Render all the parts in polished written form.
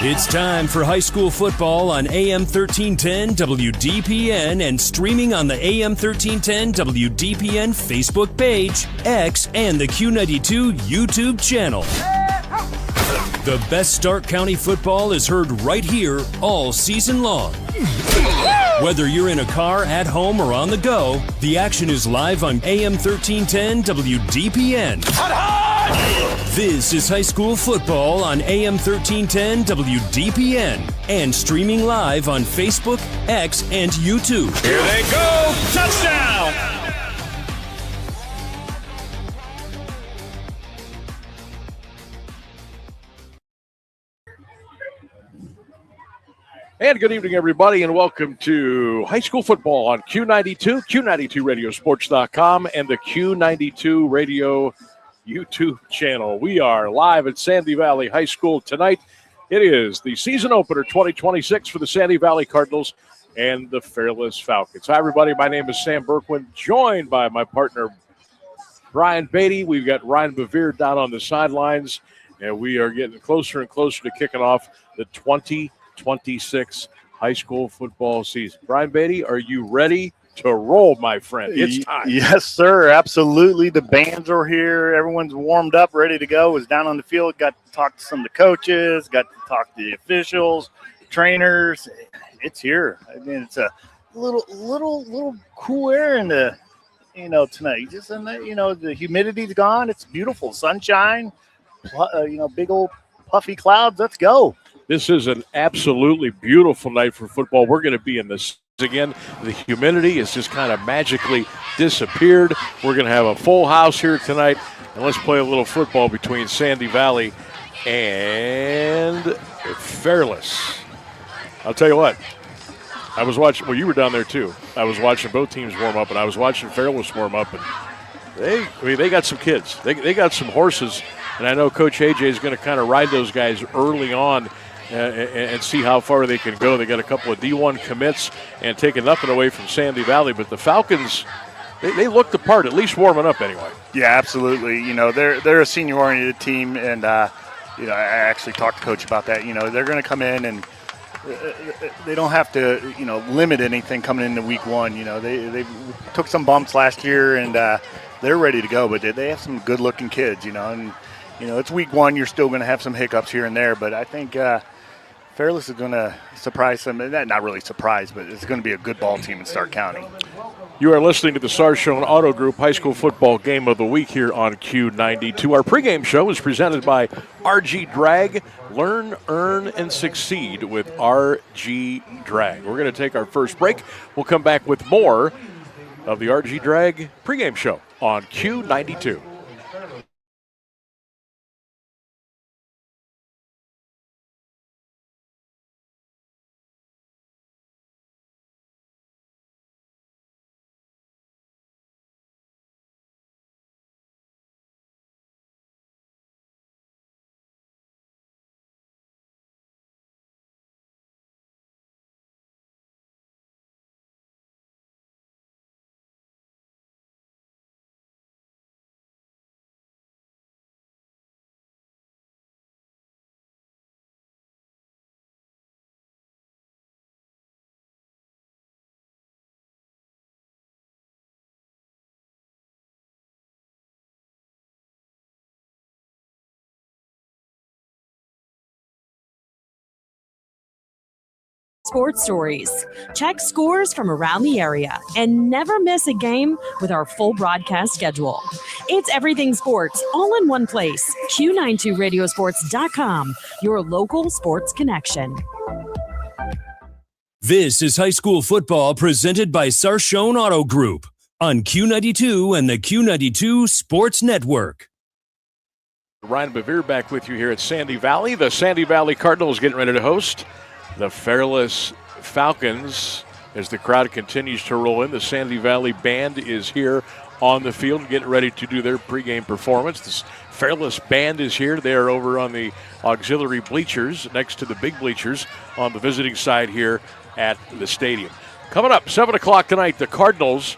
It's time for high school football on AM 1310 WDPN and streaming on the AM 1310 WDPN Facebook page, X, and the Q92 YouTube channel. The best Stark County football is heard right here all season long. Whether you're in a car, at home, or on the go, the action is live on AM 1310 WDPN. This is high school football on AM 1310 WDPN and streaming live on Facebook, X, and YouTube. Here they go! Touchdown! And good evening, everybody, and welcome to high school football on Q92, Q92radiosports.com, and the Q92 Radio YouTube channel. We are live at Sandy Valley High School tonight. It is the season opener 2026 for the Sandy Valley Cardinals and the Fairless Falcons. Hi, everybody. My name is Sam Bourquin, joined by my partner, Brian Beatty. We've got Ryan Bevere down on the sidelines, and we are getting closer and closer to kicking off the 2026 high school football season. Brian Beatty, are you ready to roll, my friend? It's time. Yes, sir. Absolutely. The bands are here. Everyone's warmed up, ready to go. Was down on the field. Got to talk to some of the coaches. Got to talk to the officials, trainers. It's here. I mean, it's a little cool air in the, tonight. Just in the, the humidity's gone. It's beautiful. Sunshine. Big old puffy clouds. Let's go. This is an absolutely beautiful night for football. We're going to be in this again. The humidity has just kind of magically disappeared. We're going to have a full house here tonight, and let's play a little football between Sandy Valley and Fairless. I'll tell you what, I was watching, well, you were down there too. I was watching both teams warm up, and I was watching Fairless warm up, and they got some kids. They got some horses, and I know Coach AJ is going to kind of ride those guys early on and see how far they can go. They got a couple of D1 commits and taking nothing away from Sandy Valley, but the Falcons, they looked the part, at least warming up anyway. Yeah, absolutely. They're a senior-oriented team, and I actually talked to Coach about that. They're going to come in and they don't have to, limit anything coming into week one. They took some bumps last year, and they're ready to go, but they have some good-looking kids, and it's week one. You're still going to have some hiccups here and there, but I think Fairless is going to surprise them. Not really surprise, but it's going to be a good ball team in Stark County. You are listening to the Sarshone Auto Group High School Football Game of the Week here on Q92. Our pregame show is presented by RG Drag. Learn, earn, and succeed with RG Drag. We're going to take our first break. We'll come back with more of the RG Drag pregame show on Q92. Sports stories. Check scores from around the area and never miss a game with our full broadcast schedule. It's everything sports all in one place. Q92radiosports.com, your local sports connection. This is high school football presented by Sarshone Auto Group on Q92 and the Q92 Sports Network. Ryan Bevere back with you here at Sandy Valley. The Sandy Valley Cardinals getting ready to host the Fairless Falcons as the crowd continues to roll in. The Sandy Valley Band is here on the field getting ready to do their pregame performance. The Fairless Band is here. They are over on the auxiliary bleachers next to the big bleachers on the visiting side here at the stadium. Coming up, 7 o'clock tonight, the Cardinals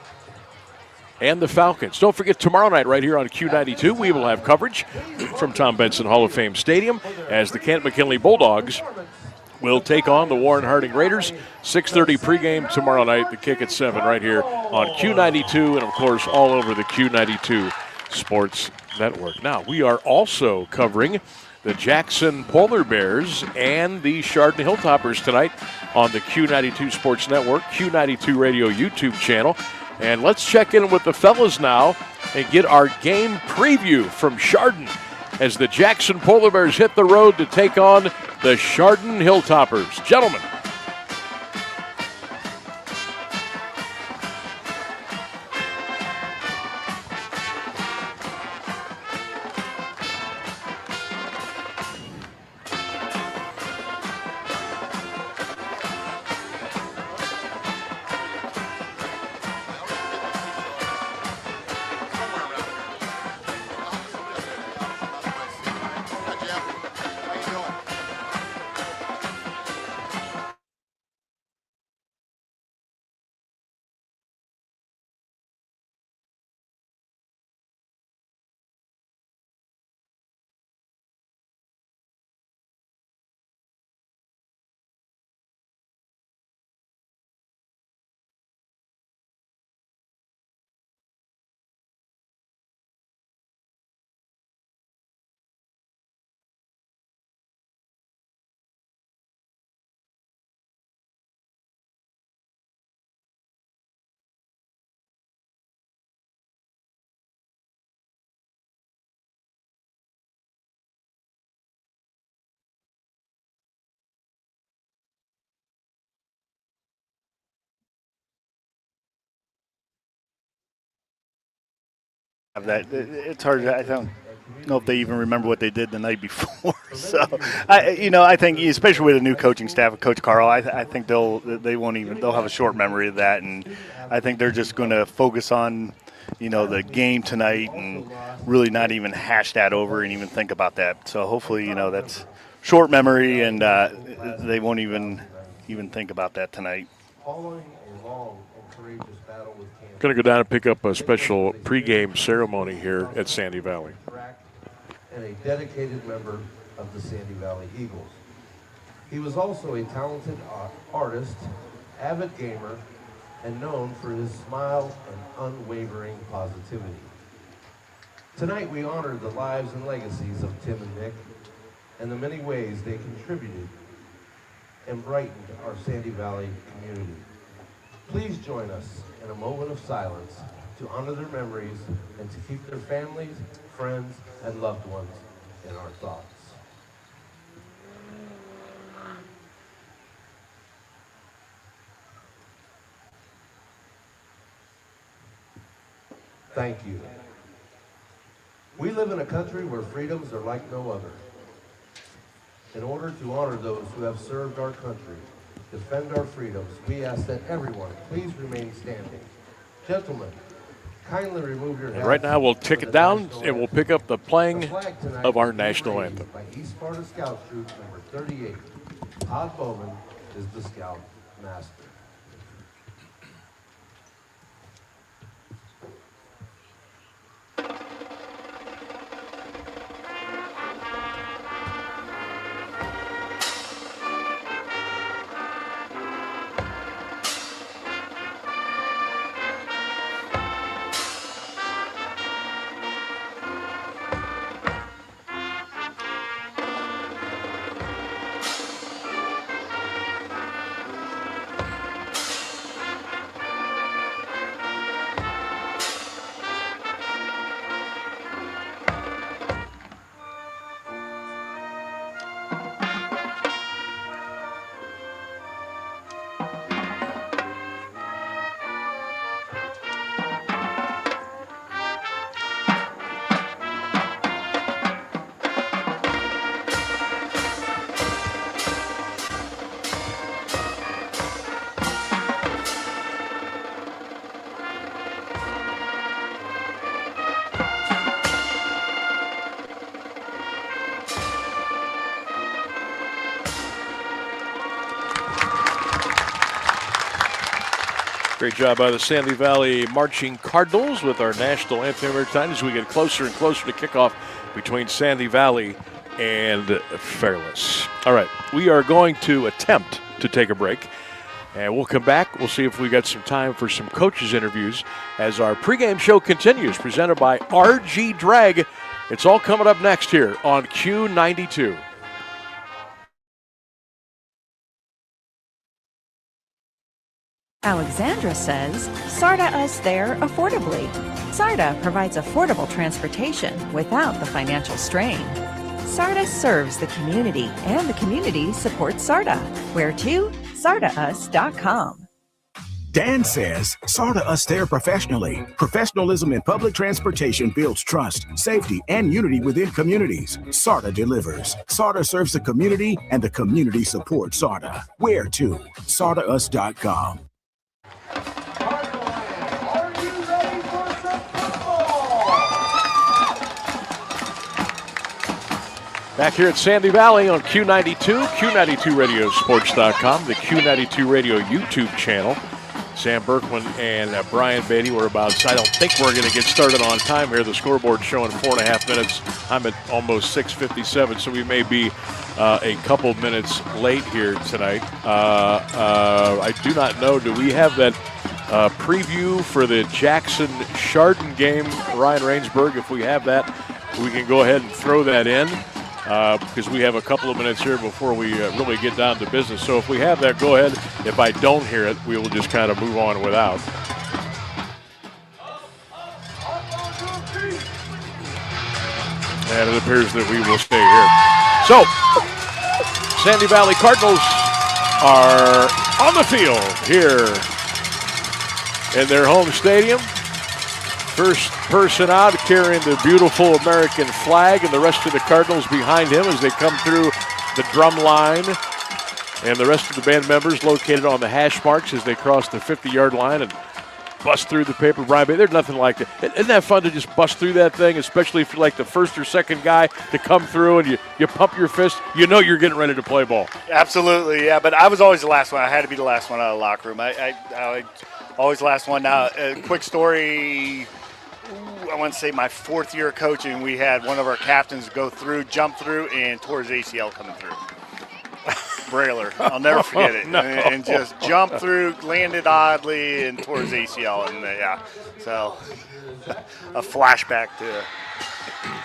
and the Falcons. Don't forget, tomorrow night right here on Q92, we will have coverage from Tom Benson Hall of Fame Stadium as the Kent McKinley Bulldogs will take on the Warren Harding Raiders. 6:30 pregame tomorrow night. The kick at 7 right here on Q92 and, of course, all over the Q92 Sports Network. Now, we are also covering the Jackson Polar Bears and the Chardon Hilltoppers tonight on the Q92 Sports Network, Q92 Radio YouTube channel. And let's check in with the fellas now and get our game preview from Chardon as the Jackson Polar Bears hit the road to take on the Chardon Hilltoppers. Gentlemen. That it's hard. I don't know if they even remember what they did the night before. So, I think especially with a new coaching staff, with Coach Carl, I think they'll have a short memory of that, and I think they're just going to focus on the game tonight and really not even hash that over and even think about that. So hopefully that's short memory and they won't even think about that tonight. Following a long and courageous battle with cancer, Going to go down and pick up a special pregame ceremony here at Sandy Valley. and a dedicated member of the Sandy Valley Eagles. He was also a talented artist, avid gamer, and known for his smile and unwavering positivity. Tonight we honor the lives and legacies of Tim and Nick and the many ways they contributed and brightened our Sandy Valley community. Please join us in a moment of silence to honor their memories and to keep their families, friends, and loved ones in our thoughts. Thank you. We live in a country where freedoms are like no other. In order to honor those who have served our country, defend our freedoms, we ask that everyone please remain standing. Gentlemen, kindly remove your hats. And right now we'll tick it down and we'll pick up the playing of our national anthem. By East Sparta Scout Troop number 38, Todd Bowman is the Scout Master. Great job by the Sandy Valley Marching Cardinals with our national anthem every time as we get closer and closer to kickoff between Sandy Valley and Fairless. All right, we are going to attempt to take a break, and we'll come back. We'll see if we got some time for some coaches' interviews as our pregame show continues, presented by RG Drag. It's all coming up next here on Q92. Alexandra says, SARTA us there affordably. SARTA provides affordable transportation without the financial strain. SARTA serves the community, and the community supports SARTA. Where to? SARTAus.com. Dan says, SARTA us there professionally. Professionalism in public transportation builds trust, safety, and unity within communities. SARTA delivers. SARTA serves the community, and the community supports SARTA. Where to? SARTAus.com. Back here at Sandy Valley on Q92, Q92radiosports.com, the Q92 Radio YouTube channel. Sam Bourquin and Brian Beatty were about, I don't think we're going to get started on time here. The scoreboard showing 4.5 minutes. I'm at almost 6:57, so we may be a couple minutes late here tonight. I do not know, do we have that preview for the Jackson-Chardon game, Ryan Rainsburg? If we have that, we can go ahead and throw that in. Because we have a couple of minutes here before we really get down to business. So if we have that, go ahead. If I don't hear it, we will just kind of move on without. And it appears that we will stay here. So, Sandy Valley Cardinals are on the field here in their home stadium. First person out carrying the beautiful American flag, and the rest of the Cardinals behind him as they come through the drum line. And the rest of the band members located on the hash marks as they cross the 50-yard line and bust through the paper. Brian, there's nothing like that. Isn't that fun to just bust through that thing, especially if you're like the first or second guy to come through and you pump your fist, you know you're getting ready to play ball. Absolutely, yeah, but I was always the last one. I had to be the last one out of the locker room. I always the last one. Now, a quick story. I want to say my fourth year of coaching, we had one of our captains jump through, and tore his ACL coming through. Brailer, I'll never forget it. No. And just jumped through, landed oddly, and tore his ACL. And yeah, so a flashback to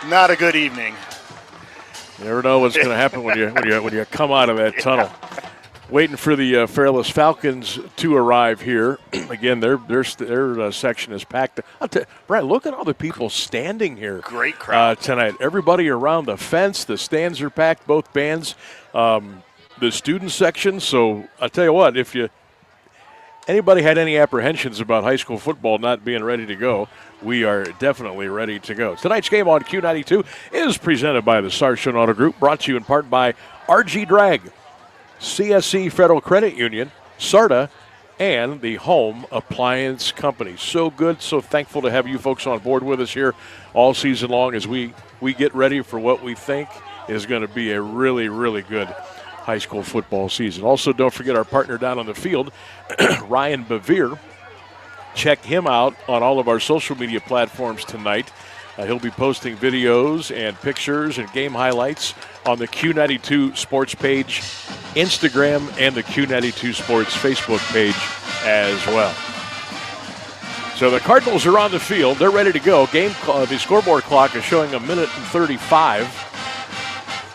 not a good evening. You never know what's going to happen when you come out of that tunnel. Waiting for the Fairless Falcons to arrive here. Again, their section is packed. Brian, look at all the people standing here. Great crowd tonight. Everybody around the fence. The stands are packed, both bands. The student section. So I'll tell you what, if anybody had any apprehensions about high school football not being ready to go, we are definitely ready to go. Tonight's game on Q92 is presented by the Sarson Auto Group, brought to you in part by RG Drag, CSC Federal Credit Union, SARTA, and the Home Appliance Company. So good, so thankful to have you folks on board with us here all season long as we get ready for what we think is going to be a really, really good high school football season. Also, don't forget our partner down on the field, Ryan Bevere. Check him out on all of our social media platforms tonight. He'll be posting videos and pictures and game highlights on the Q92 Sports page, Instagram, and the Q92 Sports Facebook page as well. So the Cardinals are on the field. They're ready to go. The scoreboard clock is showing 1:35.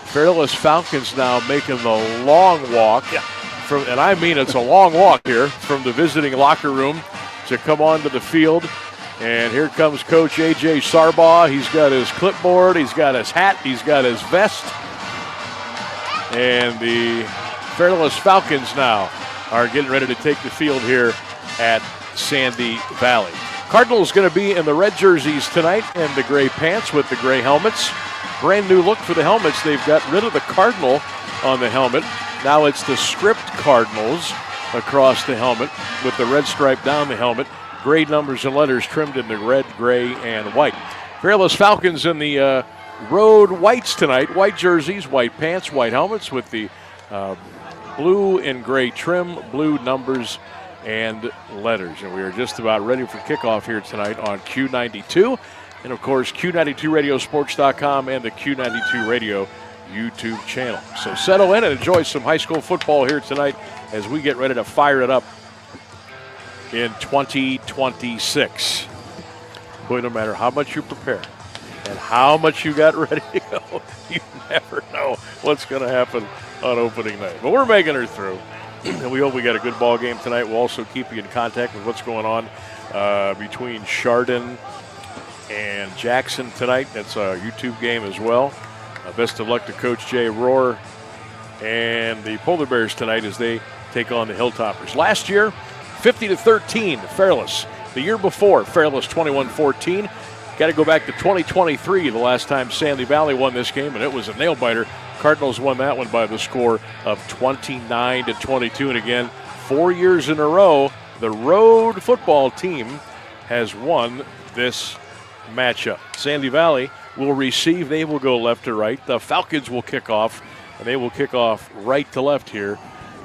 Fairless Falcons now making the long walk. Yeah. And I mean it's a long walk here from the visiting locker room to come onto the field. And here comes Coach A.J. Sarbaugh. He's got his clipboard, he's got his hat, he's got his vest. And the Fairless Falcons now are getting ready to take the field here at Sandy Valley. Cardinals going to be in the red jerseys tonight and the gray pants with the gray helmets. Brand new look for the helmets. They've got rid of the Cardinal on the helmet. Now it's the script Cardinals across the helmet with the red stripe down the helmet. Gray numbers and letters trimmed in the red, gray, and white. Fairless Falcons in the road whites tonight. White jerseys, white pants, white helmets with the blue and gray trim, blue numbers and letters. And we are just about ready for kickoff here tonight on Q92. And, of course, Q92radiosports.com and the Q92 Radio YouTube channel. So settle in and enjoy some high school football here tonight as we get ready to fire it up in 2026. Boy, no matter how much you prepare and how much you got ready to go, you never know what's going to happen on opening night. But we're making her through, and we hope we got a good ball game tonight. We'll also keep you in contact with what's going on between Chardon and Jackson tonight. That's a YouTube game as well. Best of luck to Coach Jay Rohr and the Polar Bears tonight as they take on the Hilltoppers. Last year, 50-13, Fairless. The year before, Fairless 21-14. Got to go back to 2023, the last time Sandy Valley won this game, and it was a nail-biter. Cardinals won that one by the score of 29-22. And again, 4 years in a row, the road football team has won this matchup. Sandy Valley will receive. They will go left to right. The Falcons will kick off, and they will kick off right to left here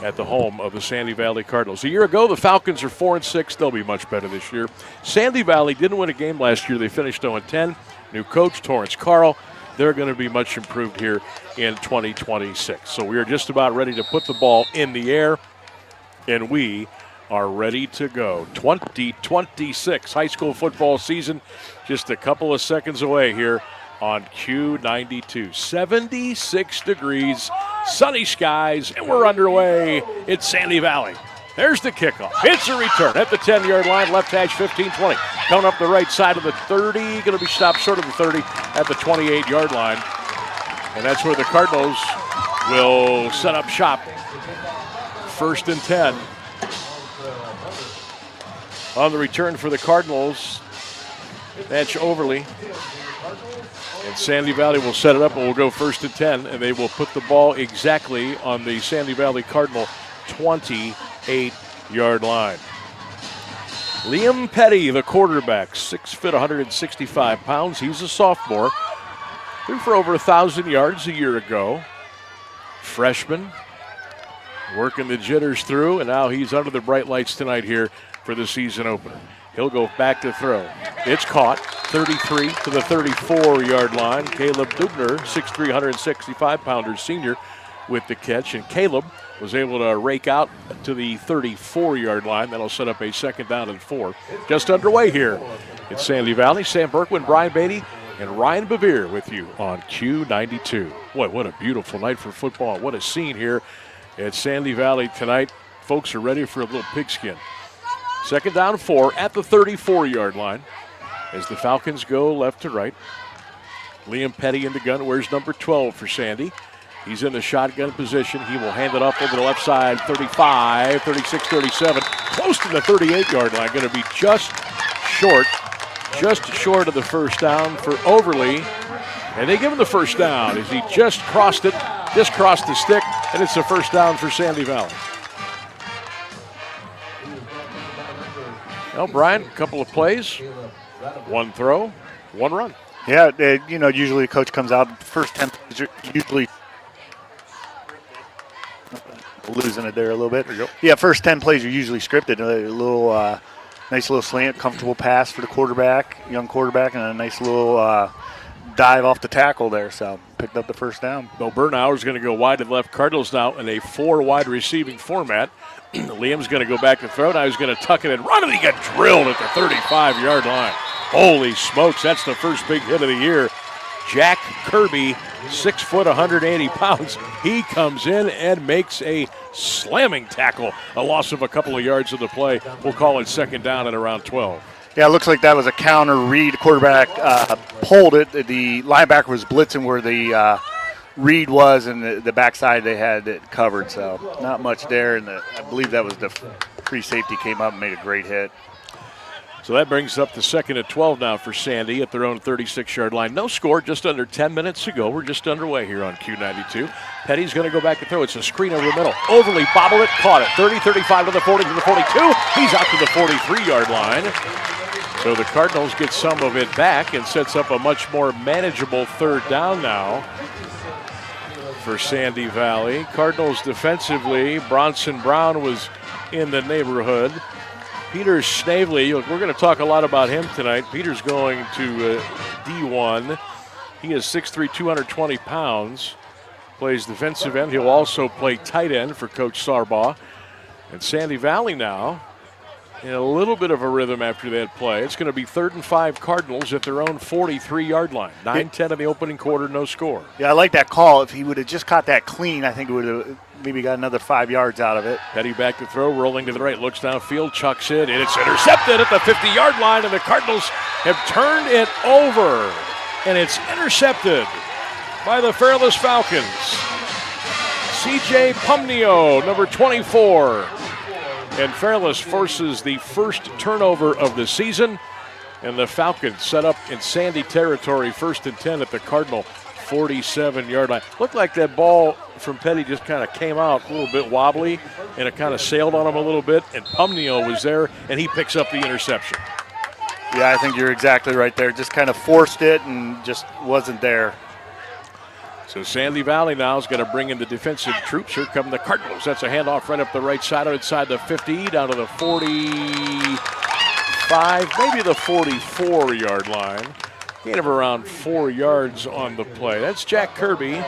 at the home of the Sandy Valley Cardinals. A year ago, the Falcons are 4-6. They'll be much better this year. Sandy Valley didn't win a game last year. They finished 0-10. New coach, Torrance Carl. They're going to be much improved here in 2026. So we are just about ready to put the ball in the air, and we are ready to go. 2026 high school football season just a couple of seconds away here on Q92. 76 degrees, sunny skies, and we're underway. It's Sandy Valley. There's the kickoff. It's a return at the 10-yard line, left hash 15-20. Coming up the right side of the 30, going to be stopped short of the 30 at the 28-yard line. And that's where the Cardinals will set up shop. 1st and 10. On the return for the Cardinals, that's Overly. And Sandy Valley will set it up and will go 1st and 10, and they will put the ball exactly on the Sandy Valley Cardinal 28-yard line. Liam Petty, the quarterback, 6 foot, 165 pounds. He's a sophomore. Threw for over 1,000 yards a year ago. Freshman, working the jitters through, and now he's under the bright lights tonight here for the season opener. He'll go back to throw. It's caught, 33 to the 34-yard line. Caleb Dubner, 6'3", 165-pounder senior with the catch. And Caleb was able to rake out to the 34-yard line. That'll set up a 2nd down and 4. Just underway here in Sandy Valley. Sam Bourquin, Brian Beatty, and Ryan Bevere with you on Q92. Boy, what a beautiful night for football. What a scene here at Sandy Valley tonight. Folks are ready for a little pigskin. 2nd down 4 at the 34-yard line as the Falcons go left to right. Liam Petty in the gun. Where's number 12 for Sandy? He's in the shotgun position. He will hand it off over the left side, 35, 36, 37. Close to the 38-yard line. Going to be just short of the 1st down for Overly. And they give him the 1st down as he just crossed the stick, and it's the 1st down for Sandy Valley. Well, Brian, a couple of plays, 1 throw, 1 run. Yeah, usually a coach comes out, first 10 plays are usually losing it there a little bit. There you go. Yeah, first 10 plays are usually scripted. A little nice little slant, comfortable pass for the quarterback, young quarterback, and a nice little dive off the tackle there. So picked up the 1st down. Bo Bernauer's going to go wide and left. Cardinals now in a 4-wide receiving format. Liam's going to go back to throw. Now he's going to tuck it and run, and he got drilled at the 35-yard line. Holy smokes, that's the first big hit of the year. Jack Kirby, 6 foot, 180 pounds. He comes in and makes a slamming tackle. A loss of a couple of yards of the play. We'll call it 2nd down at around 12. Yeah, it looks like that was a counter read. Quarterback pulled it. The linebacker was blitzing where the read was, and the backside they had it covered. So not much there. And I believe that was the free safety came up and made a great hit. So that brings up the 2nd and 12 now for Sandy at their own 36-yard line. No score, just under 10 minutes to go. We're just underway here on Q92. Petty's going to go back to throw. It's a screen over the middle. Overly bobbled it, caught it. 30, 35 to the 40, to the 42. He's out to the 43-yard line. So the Cardinals get some of it back and sets up a much more manageable 3rd down now for Sandy Valley. Cardinals defensively, Bronson Brown was in the neighborhood. Peter Snavely, we're going to talk a lot about him tonight. Peter's going to D1. He is 6'3", 220 pounds. plays defensive end. He'll also play tight end for Coach Sarbaugh. And Sandy Valley now in a little bit of a rhythm after that play. It's going to be 3rd and 5 Cardinals at their own 43-yard line. 9-10 in the opening quarter, no score. Yeah, I like that call. If he would have just caught that clean, I think it would have maybe got another 5 yards out of it. Petty back to throw, rolling to the right, looks downfield, chucks it, and it's intercepted at the 50-yard line, and the Cardinals have turned it over. And it's intercepted by the Fairless Falcons. C.J. Pumnio, number 24. And Fairless forces the first turnover of the season. And the Falcons set up in Sandy territory, 1st and 10 at the Cardinal 47-yard line. Looked like that ball from Petty just kind of came out a little bit wobbly, and it kind of sailed on him a little bit, and Pumnio was there, and he picks up the interception. Yeah, I think you're exactly right there. Just kind of forced it and just wasn't there. So Sandy Valley now is going to bring in the defensive troops. Here come the Cardinals. That's a handoff right up the right side, inside the 50, down to the 45, maybe the 44-yard line. Gain of around 4 yards on the play. That's Jack Kirby,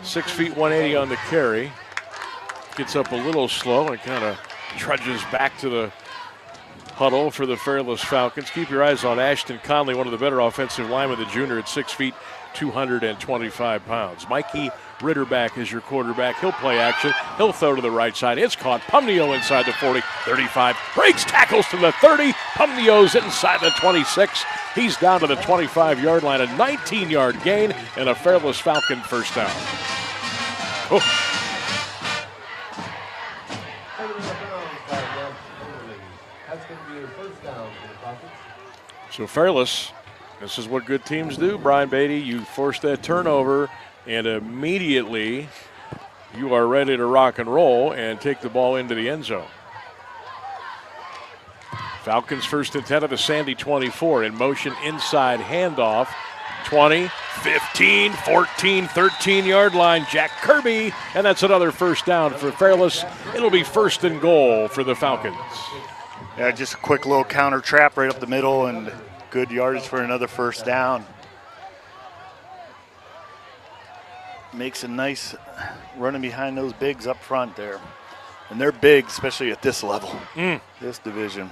6 feet 180 on the carry. Gets up a little slow and kind of trudges back to the huddle for the Fairless Falcons. Keep your eyes on Ashton Conley, one of the better offensive linemen, the junior at 6 feet 225 pounds. Mikey Ritterback is your quarterback. He'll play action. He'll throw to the right side. It's caught. Pumnio inside the 40, 35. Breaks tackles to the 30. Pumnio's inside the 26. He's down to the 25-yard line. A 19-yard gain and a Fairless Falcon first down. Oh. So Fairless, this is what good teams do, Brian Beatty. You force that turnover, and immediately you are ready to rock and roll and take the ball into the end zone. Falcons 1st and 10 at the Sandy 24. In motion, inside handoff. 20, 15, 14, 13-yard line. Jack Kirby, and that's another first down for Fairless. It'll be 1st and goal for the Falcons. Yeah, just a quick little counter trap right up the middle and good yardage for another first down. Makes a nice running behind those bigs up front there. And they're big, especially at this level, this division.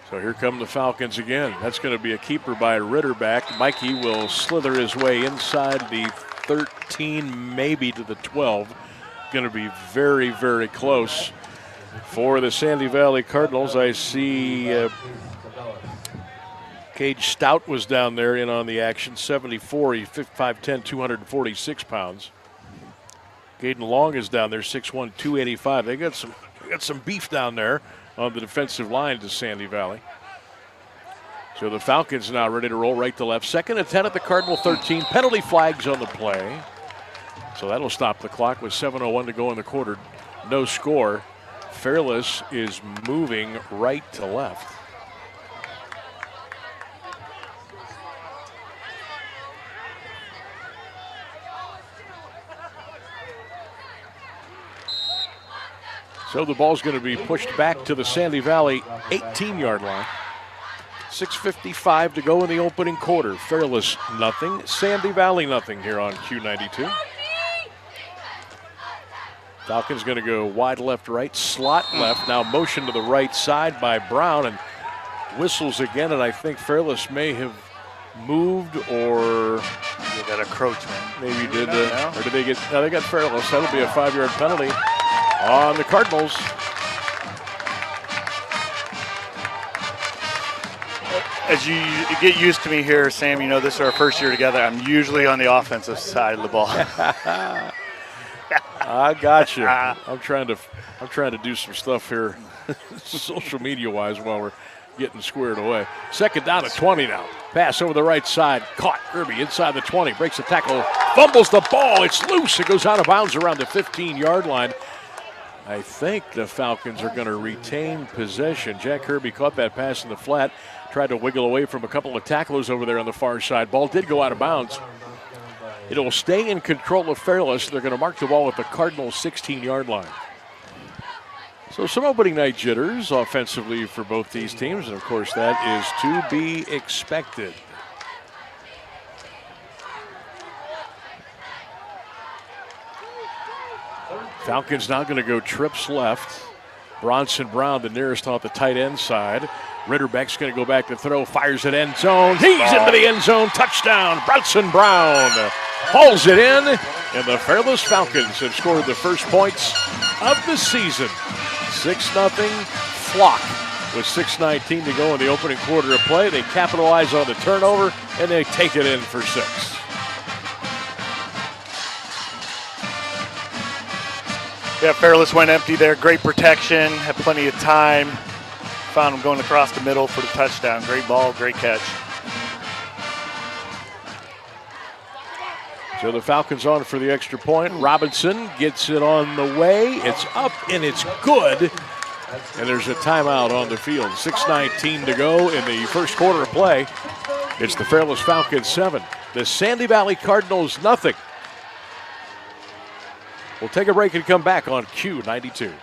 So here come the Falcons again. That's going to be a keeper by Ritterback. Mikey will slither his way inside the 13, maybe to the 12. Going to be very, very close for the Sandy Valley Cardinals. I see Cage Stout was down there in on the action, 74, 5'10", 246 pounds. Gaden Long is down there, 6'1", 285. They got some beef down there on the defensive line to Sandy Valley. So the Falcons now ready to roll right to left. 2nd and 10 at the Cardinal 13. Penalty flags on the play. So that'll stop the clock with 7:01 to go in the quarter. No score. Fairless is moving right to left. So the ball's going to be pushed back to the Sandy Valley 18-yard line. 6:55 to go in the opening quarter. Fairless nothing, Sandy Valley nothing here on Q92. Falcons going to go wide left, right, slot left. Now motion to the right side by Brown and whistles again. And I think Fairless may have moved or They got a Croachman. maybe did, or did they get? No, they got Fairless. That'll be a 5-yard penalty on the Cardinals. As you get used to me here, Sam, you know this is our first year together. I'm usually on the offensive side of the ball. I got you. I'm trying to do some stuff here, social media wise, while we're getting squared away. 2nd down at 20 now. Pass over the right side. Caught. Kirby inside the 20. Breaks the tackle. Fumbles the ball. It's loose. It goes out of bounds around the 15-yard line. I think the Falcons are going to retain possession. Jack Kirby caught that pass in the flat. Tried to wiggle away from a couple of tacklers over there on the far side. Ball did go out of bounds. It'll stay in control of Fairless. They're going to mark the ball at the Cardinals' 16-yard line. So some opening night jitters offensively for both these teams, and of course that is to be expected. Falcons now going to go trips left. Bronson Brown, the nearest on the tight end side. Ritterbeck's going to go back to throw, fires it end zone. He's into the end zone. Touchdown, Bronson Brown. Hauls it in, and the Fairless Falcons have scored the first points of the season. 6-0 Flock with 6:19 to go in the opening quarter of play. They capitalize on the turnover, and they take it in for 6. Yeah, Fairless went empty there. Great protection, had plenty of time. Found him going across the middle for the touchdown. Great ball, great catch. So the Falcons on for the extra point. Robinson gets it on the way. It's up and it's good. And there's a timeout on the field. 6:19 to go in the first quarter of play. It's the Fairless Falcons 7. The Sandy Valley Cardinals nothing. We'll take a break and come back on Q92.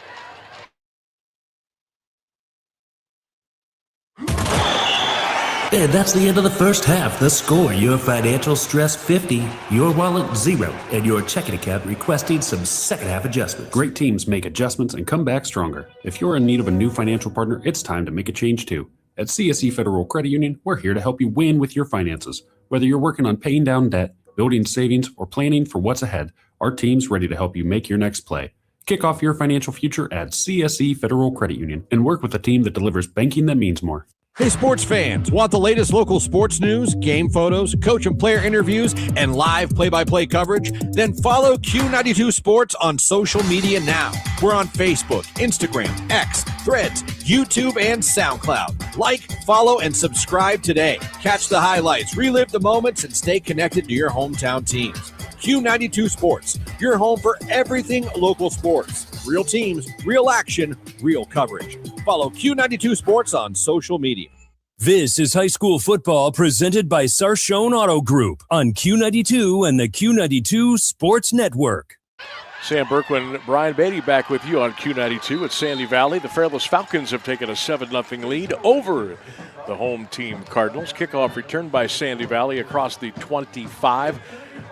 And that's the end of the first half. The score, your financial stress 50, your wallet 0, and your checking account requesting some second half adjustments. Great teams make adjustments and come back stronger. If you're in need of a new financial partner, it's time to make a change too. At CSE Federal Credit Union, we're here to help you win with your finances. Whether you're working on paying down debt, building savings, or planning for what's ahead, our team's ready to help you make your next play. Kick off your financial future at CSE Federal Credit Union and work with a team that delivers banking that means more. Hey, sports fans, want the latest local sports news, game photos, coach and player interviews, and live play-by-play coverage? Then follow Q92 Sports on social media now. We're on Facebook, Instagram, X, Threads, YouTube, and SoundCloud. Like, follow, and subscribe today. Catch the highlights, relive the moments, and stay connected to your hometown teams. Q92 Sports, your home for everything local sports. Real teams, real action, real coverage. Follow Q92 Sports on social media. This is high school football presented by Sarshone Auto Group on Q92 and the Q92 Sports Network. Sam Bourquin, Brian Beatty back with you on Q92 at Sandy Valley. The Fairless Falcons have taken a 7-0 lead over the home team Cardinals. Kickoff returned by Sandy Valley across the 25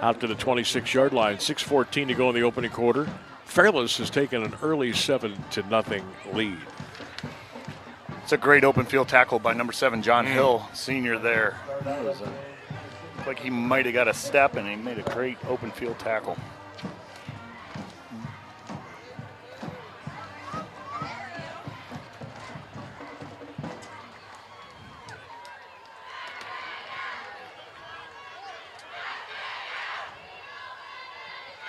out to the 26-yard line. 6:14 to go in the opening quarter. Fairless has taken an early 7-0 lead. It's a great open field tackle by number 7, John Hill, senior there. It was like he might have got a step, and he made a great open field tackle.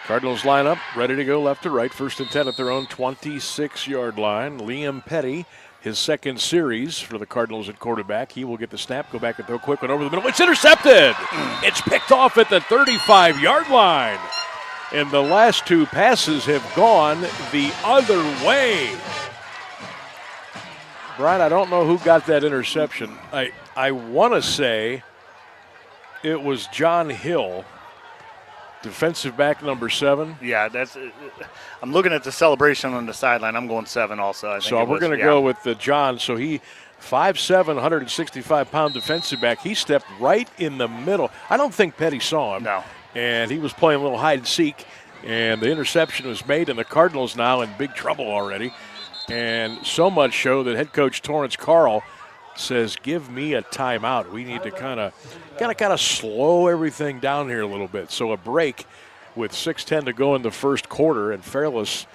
Cardinals line up, ready to go left to right. 1st and 10 at their own 26-yard line. Liam Petty, his second series for the Cardinals at quarterback. He will get the snap, go back and throw a quick one over the middle. It's intercepted. It's picked off at the 35-yard line. And the last two passes have gone the other way. Brian, I don't know who got that interception. I want to say it was John Hill, defensive back number 7. Yeah, I'm looking at the celebration on the sideline. I'm going 7 also. I think so we're going to go with John. So he, 5'7", 165-pound defensive back. He stepped right in the middle. I don't think Petty saw him. No. And he was playing a little hide and seek. And the interception was made, and the Cardinals now in big trouble already. And so much so that head coach Torrance Carl says, give me a timeout. We need to kind of slow everything down here a little bit. So a break with 6:10 to go in the first quarter, and Fairless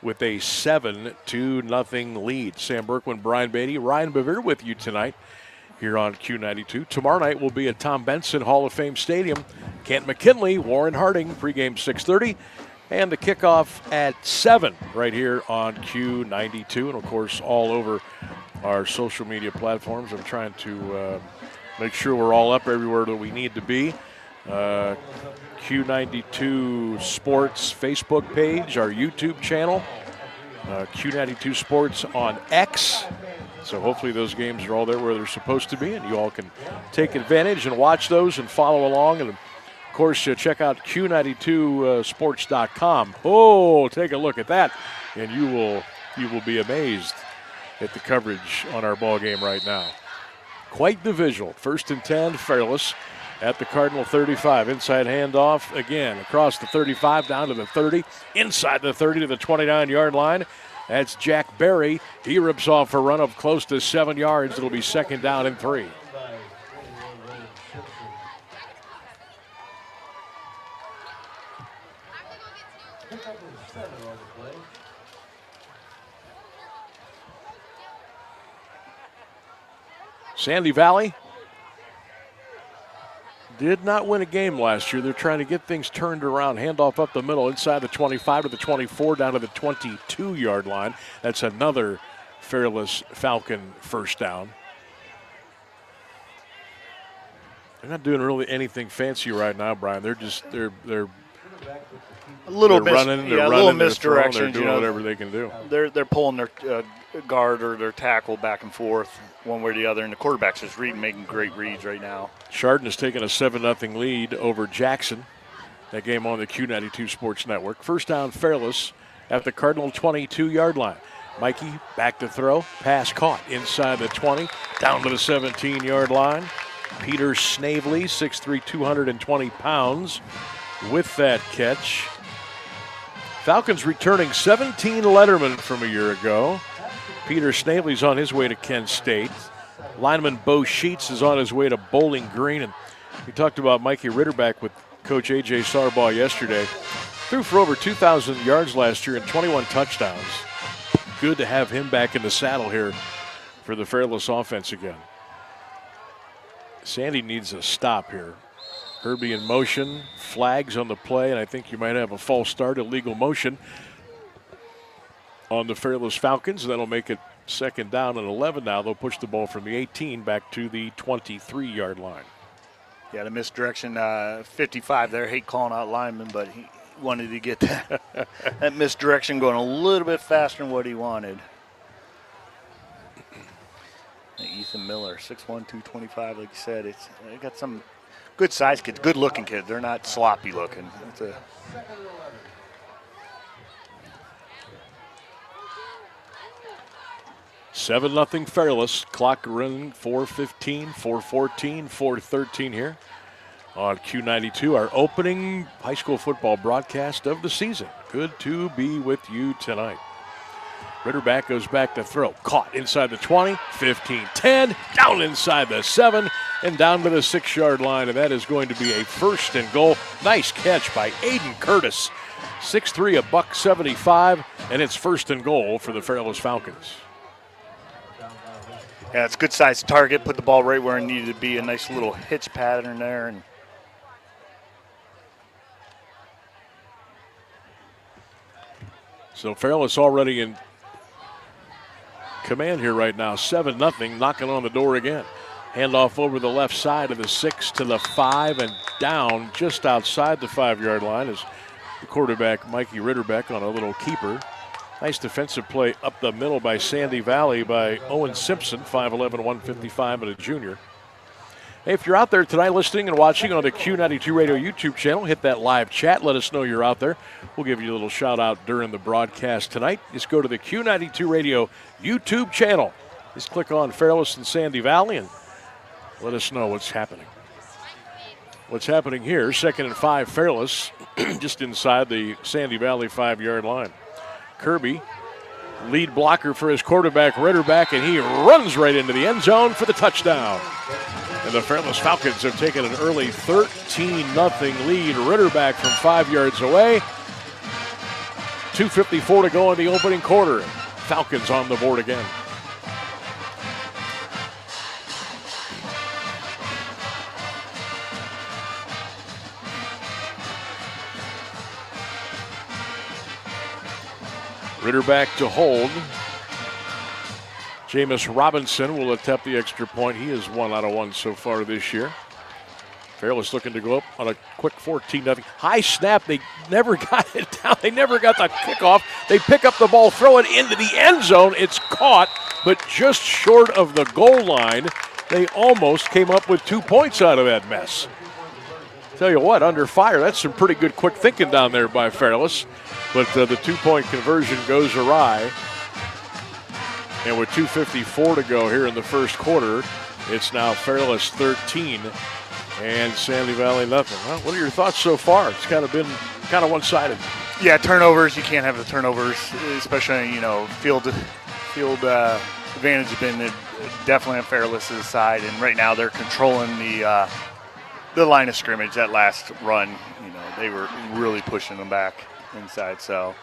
with a 7-0 lead. Sam Bourquin, Brian Beatty, Ryan Bevere with you tonight here on Q92. Tomorrow night will be at Tom Benson Hall of Fame Stadium. Kent McKinley, Warren Harding, pregame 6:30. And the kickoff at 7 right here on Q92. And, of course, all over our social media platforms. I'm trying to make sure we're all up everywhere that we need to be. Q92 Sports Facebook page, our YouTube channel, Q92 Sports on X. So hopefully those games are all there where they're supposed to be, and you all can take advantage and watch those and follow along. And, of course, check out Q92sports.com. Oh, take a look at that, and you will be amazed at the coverage on our ball game right now. Quite the visual. 1st and 10, Fairless. at the Cardinal 35. Inside handoff again across the 35 down to the 30. Inside the 30 to the 29-yard line. That's Jack Berry. He rips off a run of close to 7 yards. It'll be 2nd down and 3. Sandy Valley did not win a game last year. They're trying to get things turned around. Handoff up the middle, inside the 25 to the 24, down to the 22-yard line. That's another Fairless Falcon first down. They're not doing really anything fancy right now, Brian. They're a little running, they're a running, little they're misdirection. throwing, they're doing whatever they can do. They're pulling their guard or their tackle back and forth one way or the other, and the quarterback's just making great reads right now. Chardon has taken a 7-0 lead over Jackson. That game on the Q92 Sports Network. First down, Fairless at the Cardinal 22-yard line. Mikey back to throw. Pass caught inside the 20, down to the 17-yard line. Peter Snavely, 6'3", 220 pounds, with that catch. Falcons returning 17 lettermen from a year ago. Peter Snavely's on his way to Kent State. Lineman Bo Sheets is on his way to Bowling Green. And we talked about Mikey Ritterback with Coach A.J. Sarbaugh yesterday. Threw for over 2,000 yards last year and 21 touchdowns. Good to have him back in the saddle here for the Fairless offense again. Sandy needs a stop here. Herbie in motion, flags on the play, and I think you might have a false start, illegal motion on the Fairless Falcons. That'll make it 2nd down and 11 now. They'll push the ball from the 18 back to the 23-yard line. Yeah, the misdirection, 55 there. Hate calling out linemen, but he wanted to get that misdirection going a little bit faster than what he wanted. Ethan Miller, 6'1", 225, like you said. They got some good-sized kids, good-looking kids. They're not sloppy looking. It's a 7-0 Fairless. Clock running 4:15, 4:14, 4:13 here on Q92, our opening high school football broadcast of the season. Good to be with you tonight. Ritterback goes back to throw. Caught inside the 20, 15, 10, down inside the 7, and down to the 6-yard line, and that is going to be a 1st and goal. Nice catch by Aiden Curtis. 6'3", $175, and it's 1st and goal for the Fairless Falcons. Yeah, it's a good-sized target. Put the ball right where it needed to be. A nice little hitch pattern there. And so Fairless already in command here right now. 7-0, knocking on the door again. Handoff over the left side of the 6 to the 5 and down just outside the 5-yard line is the quarterback Mikey Ritterbeck on a little keeper. Nice defensive play up the middle by Sandy Valley by Owen Simpson, 5'11", 155, and a junior. Hey, if you're out there tonight listening and watching on the Q92 Radio YouTube channel, hit that live chat. Let us know you're out there. We'll give you a little shout out during the broadcast tonight. Just go to the Q92 Radio YouTube channel. Just click on Fairless and Sandy Valley and let us know what's happening. What's happening here, 2nd and 5 Fairless, just inside the Sandy Valley 5-yard line. Kirby, lead blocker for his quarterback, Ritterback, and he runs right into the end zone for the touchdown. And the Fairless Falcons have taken an early 13-0 lead. Ritterback from 5 yards away. 2:54 to go in the opening quarter. Falcons on the board again. Ritterback to hold. Jameis Robinson will attempt the extra point. He is 1 out of 1 so far this year. Fairless looking to go up on a quick 14-0. High snap. They never got it down. They never got the kickoff. They pick up the ball, throw it into the end zone. It's caught, but just short of the goal line. They almost came up with 2 points out of that mess. Tell you what, under fire, that's some pretty good quick thinking down there by Fairless. But the 2-point conversion goes awry. And with 2:54 to go here in the first quarter, it's now Fairless 13, And Sandy Valley, nothing. Well, what are your thoughts so far? It's kind of been kind of one-sided. Yeah, turnovers. You can't have the turnovers, especially, field advantage has been definitely on Fairless' side, and right now they're controlling the line of scrimmage. That last run, they were really pushing them back inside. So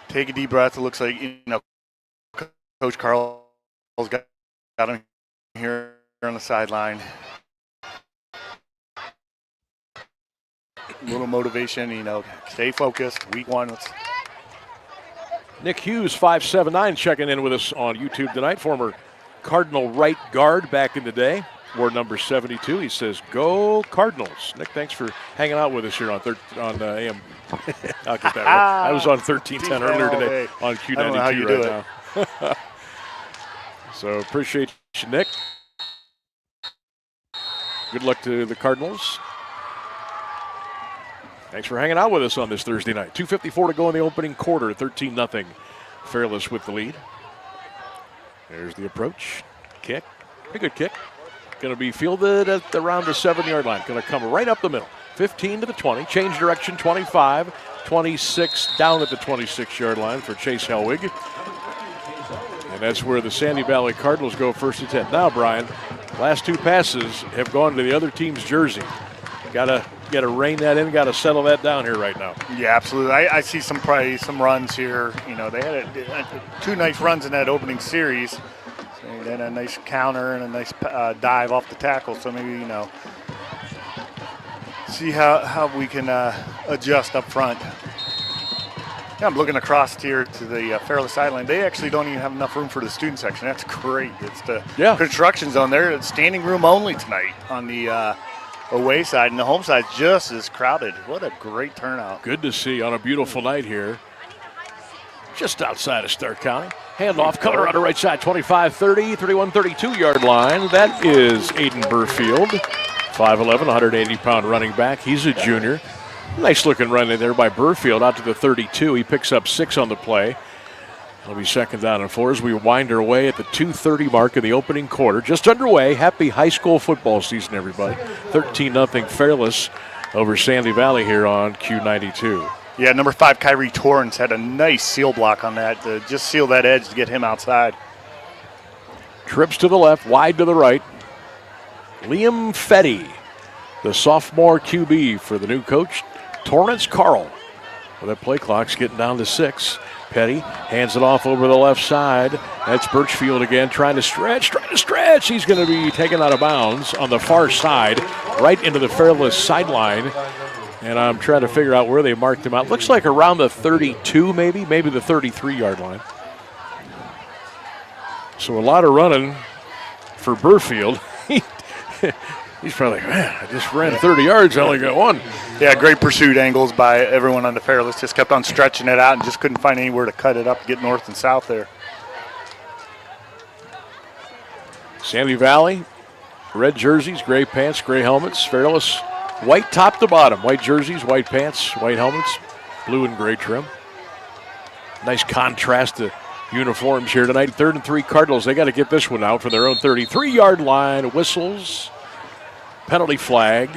take a deep breath. It looks like Coach Carl's got him here on the sideline. A little motivation, stay focused. Week one. Nick Hughes, 5'7", checking in with us on YouTube tonight. Former Cardinal right guard back in the day. Wore number 72. He says, "Go Cardinals." Nick, thanks for hanging out with us here on AM. I'll get that right. I was on 1310 earlier today on Q92 right now. So appreciate you, Nick. Good luck to the Cardinals. Thanks for hanging out with us on this Thursday night. 2:54 to go in the opening quarter. 13-0. Fairless with the lead. There's the approach. Kick. Pretty good kick. Going to be fielded at around the 7-yard line. Going to come right up the middle. 15 to the 20. Change direction, 25. 26 down at the 26-yard line for Chase Helwig. And that's where the Sandy Valley Cardinals go first and 10. Now, Brian, last two passes have gone to the other team's jersey. Got to rein that in. Got to settle that down here right now. Yeah, absolutely. I see some runs here. They had two nice runs in that opening series. And then a nice counter and a nice dive off the tackle. So maybe, see how we can adjust up front. Yeah, I'm looking across here to the Fairless sideline. They actually don't even have enough room for the student section. That's great. It's the construction zone there. It's standing room only tonight on the away side, and the home side just as crowded. What a great turnout. Good to see on a beautiful night here. Just outside of Stark County. Handoff coming around the right side, 25-30, 31-32-yard line. That is Aiden Burfield, 5'11", 180-pound running back. He's a junior. Nice looking run in there by Burfield out to the 32. He picks up 6 on the play. It'll be second down and 4 as we wind our way at the 2:30 mark of the opening quarter. Just underway. Happy high school football season, everybody. 13-0 Fairless over Sandy Valley here on Q92. Yeah, number 5, Kyrie Torrance had a nice seal block on that to just seal that edge to get him outside. Trips to the left, wide to the right. Liam Fetty, the sophomore QB for the new coach, Torrance Carl. Well, that play clock's getting down to 6. Petty hands it off over the left side. That's Birchfield again, trying to stretch. He's going to be taken out of bounds on the far side, right into the Fairless sideline. And I'm trying to figure out where they marked him out. Looks like around the 32, maybe the 33-yard line. So a lot of running for Burfield. He's probably like, man, I just ran 30 yards, I only got 1. Yeah, great pursuit angles by everyone on the Fairless. Just kept on stretching it out and just couldn't find anywhere to cut it up to get north and south there. Sandy Valley, red jerseys, gray pants, gray helmets. Fairless, white top to bottom. White jerseys, white pants, white helmets, blue and gray trim. Nice contrast to uniforms here tonight. 3rd and 3 Cardinals. They got to get this one out from their own 33-yard line. Whistles, penalty flag.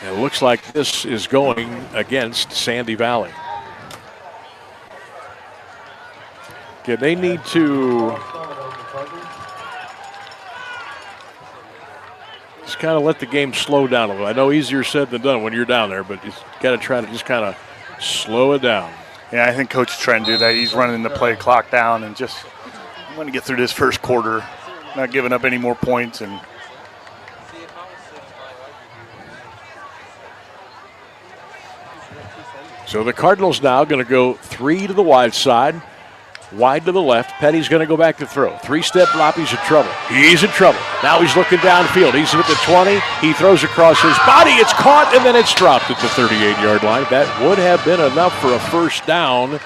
And it looks like this is going against Sandy Valley. Okay, they need to just kind of let the game slow down a little. I know easier said than done when you're down there, but you got to try to just kind of slow it down. Yeah, I think Coach is trying to do that. He's running the play clock down and just want to get through this first quarter, not giving up any more points. And so the Cardinals now going to go 3 to the wide side, wide to the left. Petty's going to go back to throw. 3-step drop, he's in trouble. He's in trouble. Now he's looking downfield. He's at the 20. He throws across his body. It's caught, and then it's dropped at the 38-yard line. That would have been enough for a first down,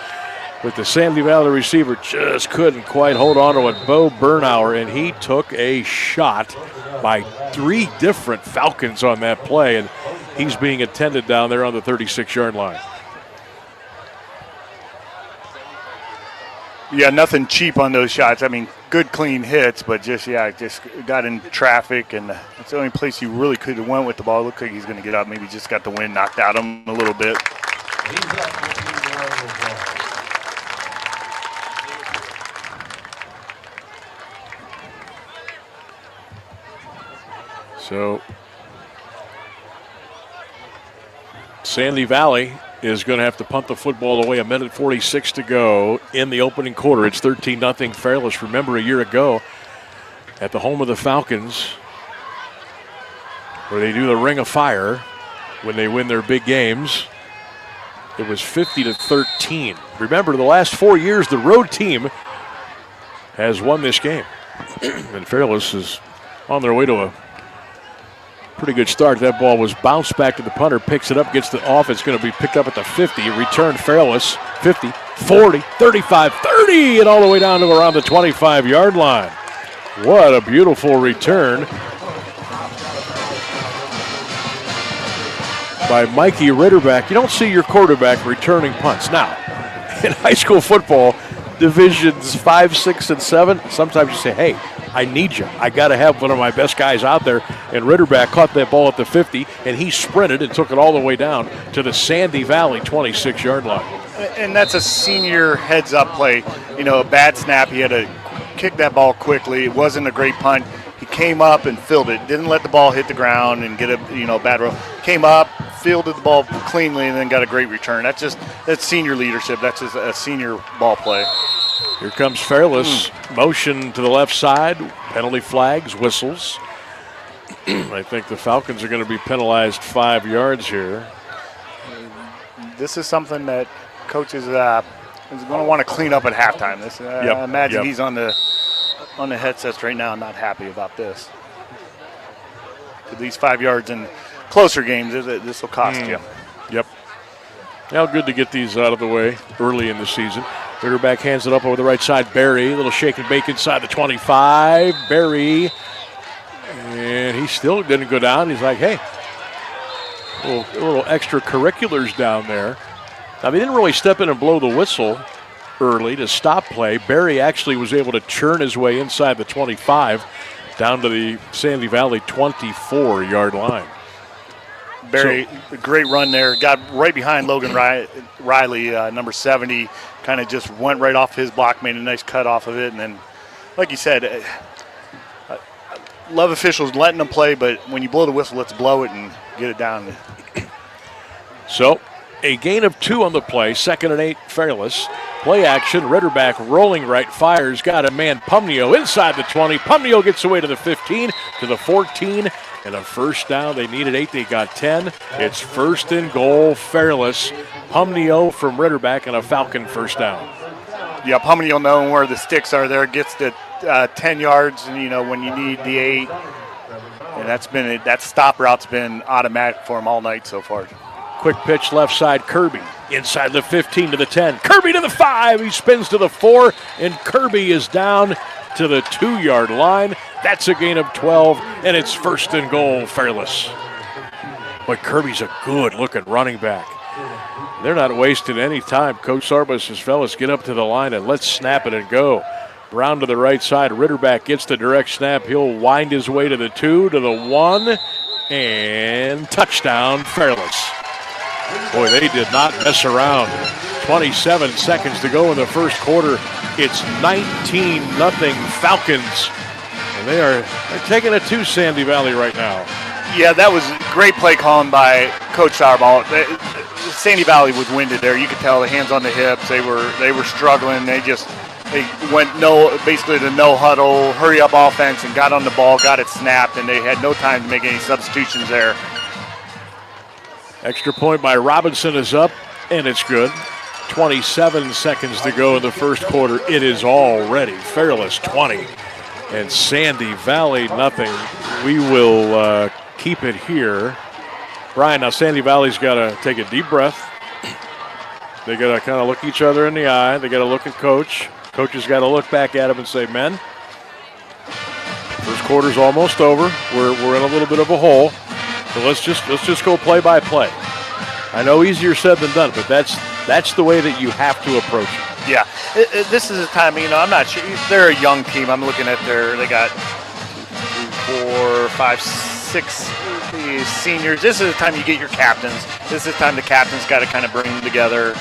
but the Sandy Valley receiver just couldn't quite hold on to it. Bo Bernauer, and he took a shot by 3 different Falcons on that play, and he's being attended down there on the 36-yard line. Yeah, nothing cheap on those shots. I mean, good clean hits, but just got in traffic, and it's the only place he really could have went with the ball. It looked like he's going to get up. Maybe just got the wind knocked out of him a little bit. So Sandy Valley is going to have to punt the football away. 1:46 to go in the opening quarter. It's 13-0 Fairless. Remember a year ago at the home of the Falcons where they do the Ring of Fire when they win their big games. It was 50-13. Remember, the last 4 years, the road team has won this game. And Fairless is on their way to a pretty good start. That ball was bounced back to the punter, picks it up, gets it off. It's going to be picked up at the 50. Return Fairless, 50, 40, 35, 30, and all the way down to around the 25-yard line. What a beautiful return by Mikey Ritterback. You don't see your quarterback returning punts. Now, in high school football, divisions 5, 6, and 7, sometimes you say, hey, I need you. I got to have one of my best guys out there. And Ritterback caught that ball at the 50, and he sprinted and took it all the way down to the Sandy Valley 26-yard line. And that's a senior heads-up play. You know, a bad snap. He had to kick that ball quickly. It wasn't a great punt. He came up and fielded it. Didn't let the ball hit the ground and get a bad roll. Came up, fielded the ball cleanly, and then got a great return. That's senior leadership. That's just a senior ball play. Here comes Fairless. Motion to the left side. Penalty flags, whistles. I think the Falcons are going to be penalized 5 yards here. This is something that coaches is going to want to clean up at halftime. I imagine he's on the headsets right now, not happy about this. At least 5 yards in closer games, this will cost you. Yep. Now good to get these out of the way early in the season. Ritterback hands it up over the right side. Barry, a little shake and bake inside the 25. Barry, and he still didn't go down. He's like, hey, a little extracurriculars down there. Now, they didn't really step in and blow the whistle early to stop play. Barry actually was able to churn his way inside the 25 down to the Sandy Valley 24-yard line. Barry, a great run there. Got right behind Logan Riley, number 70. Kind of just went right off his block, made a nice cut off of it. And then, like you said, love officials letting them play, but when you blow the whistle, let's blow it and get it down. So, a gain of 2 on the play. 2nd and 8, Fairless. Play action. Ritterback rolling right, fires. Got a man, Pumnio, inside the 20. Pumnio gets away to the 15, to the 14. And a first down. They needed 8. They got 10. It's 1st and goal, Fairless. Pumnio from Ritterback and a Falcon first down. Yeah, Pumnio knowing where the sticks are there. Gets the 10 yards, and, when you need the 8. And that stop route's been automatic for him all night so far. Quick pitch left side, Kirby. Inside the 15 to the 10. Kirby to the 5. He spins to the 4, and Kirby is down to the 2-yard line. That's a gain of 12, and it's 1st and goal, Fairless. But Kirby's a good-looking running back. They're not wasting any time. Coach Sarbus says, fellas, get up to the line and let's snap it and go. Brown to the right side. Ritterback gets the direct snap. He'll wind his way to the 2, to the 1, and touchdown, Fairless. Boy, they did not mess around. 27 seconds to go in the first quarter. It's 19-0 Falcons. And they're taking it to Sandy Valley right now. Yeah, that was great play calling by Coach Sarbaugh. Sandy Valley was winded there. You could tell the hands on the hips. They were struggling. They went basically the no huddle, hurry up offense, and got on the ball, got it snapped, and they had no time to make any substitutions there. Extra point by Robinson is up, and it's good. 27 seconds to go in the first quarter. It is already Fairless 20 and Sandy Valley nothing. We will keep it here. Brian, now Sandy Valley's got to take a deep breath. They got to kind of look each other in the eye. They got to look at Coach. Coach has got to look back at him and say, men, first quarter's almost over. We're in a little bit of a hole. So let's just go play by play. I know easier said than done, but that's the way that you have to approach it. Yeah, this is a time, I'm not sure. They're a young team. I'm looking at they got 4, 5, 6 seniors. This is the time you get your captains. This is the time the captains got to kind of bring them together,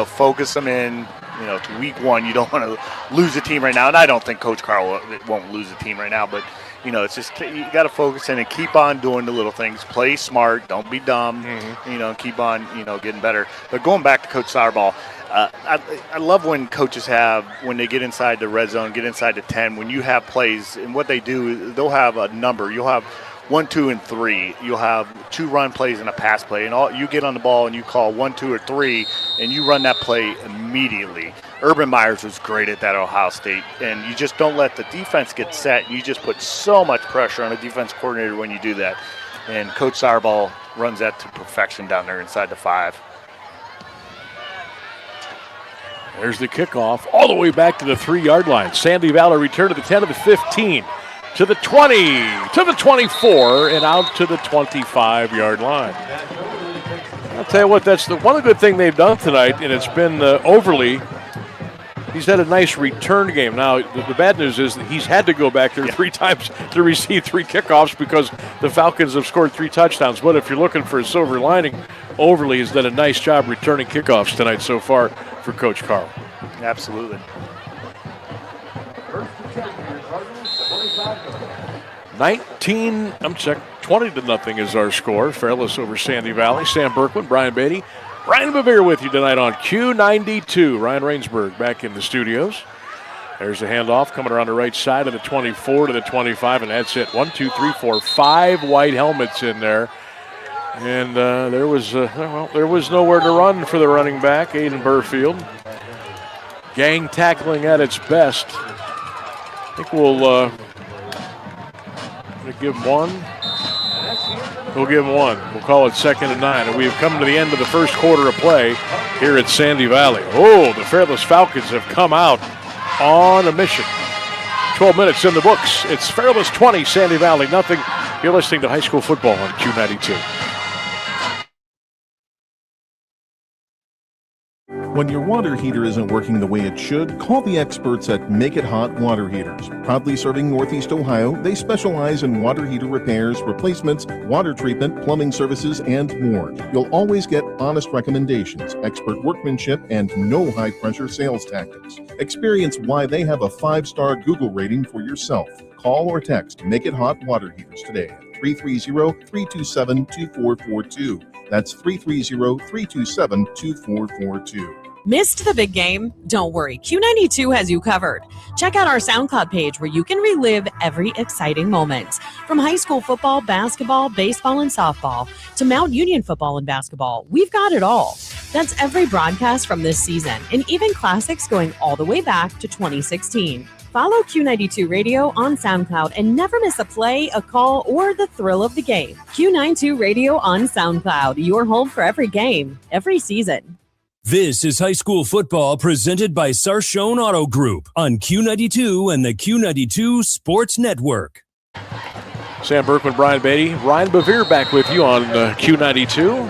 focus them in, to week one. You don't want to lose a team right now. And I don't think Coach Carl won't lose a team right now, but it's just you got to focus in and keep on doing the little things. Play smart, don't be dumb. Keep on getting better. But going back to Coach Sauerball, I love when coaches when they get inside the red zone, get inside the 10. When you have plays, and what they do, they'll have a number. You'll have 1, 2, and 3. You'll have 2 run plays and a pass play, and you get on the ball and you call 1, 2, or 3, and you run that play immediately. Urban Myers was great at that at Ohio State, and you just don't let the defense get set. You just put so much pressure on a defense coordinator when you do that, and Coach Sauerball runs that to perfection down there inside the 5. There's the kickoff all the way back to the 3-yard line. Sandy Valley return to the 10 to the 15. To the 20, to the 24, and out to the 25-yard line. I'll tell you what, that's the one good thing they've done tonight, and it's been Overly. He's had a nice return game. Now, the bad news is that he's had to go back there 3 times to receive 3 kickoffs because the Falcons have scored 3 touchdowns. But if you're looking for a silver lining, Overly has done a nice job returning kickoffs tonight so far for Coach Carl. Absolutely. 20-0 is our score. Fairless over Sandy Valley. Sam Bourquin, Brian Beatty, Ryan Bevere with you tonight on Q92. Ryan Rainsberg back in the studios. There's the handoff coming around the right side of the 24 to the 25, and that's it. 1, 2, 3, 4, 5 white helmets in there. And there was nowhere to run for the running back, Aiden Burfield. Gang tackling at its best. I think we'll give him 1. We'll give him 1. We'll call it 2nd and 9. And we have come to the end of the first quarter of play here at Sandy Valley. Oh, the Fairless Falcons have come out on a mission. 12 minutes in the books. It's Fairless 20, Sandy Valley nothing. You're listening to high school football on Q92. When your water heater isn't working the way it should, call the experts at Make It Hot Water Heaters. Proudly serving Northeast Ohio, they specialize in water heater repairs, replacements, water treatment, plumbing services, and more. You'll always get honest recommendations, expert workmanship, and no high-pressure sales tactics. Experience why they have a 5-star Google rating for yourself. Call or text Make It Hot Water Heaters today at 330-327-2442. That's 330-327-2442. Missed the big game? Don't worry, Q92 has you covered. Check out our SoundCloud page where you can relive every exciting moment. From high school football, basketball, baseball, and softball to Mount Union football and basketball, we've got it all. That's every broadcast from this season, and even classics going all the way back to 2016. Follow Q92 Radio on SoundCloud and never miss a play, a call, or the thrill of the game. Q92 Radio on SoundCloud, your home for every game, every season. This is high school football presented by Sarshone Auto Group on Q92 and the Q92 Sports Network. Sam Bourquin, Brian Beatty, Ryan Bevere back with you on Q92.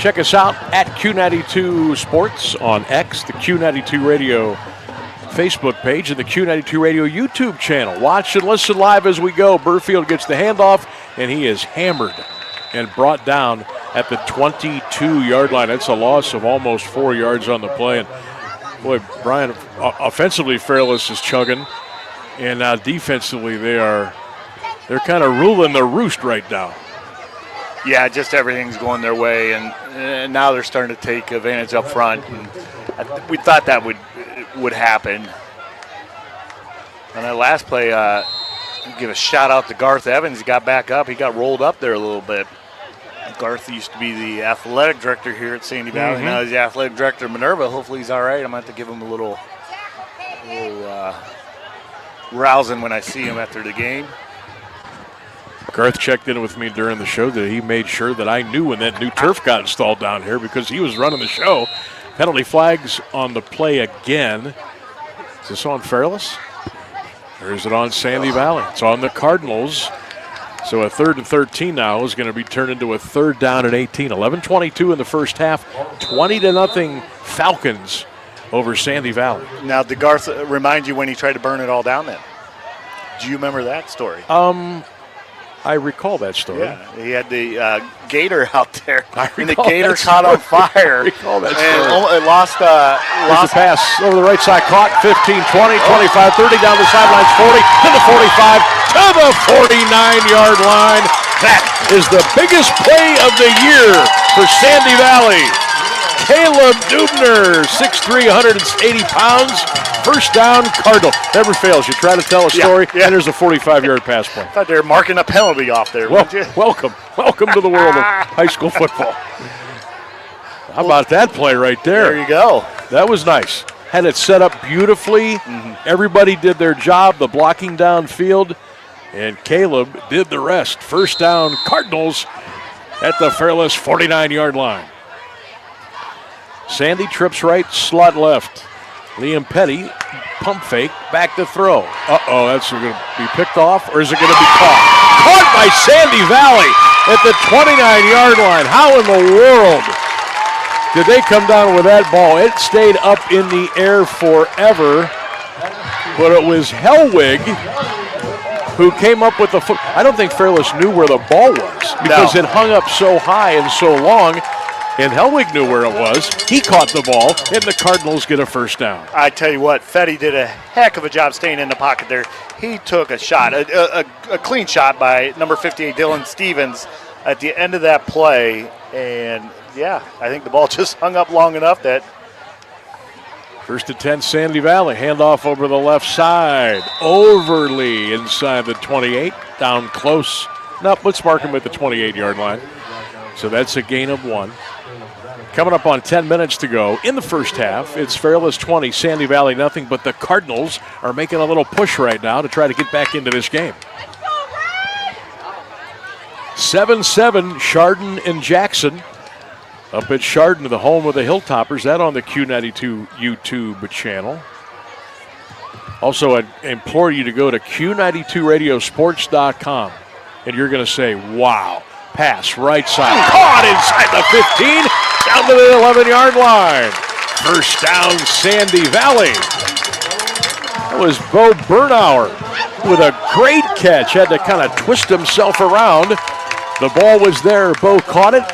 Check us out at Q92 Sports on X, the Q92 Radio Facebook page, and the Q92 Radio YouTube channel. Watch and listen live as we go. Burfield gets the handoff, and he is hammered and brought down at the 22-yard line. That's a loss of almost 4 yards on the play. And boy, Brian, offensively, Fairless is chugging, and now defensively, they're kind of ruling the roost right now. Yeah, just everything's going their way, and now they're starting to take advantage up front. And we thought that would happen. On that last play, give a shout out to Garth Evans. He got back up. He got rolled up there a little bit. Garth used to be the athletic director here at Sandy Valley. Mm-hmm. Now he's the athletic director of Minerva. Hopefully he's all right. I'm going to have to give him a little rousing when I see him after the game. Garth checked in with me during the show that he made sure that I knew when that new turf got installed down here because he was running the show. Penalty flags on the play again. Is this on Fairless? Or is it on Sandy Valley? It's on the Cardinals. So a 3rd and 13 now is going to be turned into a 3rd down and 18. 11-22 in the first half. 20-0 Falcons over Sandy Valley. Now, did Garth remind you when he tried to burn it all down then? Do you remember that story? I recall that story. Yeah, he had the gator out there, and the recall gator that caught on story. fire. I recall that and story. it lost. There's a pass over the right side, caught 15, 20, 25, 30, down the sidelines, 40, to the 45, to the 49-yard line. That is the biggest play of the year for Sandy Valley. Caleb Dubner, 6'3", 180 pounds, first down, Cardinal. Never fails. You try to tell a story, and there's a 45-yard pass play. I thought they were marking a penalty off there. Welcome to the world of high school football. How about that play right there? There you go. That was nice. Had it set up beautifully. Everybody did their job, the blocking downfield, and Caleb did the rest. First down, Cardinals at the Fairless 49-yard line. Sandy trips right, slot left. Liam Petty, pump fake, back to throw. Uh-oh, that's going to be picked off, or is it going to be caught? Caught by Sandy Valley at the 29-yard line. How in the world did they come down with that ball? It stayed up in the air forever, but it was Hellwig who came up with the foot. I don't think Fairless knew where the ball was because it hung up so high and so long. And Hellwig knew where it was. He caught the ball, and the Cardinals get a first down. I tell you what, Fetty did a heck of a job staying in the pocket there. He took a shot, a clean shot by number 58, Dylan Stevens, at the end of that play. And, yeah, I think the ball just hung up long enough that. First and 10, Sandy Valley. Handoff over the left side. Overly inside the 28. Down close. Nope, let's mark him at the 28-yard line. So that's a gain of 1. Coming up on 10 minutes to go in the first half, it's Fairless 20, Sandy Valley nothing, but the Cardinals are making a little push right now to try to get back into this game. 7-7, Chardon and Jackson. Up at Chardon, the home of the Hilltoppers, that on the Q92 YouTube channel. Also, I implore you to go to Q92radiosports.com, and you're going to say, wow. Pass right side, caught inside the 15, down to the 11-yard line. First down, Sandy Valley. That was Bo Bernauer with a great catch. Had to kind of twist himself around. The ball was there. Bo caught it,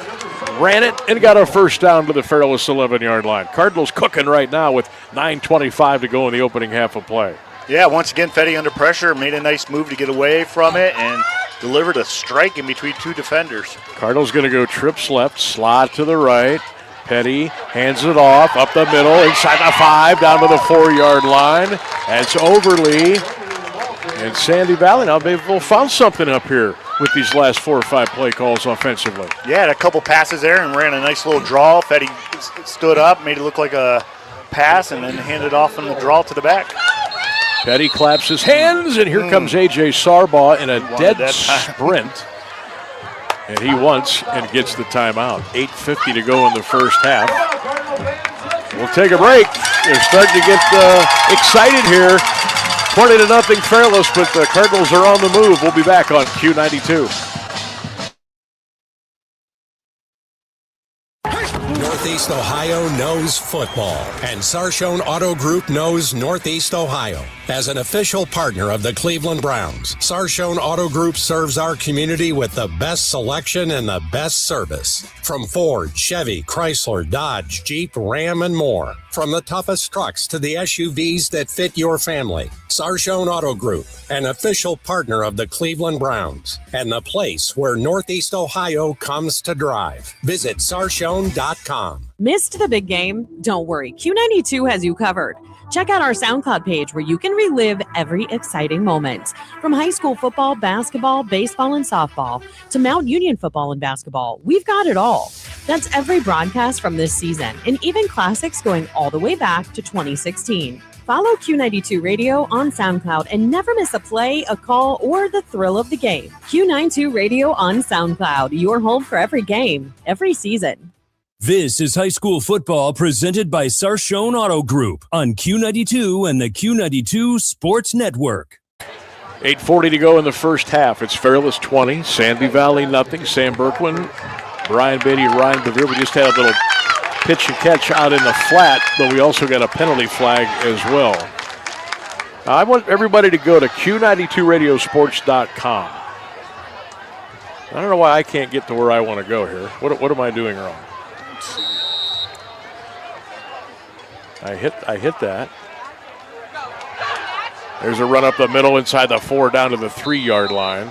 ran it, and got a first down to the Fairless 11-yard line. Cardinals cooking right now with 9:25 to go in the opening half of play. Yeah, once again, Fetty under pressure, made a nice move to get away from it, and delivered a strike in between two defenders. Cardinals going to go trips left, slot to the right. Petty hands it off, up the middle, inside the 5, down to the 4-yard line. That's Overly. And Sandy Valley now they've found something up here with these last 4 or 5 play calls offensively. Yeah, had a couple passes there and ran a nice little draw. Fetty stood up, made it look like a pass, and then handed off on the draw to the back. Petty claps his hands, and here comes A.J. Sarbaugh in a dead sprint. And he wants and gets the timeout. 8:50 to go in the first half. We'll take a break. They're starting to get excited here. 20-0 Fairless, but the Cardinals are on the move. We'll be back on Q92. Northeast Ohio knows football, and Sarshone Auto Group knows Northeast Ohio. As an official partner of the Cleveland Browns, Sarshone Auto Group serves our community with the best selection and the best service. From Ford, Chevy, Chrysler, Dodge, Jeep, Ram, and more. From the toughest trucks to the SUVs that fit your family. Sarshone Auto Group, an official partner of the Cleveland Browns, and the place where Northeast Ohio comes to drive. Visit Sarshone.com. Missed the big game? Don't worry, Q92 has you covered. Check out our SoundCloud page where you can relive every exciting moment. From high school football, basketball, baseball, and softball to Mount Union football and basketball, we've got it all. That's every broadcast from this season, and even classics going all the way back to 2016. Follow Q92 Radio on SoundCloud and never miss a play, a call, or the thrill of the game. Q92 Radio on SoundCloud, your home for every game, every season. This is high school football presented by Sarshone Auto Group on Q92 and the Q92 Sports Network. 8:40 to go in the first half. It's Fairless 20, Sandy Valley nothing. Sam Bourquin, Brian Beatty, Ryan Bevere. We just had a little pitch and catch out in the flat, but we also got a penalty flag as well. I want everybody to go to Q92radiosports.com. I don't know why I can't get to where I want to go here. What am I doing wrong? I hit that. There's a run up the middle inside the 4 down to the 3-yard line.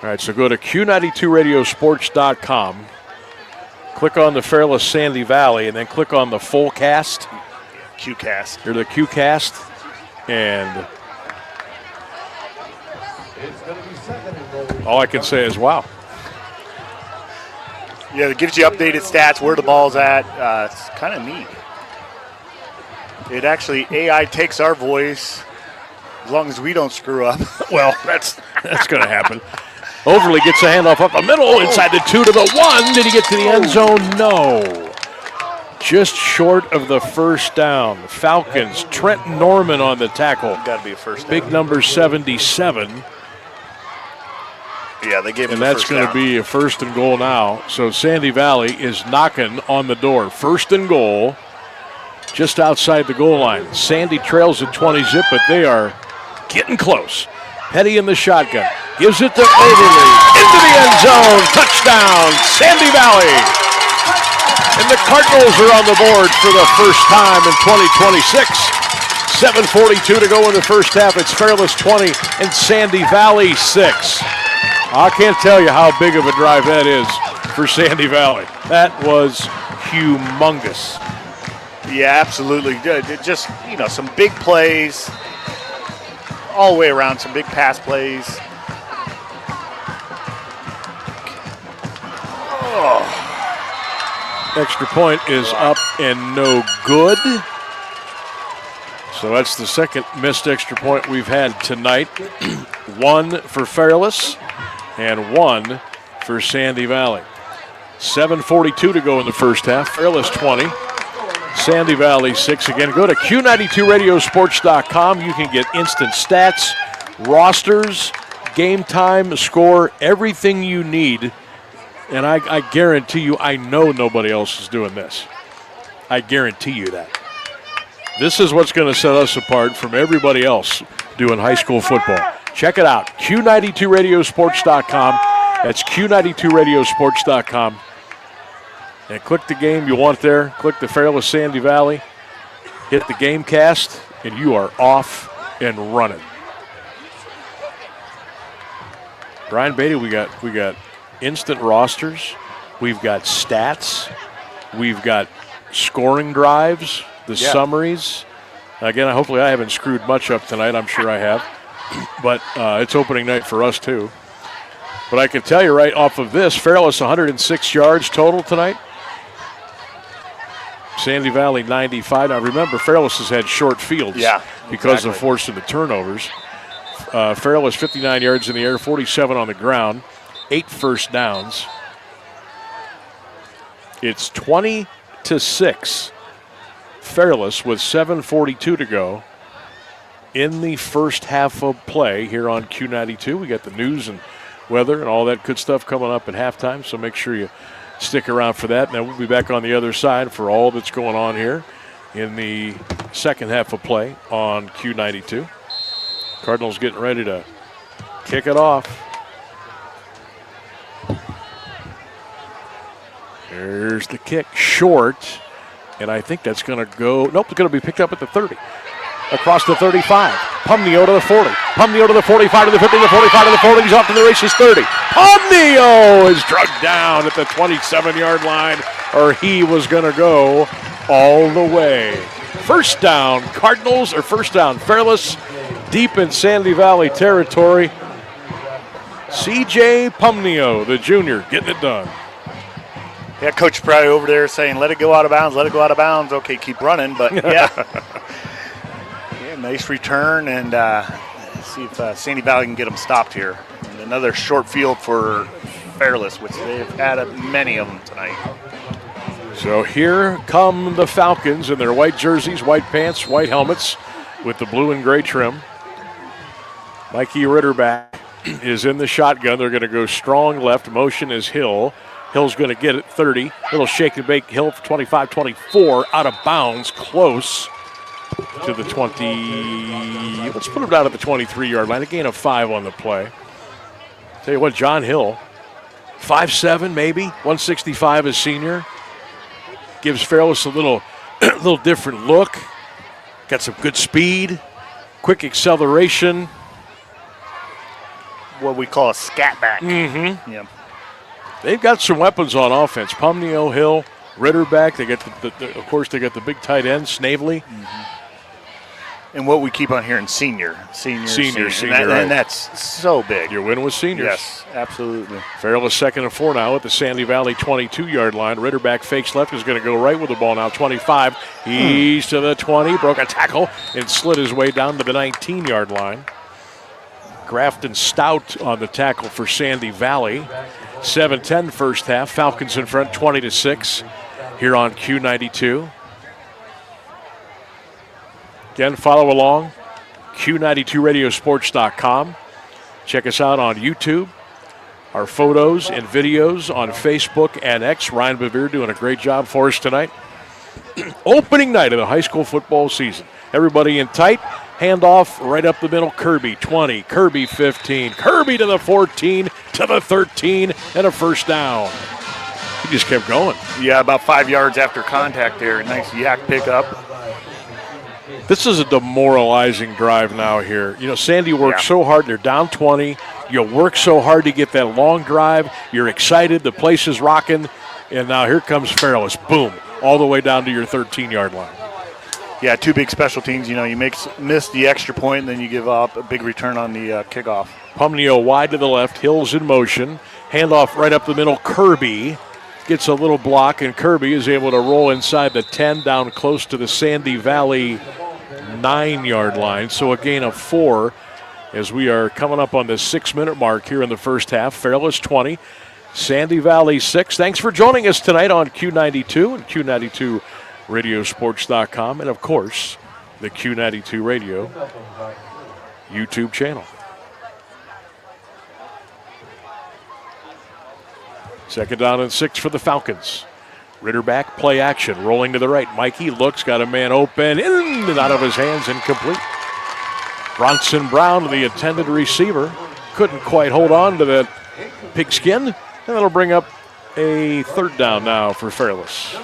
All right, so go to Q92radiosports.com. Click on the Fairless Sandy Valley, and then click on the full cast. QCast. You're the QCast, and all I can say is wow. Yeah, it gives you updated stats, where the ball's at. It's kind of neat. It actually, AI takes our voice as long as we don't screw up. Well, that's going to happen. Overly gets a handoff up the middle, inside the 2 to the 1. Did he get to the end zone? No. Just short of the first down. The Falcons, Trent Norman on the tackle. Got to be a first down. Big number 77. Yeah, they gave him and the that's first going to down. be a 1st and goal now. So Sandy Valley is knocking on the door. 1st and goal, just outside the goal line. Sandy trails at 20-zip, but they are getting close. Petty in the shotgun. Gives it to Overly. Into the end zone. Touchdown, Sandy Valley. And the Cardinals are on the board for the first time in 2026. 7:42 to go in the first half. It's Fairless 20 and Sandy Valley 6. I can't tell you how big of a drive that is for Sandy Valley. That was humongous. Yeah, absolutely. Just, some big plays all the way around, some big pass plays. Oh. Extra point is up and no good. So that's the second missed extra point we've had tonight. 1 for Fairless and 1 for Sandy Valley. 7:42 to go in the first half. Fairless 20. Sandy Valley 6 again. Go to Q92radiosports.com. You can get instant stats, rosters, game time, score, everything you need. And I guarantee you, I know nobody else is doing this. I guarantee you that. This is what's going to set us apart from everybody else doing high school football. Check it out, Q92radiosports.com. That's Q92radiosports.com. And click the game you want there. Click the Fairless Sandy Valley. Hit the game cast, and you are off and running. Brian Beatty, we got instant rosters. We've got stats. We've got scoring drives, the summaries. Again, hopefully I haven't screwed much up tonight. I'm sure I have. But it's opening night for us, too. But I can tell you right off of this, Fairless 106 yards total tonight. Sandy Valley 95. Now remember, Fairless has had short fields because of forcing the turnovers. Fairless 59 yards in the air, 47 on the ground, 8 first downs. It's 20-6. Fairless with 7:42 to go in the first half of play here on Q92. We got the news and weather and all that good stuff coming up at halftime, so make sure you stick around for that. And then we'll be back on the other side for all that's going on here in the second half of play on Q92. Cardinals getting ready to kick it off. There's the kick, short, and I think that's going to go, nope, it's going to be picked up at the 30. Across the 35. Pumneo to the 40. Pumneo to the 45 to the 50, the 45 to the 40. He's off to the races 30. Pumneo is drugged down at the 27-yard line, or he was going to go all the way. First down, Cardinals, or first down, Fairless, deep in Sandy Valley territory. C.J. Pumneo, the junior, getting it done. Yeah, Coach probably over there saying, let it go out of bounds, let it go out of bounds. Okay, keep running, but yeah. Nice return, and see if Sandy Valley can get them stopped here. And another short field for Fairless, which they've had many of them tonight. So here come the Falcons in their white jerseys, white pants, white helmets with the blue and gray trim. Mikey Ritterback is in the shotgun. They're going to go strong left. Motion is Hill. Hill's going to get it 30. Little shake and bake. Hill 25-24 out of bounds, close to the 20. Let's put him down at the 23-yard line. A gain of 5 on the play. Tell you what, John Hill, 5'7", maybe 165 as senior, gives Fairless a little different look. Got some good speed, quick acceleration. What we call a scat back. Mm-hmm. Yeah. They've got some weapons on offense. Pumneo, Hill, Ritterback. They get of course they got the big tight end, Snavely. Mm-hmm. And what we keep on hearing, senior. Right. And that's so big. Your win was seniors. Yes, absolutely. Fairless 2nd and 4 now at the Sandy Valley 22-yard line. Ritterback fakes left, is going to go right with the ball now. 25. He's to the 20. Broke a tackle and slid his way down to the 19-yard line. Grafton Stout on the tackle for Sandy Valley. 7-10 first half. Falcons in front 20-6 here on Q92. Again, follow along, Q92radiosports.com. Check us out on YouTube. Our photos and videos on Facebook and X. Ryan Bevere doing a great job for us tonight. Opening night of the high school football season. Everybody in tight. Handoff right up the middle. Kirby 20, Kirby 15, Kirby to the 14, to the 13, and a first down. He just kept going. Yeah, about 5 yards after contact there. Nice yak pickup. This is a demoralizing drive now here. You know, Sandy worked so hard. They're down 20. You work so hard to get that long drive. You're excited. The place is rocking. And now here comes Fairless. Boom. All the way down to your 13-yard line. Yeah, 2 big special teams. You know, you miss the extra point, and then you give up a big return on the kickoff. Pumneo wide to the left. Hill's in motion. Handoff right up the middle. Kirby gets a little block, and Kirby is able to roll inside the 10 down close to the Sandy Valley 9-yard line. So a gain of 4 as we are coming up on the 6-minute mark here in the first half. Fairless 20, Sandy Valley 6. Thanks for joining us tonight on Q92 and Q92radiosports.com, and of course the Q92 Radio YouTube channel. Second down and 6 for the Falcons. Ritterback, play action, rolling to the right. Mikey looks, got a man open, in and out of his hands, incomplete. Bronson Brown, the intended receiver, couldn't quite hold on to that pigskin, and that'll bring up a third down now for Fairless.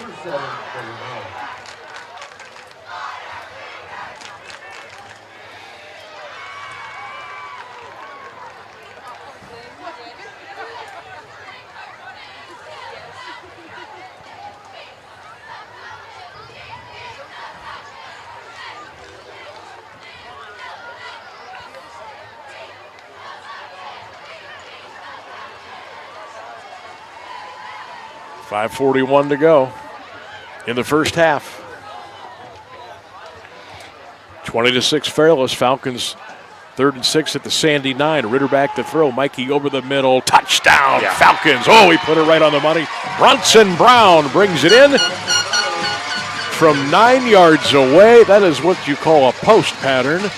5:41 to go in the first half. 20-6 Fairless. Falcons 3rd and 6 at the Sandy 9. Ritterback to throw. Mikey over the middle. Touchdown, Falcons. Oh, he put it right on the money. Bronson Brown brings it in from 9 yards away. That is what you call a post pattern.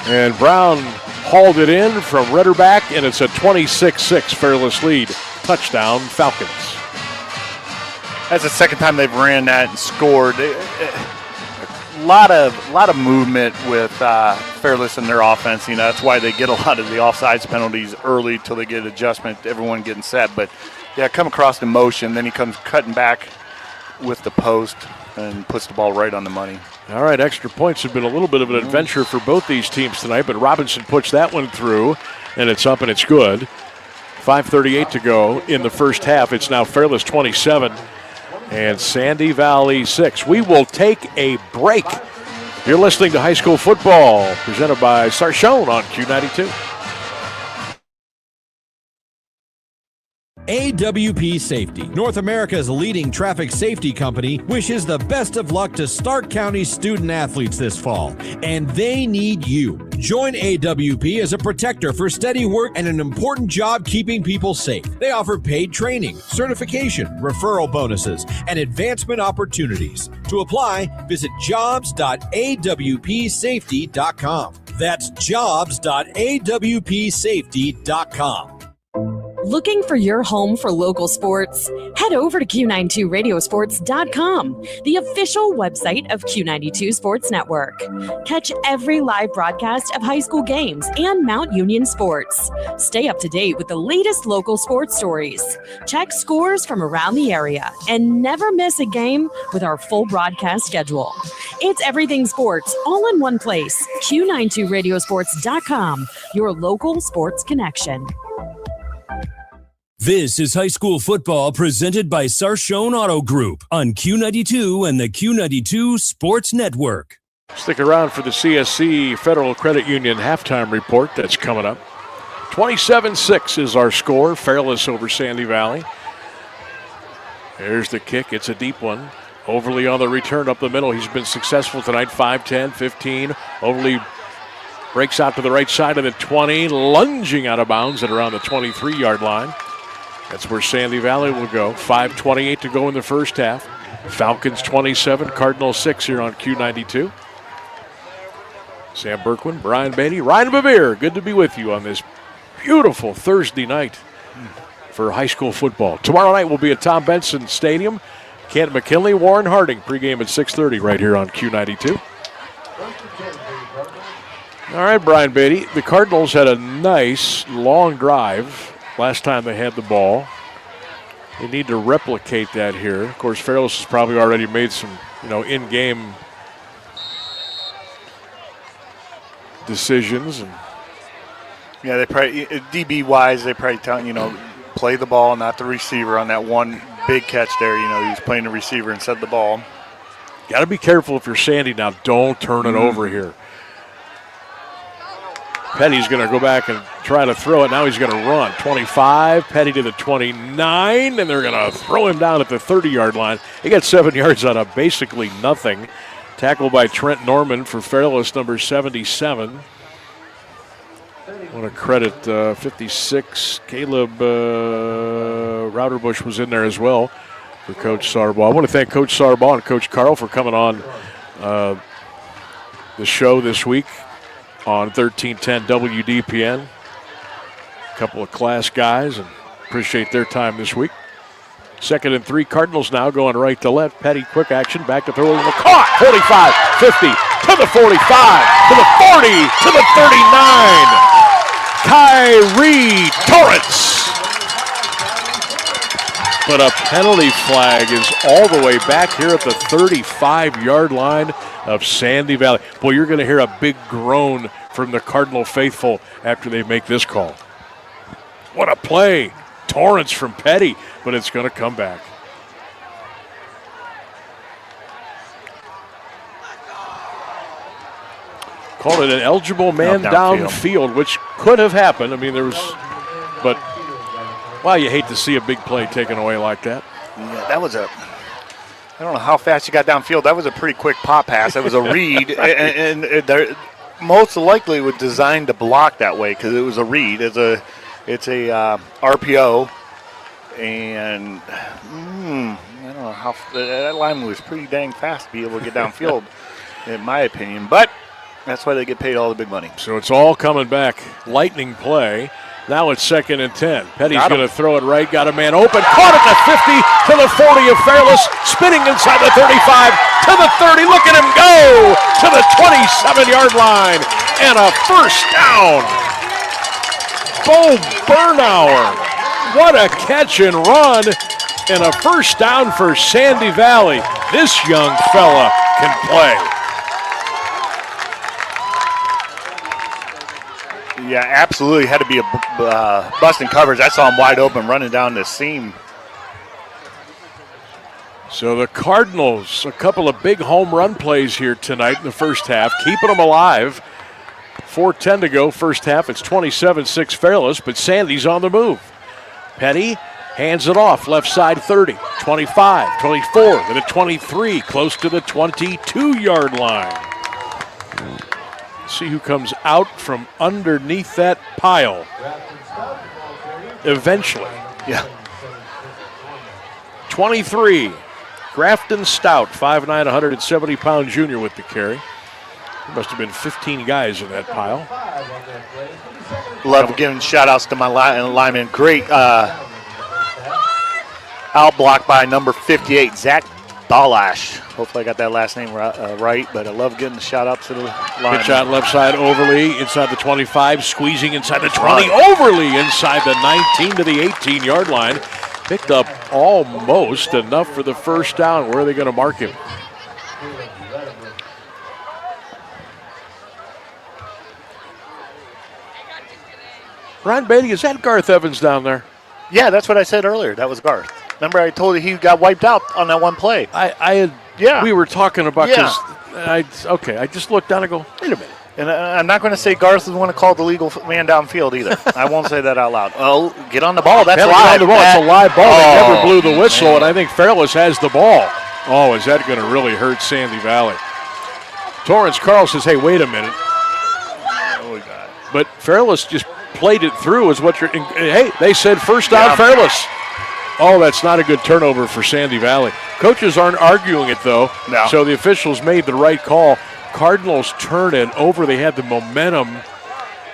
And Brown hauled it in from Ritterback, and it's a 26-6 Fairless lead. Touchdown, Falcons. That's the second time they've ran that and scored. A lot of movement with Fairless in their offense. You know, that's why they get a lot of the offsides penalties early till they get adjustment, everyone getting set. But, yeah, come across the motion, then he comes cutting back with the post and puts the ball right on the money. All right, extra points have been a little bit of an adventure for both these teams tonight, but Robinson puts that one through, and it's up and it's good. 5:38 to go in the first half. It's now Fairless 27 and Sandy Valley 6. We will take a break. You're listening to High School Football, presented by Sarchone on Q92. AWP Safety, North America's leading traffic safety company, wishes the best of luck to Stark County student athletes this fall, and they need you. Join AWP as a protector for steady work and an important job keeping people safe. They offer paid training, certification, referral bonuses, and advancement opportunities. To apply, visit jobs.awpsafety.com. That's jobs.awpsafety.com. Looking for your home for local sports? Head over to Q92radiosports.com, the official website of Q92 Sports Network. Catch every live broadcast of high school games and Mount Union sports. Stay up to date with the latest local sports stories. Check scores from around the area and never miss a game with our full broadcast schedule. It's everything sports all in one place. Q92radiosports.com, your local sports connection. This is high school football presented by Sarshone Auto Group on Q92 and the Q92 Sports Network. Stick around for the CSC Federal Credit Union halftime report that's coming up. 27-6 is our score. Fairless over Sandy Valley. There's the kick. It's a deep one. Overly on the return up the middle. He's been successful tonight. 5-10, 15. Overly breaks out to the right side of the 20. Lunging out of bounds at around the 23-yard line. That's where Sandy Valley will go. 5:28 to go in the first half. Falcons 27, Cardinals 6 here on Q92. Sam Bourquin, Brian Beatty, Ryan Bevere. Good to be with you on this beautiful Thursday night for high school football. Tomorrow night we'll be at Tom Benson Stadium. Kent McKinley, Warren Harding. Pregame at 6:30 right here on Q92. All right, Brian Beatty. The Cardinals had a nice long drive last time they had the ball. They need to replicate that here. Of course, Fairless has probably already made some, in-game decisions. And yeah, they probably DB-wise, they probably tell play the ball, not the receiver on that one big catch there. He's playing the receiver instead of the ball. Got to be careful if you're Sandy now. Don't turn it over here. Petty's going to go back and try to throw it. Now he's going to run. 25, Petty to the 29, and they're going to throw him down at the 30-yard line. He got 7 yards out of basically nothing. Tackled by Trent Norman for Fairless, number 77. I want to credit 56. Caleb Routerbush was in there as well for Coach Sarbaugh. I want to thank Coach Sarbaugh and Coach Carl for coming on the show this week on 1310 WDPN. A couple of class guys, and appreciate their time this week. 2nd and 3, Cardinals now going right to left. Petty, quick action, back to throw. Caught! 45, 50, to the 45, to the 40, to the 39. Kyrie Torrance. But a penalty flag is all the way back here at the 35-yard line of Sandy Valley. Boy, you're going to hear a big groan from the Cardinal faithful after they make this call. What a play. Torrance from Petty, but it's going to come back. Called it an eligible man downfield, which could have happened. I mean, there was, but, well, you hate to see a big play taken away like that. Yeah, that was I don't know how fast you got downfield. That was a pretty quick pop pass. That was a read, and they're most likely was designed to block that way because it was a read. It's a RPO, and I don't know how that lineman was pretty dang fast to be able to get downfield, in my opinion. But that's why they get paid all the big money. So it's all coming back. Lightning play. Now it's 2nd and 10. Petty's going to throw it right. Got a man open. Caught at the 50 to the 40 of Fairless. Spinning inside the 35 to the 30. Look at him go to the 27-yard line. And a first down. Bo Bernauer. What a catch and run. And a first down for Sandy Valley. This young fella can play. Yeah, absolutely had to be a busting coverage. I saw him wide open running down the seam. So the Cardinals, a couple of big home run plays here tonight in the first half, keeping them alive. 4:10 to go, first half. It's 27-6 Fairless, but Sandy's on the move. Petty hands it off, left side 30, 25, 24, then a 23, close to the 22-yard line. See who comes out from underneath that pile eventually. Yeah. 23, Grafton Stout, 5'9", 170-pound junior with the carry. There must have been 15 guys in that pile. Love giving shout-outs to my lineman. Great out block by number 58, Zach Balash. Hopefully I got that last name right, but I love getting the shout-out to the lineman. Good shot left side, Overly inside the 25, squeezing inside the 20. Overly inside the 19 to the 18-yard line. Picked up almost enough for the first down. Where are they going to mark him? Ron Beatty, is that Garth Evans down there? Yeah, that's what I said earlier. That was Garth. Remember I told you he got wiped out on that one play. We were talking about I just looked down and go, wait a minute. And I'm not going to say Garth is the one to call the legal man downfield either. I won't say that out loud. Oh, get on the ball. That's live. On the ball. It's a live ball. They never blew the whistle, and I think Fairless has the ball. Oh, is that going to really hurt Sandy Valley? Torrance Carl says, hey, wait a minute. Oh, God. But Fairless just played it through is what you're – hey, they said first down Fairless. Oh, that's not a good turnover for Sandy Valley. Coaches aren't arguing it, though. No. So the officials made the right call. Cardinals turn it over. They had the momentum,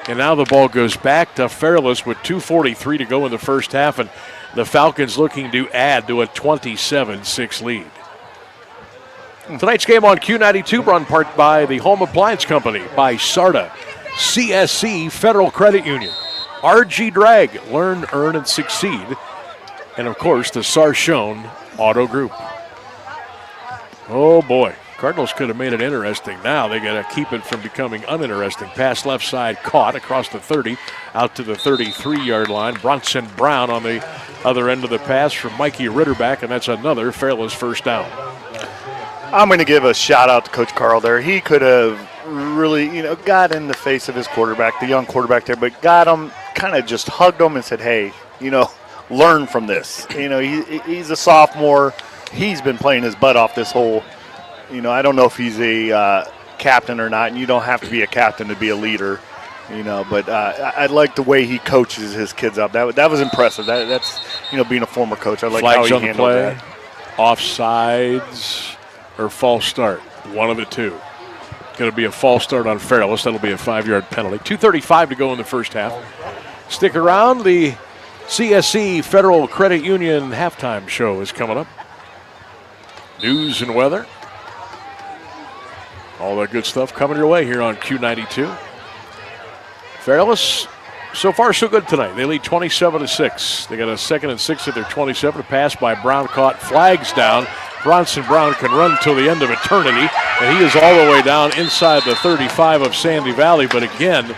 and now the ball goes back to Fairless with 2:43 to go in the first half, and the Falcons looking to add to a 27-6 lead. Tonight's game on Q92 brought in part by the Home Appliance Company, by SARTA, CSC Federal Credit Union, RG Drag, Learn, Earn, and Succeed, and, of course, the Sarshone Auto Group. Oh, boy. Cardinals could have made it interesting. Now they got to keep it from becoming uninteresting. Pass left side caught across the 30, out to the 33-yard line. Bronson Brown on the other end of the pass from Mikey Ritterback, and that's another Fairless first down. I'm going to give a shout-out to Coach Carl there. He could have really, got in the face of his quarterback, the young quarterback there, but got him, kind of just hugged him and said, hey, learn from this. He's a sophomore. He's been playing his butt off this whole I don't know if he's a captain or not, and you don't have to be a captain to be a leader, but I like the way he coaches his kids up. That was impressive. That's being a former coach. I like Flags how he handled play, that. Offsides, or false start. One of the two. Going to be a false start on Fairless. That'll be a 5-yard penalty. 2:35 to go in the first half. Stick around. The CSC Federal Credit Union halftime show is coming up. News and weather. All that good stuff coming your way here on Q92. Fairless, so far so good tonight. They lead 27-6. They got a 2nd and 6 at their 27. A pass by Brown caught, flags down. Bronson Brown can run until the end of eternity, and he is all the way down inside the 35 of Sandy Valley. But again,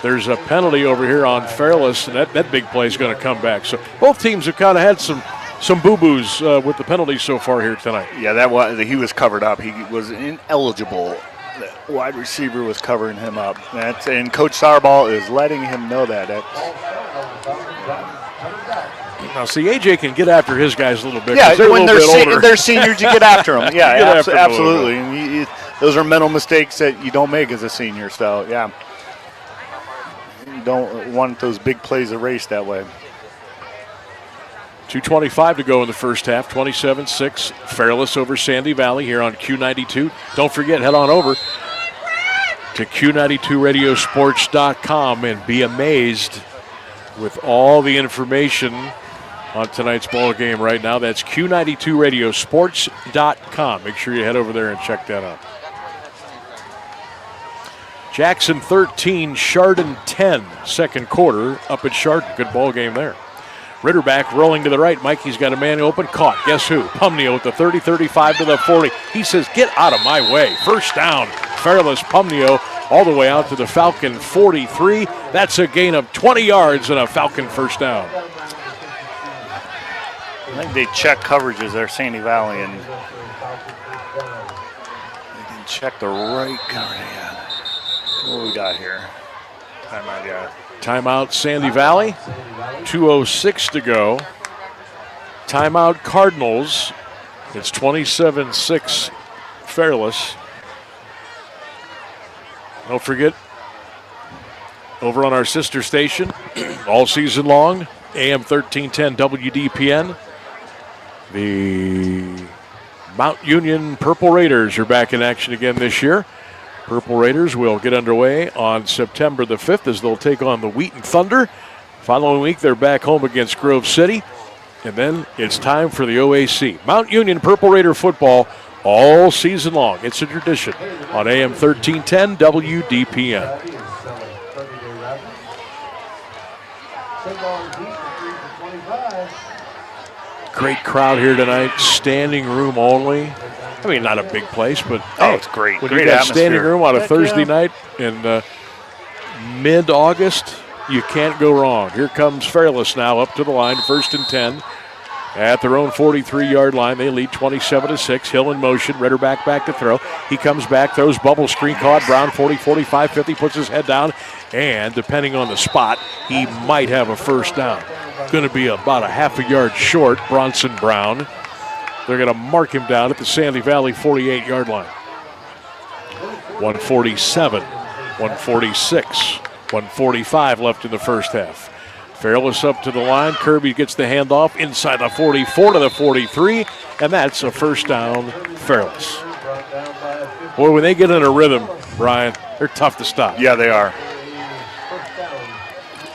there's a penalty over here on Fairless, and that big play is going to come back. So both teams have kind of had some boo-boos with the penalties so far here tonight. Yeah, he was covered up. He was ineligible. The wide receiver was covering him up. And Coach Sarball is letting him know that. Now, see, AJ can get after his guys a little bit. Yeah, when they're seniors, you get after them. Yeah, absolutely. And those are mental mistakes that you don't make as a senior. So, yeah, you don't want those big plays erased that way. 2:25 to go in the first half, 27-6. Fairless over Sandy Valley here on Q92. Don't forget, head on over to Q92radiosports.com and be amazed with all the information on tonight's ball game right now. That's Q92radiosports.com. Make sure you head over there and check that out. Jackson 13, Chardon 10, second quarter up at Chardon. Good ball game there. Ritterback rolling to the right. Mikey's got a man open. Caught. Guess who? Pumneo with the 30, 35 to the 40. He says, get out of my way. First down. Fairless Pumneo all the way out to the Falcon 43. That's a gain of 20 yards and a Falcon first down. I think they check coverages there, Sandy Valley, and they can check the right coverage. What do we got here? Timeout, yeah. Timeout Sandy Valley. 2:06 to go. Timeout Cardinals. It's 27-6 Fairless. Don't forget, over on our sister station, all season long, AM 1310 WDPN, the Mount Union Purple Raiders are back in action again this year. Purple Raiders will get underway on September the 5th as they'll take on the Wheaton Thunder. Following week, they're back home against Grove City. And then it's time for the OAC. Mount Union Purple Raider football all season long. It's a tradition on AM 1310 WDPN. Great crowd here tonight. Standing room only. I mean, not a big place, but it's great. When Great you got atmosphere. standing room on a Thursday night in mid-August, you can't go wrong. Here comes Fairless now up to the line, 1st and 10. At their own 43-yard line, they lead 27-6. Hill in motion, Ritter back to throw. He comes back, throws bubble screen, caught. Brown 40, 45, 50, puts his head down. And depending on the spot, he might have a first down. Going to be about a half a yard short, Bronson Brown. They're going to mark him down at the Sandy Valley 48-yard line. 147, 146, 145 left in the first half. Fairless up to the line. Kirby gets the handoff inside the 44 to the 43, and that's a first down, Fairless. Boy, when they get in a rhythm, Brian, they're tough to stop. Yeah, they are.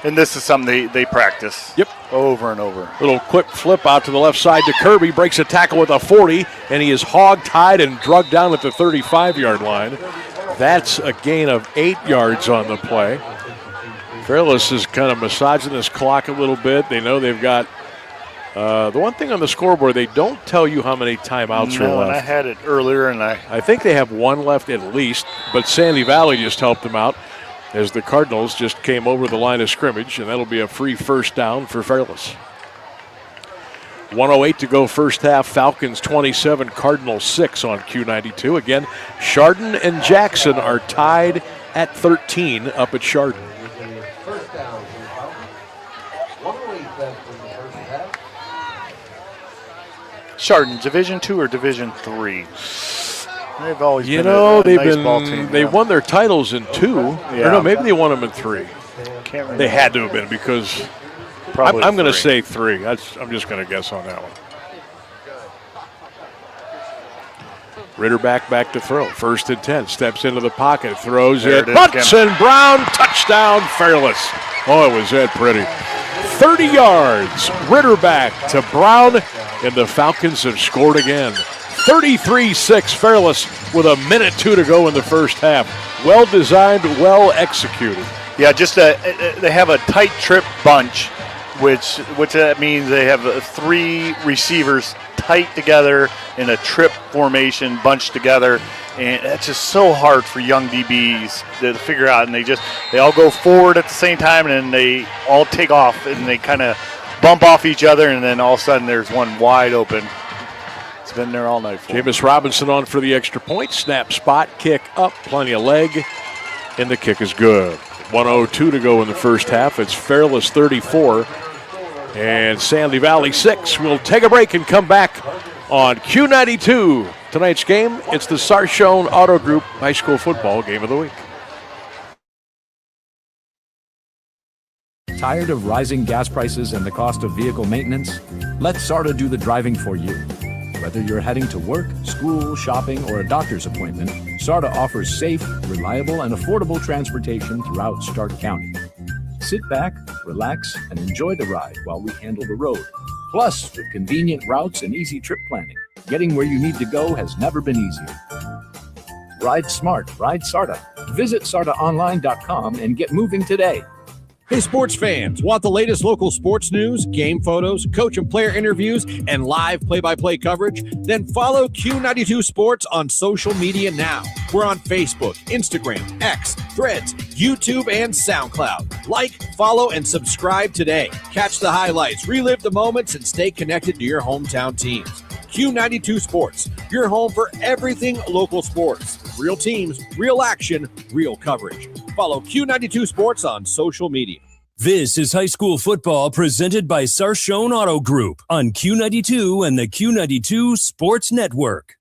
And this is something they practice. Yep. Over and over. Little quick flip out to the left side to Kirby. Breaks a tackle with a 40, and he is hog-tied and drugged down at the 35-yard line. That's a gain of 8 yards on the play. Fairless is kind of massaging this clock a little bit. They know they've got the one thing on the scoreboard, they don't tell you how many timeouts are left. I had it earlier, and I think they have one left at least, but Sandy Valley just helped them out as the Cardinals just came over the line of scrimmage, and that'll be a free first down for Fairless. 1:08 to go first half. Falcons 27, Cardinals 6 on Q92. Again, Chardon and Jackson are tied at 13 up at Chardon. Chardon, Division II or Division III? They've always they've nice ball team. They won their titles in 2. Yeah. Or no, maybe they won them in 3. Can't remember. They had to have been because I'm going to say 3. I'm just going to guess on that one. Ritter back to throw. 1st and 10. Steps into the pocket. Throws it. Butson Brown. Touchdown, Fairless. Oh, was that pretty. 30 yards. Ritter back to Brown. And the Falcons have scored again. 33-6 Fairless with 1:02 to go in the first half. Well designed, well executed. Yeah, just they have a tight trip bunch, which that means they have 3 receivers tight together in a trip formation, bunched together, and it's just so hard for young DBs to figure out. And they all go forward at the same time, and then they all take off, and they kind of bump off each other, and then all of a sudden there's one wide open. It's been there all night for Jameis Robinson on for the extra point. Snap, spot, kick up, plenty of leg, and the kick is good. 1:02 to go in the first half. It's Fairless 34 and Sandy Valley 6. We'll take a break and come back on Q92. Tonight's game, it's the Sarshone Auto Group High School Football Game of the Week. Tired of rising gas prices and the cost of vehicle maintenance? Let SARTA do the driving for you. Whether you're heading to work, school, shopping, or a doctor's appointment, SARTA offers safe, reliable, and affordable transportation throughout Stark County. Sit back, relax, and enjoy the ride while we handle the road. Plus, with convenient routes and easy trip planning, getting where you need to go has never been easier. Ride smart, ride SARTA. Visit SARTAonline.com and get moving today. Hey, sports fans, want the latest local sports news, game photos, coach and player interviews, and live play-by-play coverage? Then follow Q92 Sports on social media now. We're on Facebook, Instagram, X, Threads, YouTube, and SoundCloud. Like, follow, and subscribe today. Catch the highlights, relive the moments, and stay connected to your hometown teams. Q92 Sports, your home for everything local sports. Real teams, real action, real coverage. Follow Q92 Sports on social media. This is high school football presented by Sarshone Auto Group on Q92 and the Q92 Sports Network.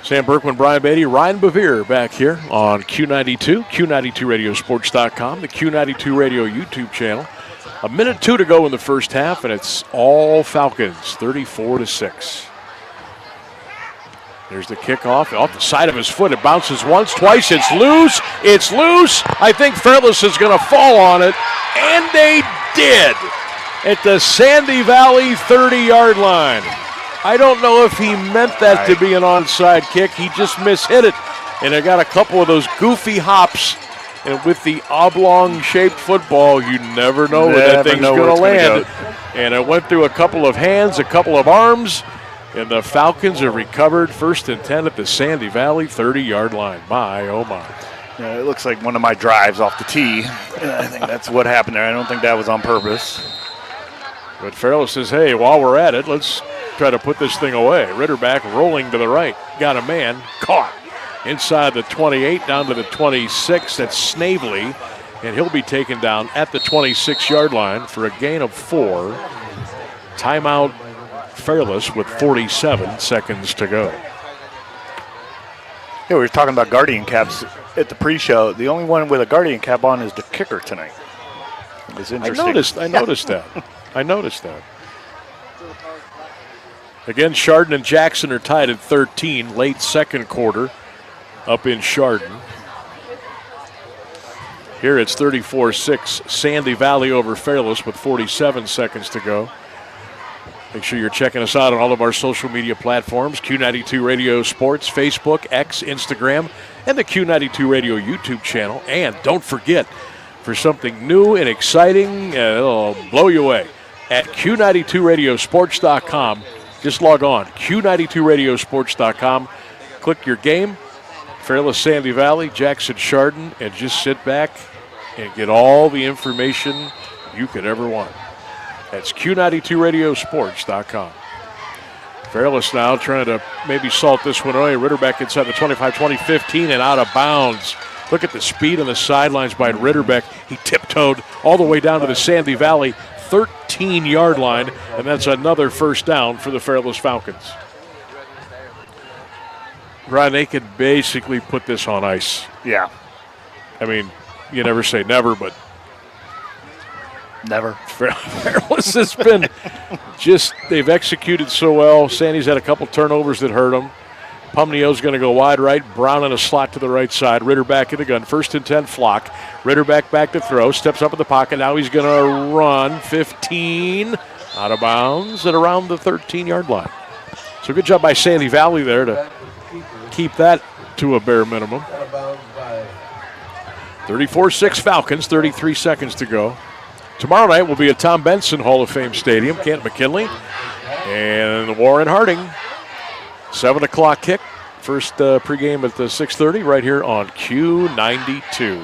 Sam Berkman, Brian Beatty, Ryan Bevere back here on Q92, Q92radiosports.com, the Q92 Radio YouTube channel. 1:02 to go in the first half, and it's all Falcons, 34-6. There's the kickoff off the side of his foot. It bounces once, twice. It's loose. It's loose. I think Fairless is going to fall on it, and they did at the Sandy Valley 30-yard line. I don't know if he meant that to be an onside kick. He just mishit it, and it got a couple of those goofy hops. And with the oblong-shaped football, you never know where that thing's going to land. And it went through a couple of hands, a couple of arms, and the Falcons have recovered 1st and 10 at the Sandy Valley 30-yard line. My, oh, my. Yeah, it looks like one of my drives off the tee. I think that's what happened there. I don't think that was on purpose. But Fairless says, hey, while we're at it, let's try to put this thing away. Ritterback rolling to the right. Got a man. Caught. Inside the 28, down to the 26. That's Snavely. And he'll be taken down at the 26-yard line for a gain of 4. Timeout Fairless with 47 seconds to go. Yeah, we were talking about guardian caps at the pre-show. The only one with a guardian cap on is the kicker tonight. It's interesting. I noticed that. I noticed that. Again, Chardon and Jackson are tied at 13, late second quarter up in Chardon. Here it's 34-6, Sandy Valley over Fairless with 47 seconds to go. Make sure you're checking us out on all of our social media platforms, Q92 Radio Sports, Facebook, X, Instagram, and the Q92 Radio YouTube channel. And don't forget, for something new and exciting, it'll blow you away, at Q92radiosports.com. Just log on, Q92radiosports.com. Click your game, Fairless Sandy Valley, Jackson Chardon, and just sit back and get all the information you could ever want. That's Q92radiosports.com. Fairless now trying to maybe salt this one away. Ritterbeck inside the 25, 20, 15, and out of bounds. Look at the speed on the sidelines by Ritterbeck. He tiptoed all the way down to the Sandy Valley 13-yard line, and that's another first down for the Fairless Falcons. Ron, they could basically put this on ice. Yeah. I mean, you never say never, but never. Fairless has been just, they've executed so well. Sandy's had a couple turnovers that hurt them. Pumneo's going to go wide right. Brown in a slot to the right side. Ritter back in the gun. 1st and 10 flock. Ritter back to throw. Steps up in the pocket. Now he's going to run. 15. Out of bounds at around the 13-yard line. So good job by Sandy Valley there to keep that to a bare minimum. 34-6 Falcons. 33 seconds to go. Tomorrow night will be at Tom Benson Hall of Fame Stadium. Kent McKinley and Warren Harding. 7 o'clock kick. First pregame at the 6:30 right here on Q92.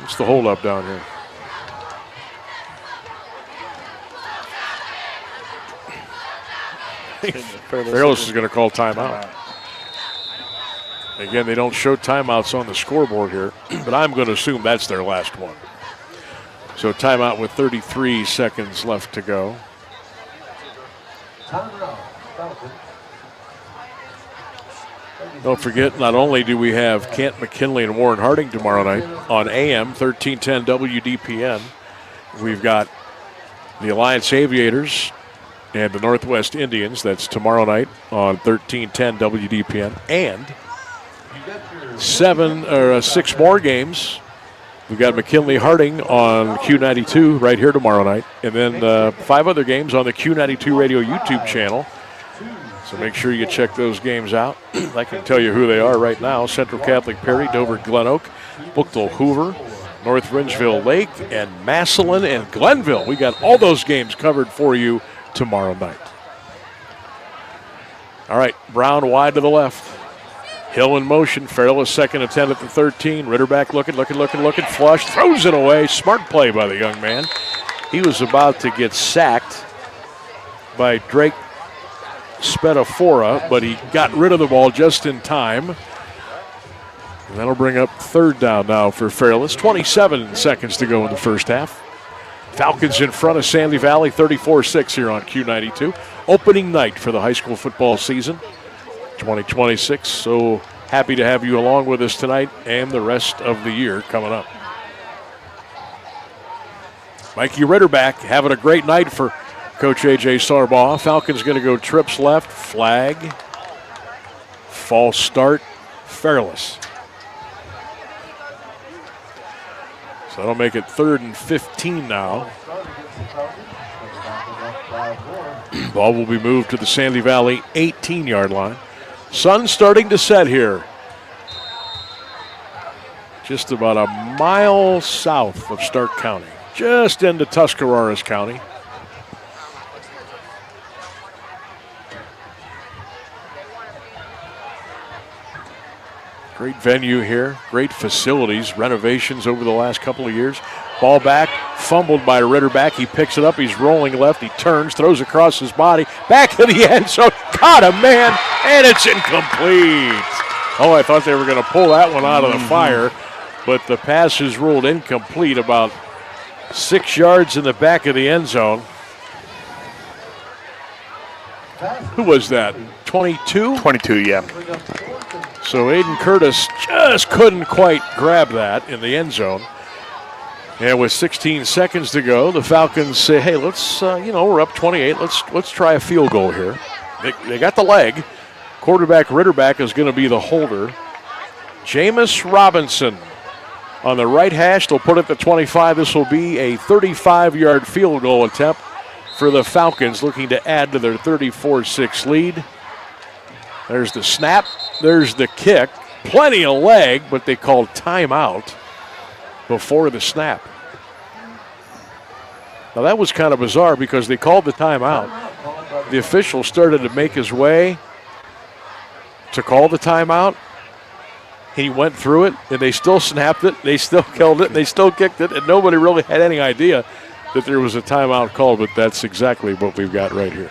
What's the holdup down here? Fairless is going to call timeout. Again, they don't show timeouts on the scoreboard here, but I'm going to assume that's their last one. So timeout with 33 seconds left to go. Don't forget, not only do we have Kent McKinley and Warren Harding tomorrow night on AM 1310 WDPN, we've got the Alliance Aviators and the Northwest Indians. That's tomorrow night on 1310 WDPN. And 6 more games. We've got McKinley Harding on Q92 right here tomorrow night. And then 5 other games on the Q92 Radio YouTube channel. So make sure you check those games out. I can tell you who they are right now. Central Catholic Perry, Dover Glen Oak, Bookville Hoover, North Ridgeville Lake, and Massillon and Glenville. We got all those games covered for you tomorrow night. All right, Brown wide to the left. Hill in motion. Fairless 2nd and 10 at the 13. Ritterback looking. Flush. Throws it away. Smart play by the young man. He was about to get sacked by Drake Spedafora, but he got rid of the ball just in time. And that'll bring up 3rd down now for Fairless. 27 seconds to go in the first half. Falcons in front of Sandy Valley, 34-6 here on Q92. Opening night for the high school football season 2026. So happy to have you along with us tonight and the rest of the year coming up. Mikey Ritterback having a great night for Coach A.J. Sarbaugh. Falcons going to go trips left, flag, false start, Fairless. So that'll make it 3rd and 15 now. Ball will be moved to the Sandy Valley 18-yard line. Sun starting to set here. Just about a mile south of Stark County, just into Tuscarawas County. Great venue here, great facilities, renovations over the last couple of years. Ball back, fumbled by Ritterback. He picks it up, he's rolling left, he turns, throws across his body, back to the end zone, caught a man, and it's incomplete. Oh, I thought they were going to pull that one out of the fire, but the pass is ruled incomplete about 6 yards in the back of the end zone. Who was that? 22? 22, yeah. So Aiden Curtis just couldn't quite grab that in the end zone. And with 16 seconds to go, the Falcons say, hey, let's, we're up 28. Let's try a field goal here. They got the leg. Quarterback Ritterback is going to be the holder. Jameis Robinson on the right hash. They'll put it to 25. This will be a 35-yard field goal attempt for the Falcons, looking to add to their 34-6 lead. There's the snap. There's the kick. Plenty of leg, but they called timeout before the snap. Now that was kind of bizarre because they called the timeout. The official started to make his way to call the timeout. He went through it, and they still snapped it. They still killed it. They still kicked it, and nobody really had any idea that there was a timeout called, but that's exactly what we've got right here.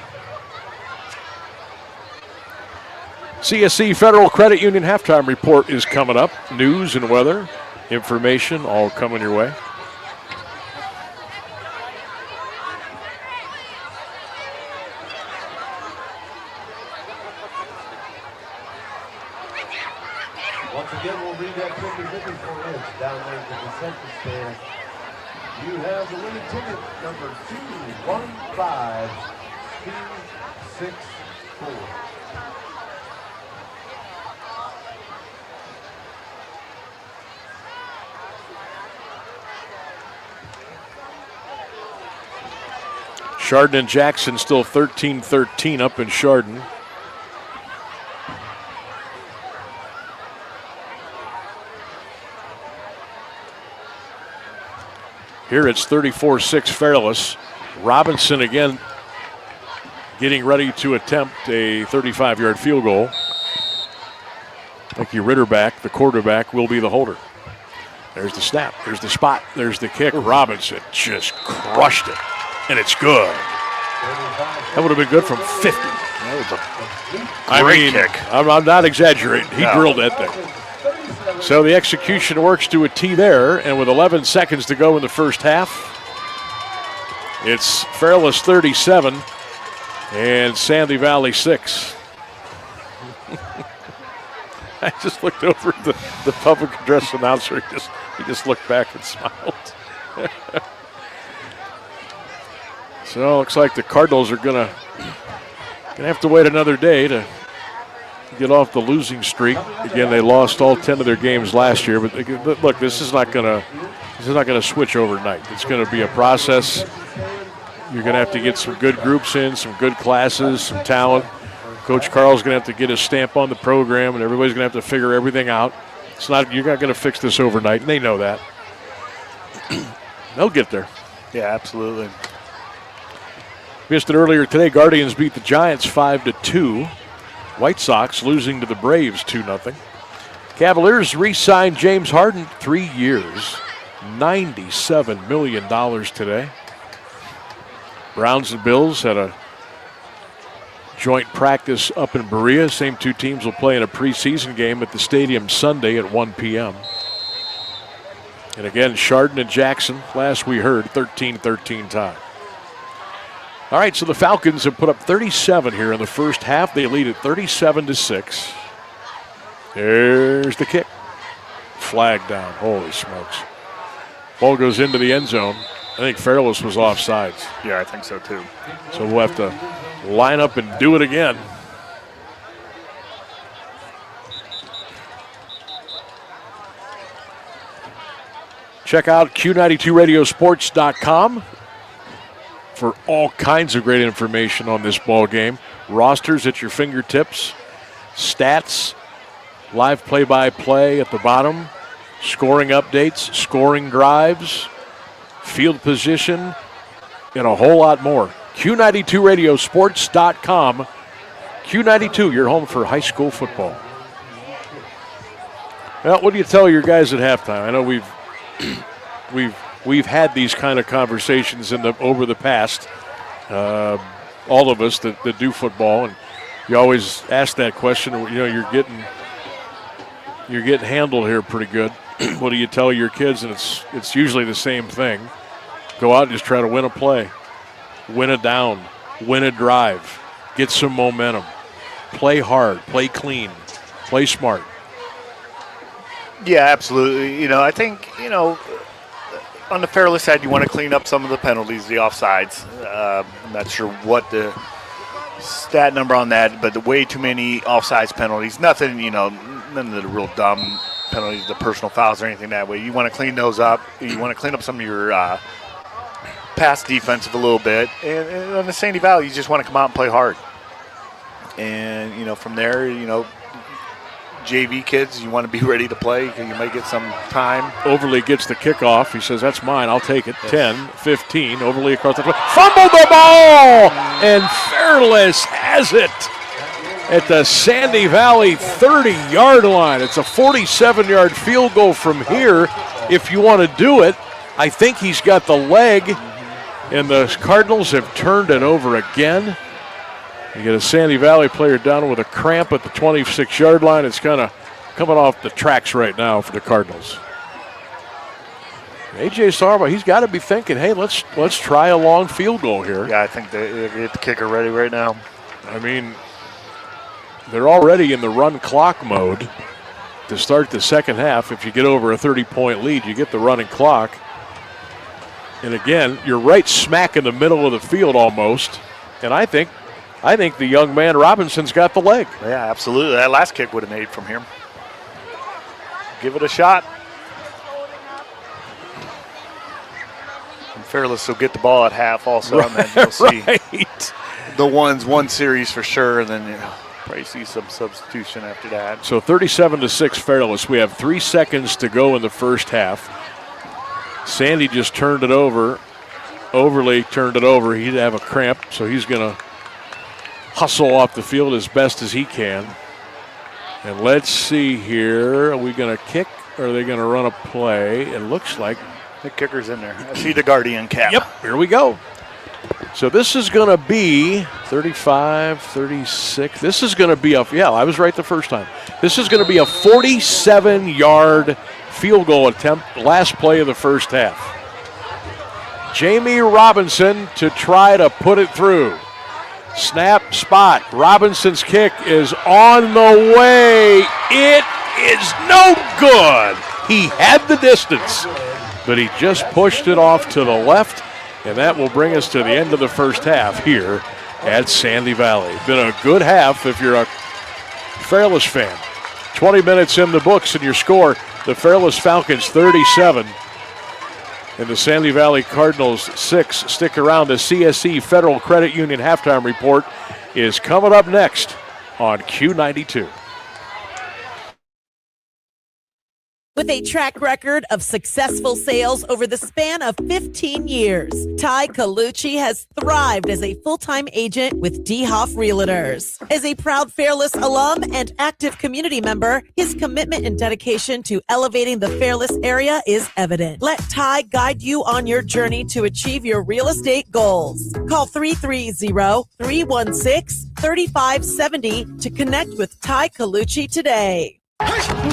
CSC Federal Credit Union halftime report is coming up. News and weather, information, all coming your way. Once again, we'll read that ticket ticket for you. It's down there at the concession stand. You have the winning ticket, number 215264. Chardon and Jackson still 13-13 up in Chardon. Here it's 34-6 Fairless. Robinson again getting ready to attempt a 35-yard field goal. Mickey Ritterback, the quarterback, will be the holder. There's the snap. There's the spot. There's the kick. Robinson just crushed it. And it's good. That would have been good from 50. That was a great kick. I'm not exaggerating. He drilled that thing. So the execution works to a T there, and with 11 seconds to go in the first half, it's Fairless 37 and Sandy Valley 6. I just looked over at the public address announcer. He just looked back and smiled. So it looks like the Cardinals are gonna have to wait another day to get off the losing streak. Again, they lost all 10 of their games last year, but look, this is not gonna switch overnight. It's gonna be a process. You're gonna have to get some good groups in, some good classes, some talent. Coach Carl's gonna have to get his stamp on the program, and everybody's gonna have to figure everything out. You're not gonna fix this overnight, and they know that. They'll get there. Yeah, absolutely. Missed it earlier today. Guardians beat the Giants 5-2. White Sox losing to the Braves 2-0. Cavaliers re-signed James Harden 3 years, $97 million today. Browns and Bills had a joint practice up in Berea. Same two teams will play in a preseason game at the stadium Sunday at 1 p.m. And again, Chardon and Jackson, last we heard, 13-13 tie. All right, so the Falcons have put up 37 here in the first half. They lead at 37-6. There's the kick. Flag down. Holy smokes. Ball goes into the end zone. think Fairless was offsides. Yeah, I think so too. So we'll have to line up and do it again. Check out Q92radiosports.com for all kinds of great information on this ball game. Rosters at your fingertips, stats, live play-by-play at the bottom, scoring updates, scoring drives, field position, and a whole lot more. Q92radiosports.com. Q92, your home for high school football. Well, what do you tell your guys at halftime? I know we've had these kind of conversations over the past, all of us that do football, and you always ask that question. You know, you're getting handled here pretty good. What do you tell your kids? And it's usually the same thing. Go out and just try to win a play, win a down, win a drive, get some momentum, play hard, play clean, play smart. Yeah, absolutely. You know, I think, on the Fairless side, you want to clean up some of the penalties, the offsides. I'm not sure what the stat number on that, but way too many offsides penalties. Nothing, none of the real dumb penalties, the personal fouls or anything that way. You want to clean those up. You want to clean up some of your pass defensive a little bit. And on the Sandy Valley, you just want to come out and play hard. And, from there, JV kids, you want to be ready to play because you might get some time. Overly gets the kickoff. He says, that's mine. I'll take it. 10, 15. Overly across the 20. Fumbled the ball! And Fairless has it at the Sandy Valley 30-yard line. It's a 47-yard field goal from here if you want to do it. I think he's got the leg, and the Cardinals have turned it over again. You get a Sandy Valley player down with a cramp at the 26-yard line. It's kind of coming off the tracks right now for the Cardinals. A.J. Sarba, he's got to be thinking, hey, let's try a long field goal here. Yeah, I think they get the kicker ready right now. I mean, they're already in the run clock mode to start the second half. If you get over a 30-point lead, you get the running clock. And again, you're right smack in the middle of the field almost. And I think the young man Robinson's got the leg. Yeah, absolutely. That last kick would have made from here. Give it a shot. And Fairless will get the ball at half also, right, and then you'll see the one series for sure, and then probably see some substitution after that. So 37-6 Fairless. We have 3 seconds to go in the first half. Sandy just turned it over. Overly turned it over. He'd have a cramp, so he's going to hustle off the field as best as he can. And let's see here. Are we going to kick or are they going to run a play? It looks like the kicker's in there. I see the Guardian cap. Yep, here we go. So this is going to be 35, 36. This is going to be I was right the first time. This is going to be a 47-yard field goal attempt, last play of the first half. Jamie Robinson to try to put it through. Snap, spot. Robinson's kick is on the way. It is no good. He had the distance, but he just pushed it off to the left, and that will bring us to the end of the first half here at Sandy Valley. Been a good half if you're a Fairless fan. 20 minutes in the books, and your score, the Fairless Falcons 37 and the Sandy Valley Cardinals 6. Stick around. The CSE Federal Credit Union halftime report is coming up next on Q92. With a track record of successful sales over the span of 15 years, Ty Colucci has thrived as a full-time agent with DeHoff Realtors. As a proud Fairless alum and active community member, his commitment and dedication to elevating the Fairless area is evident. Let Ty guide you on your journey to achieve your real estate goals. Call 330-316-3570 to connect with Ty Colucci today.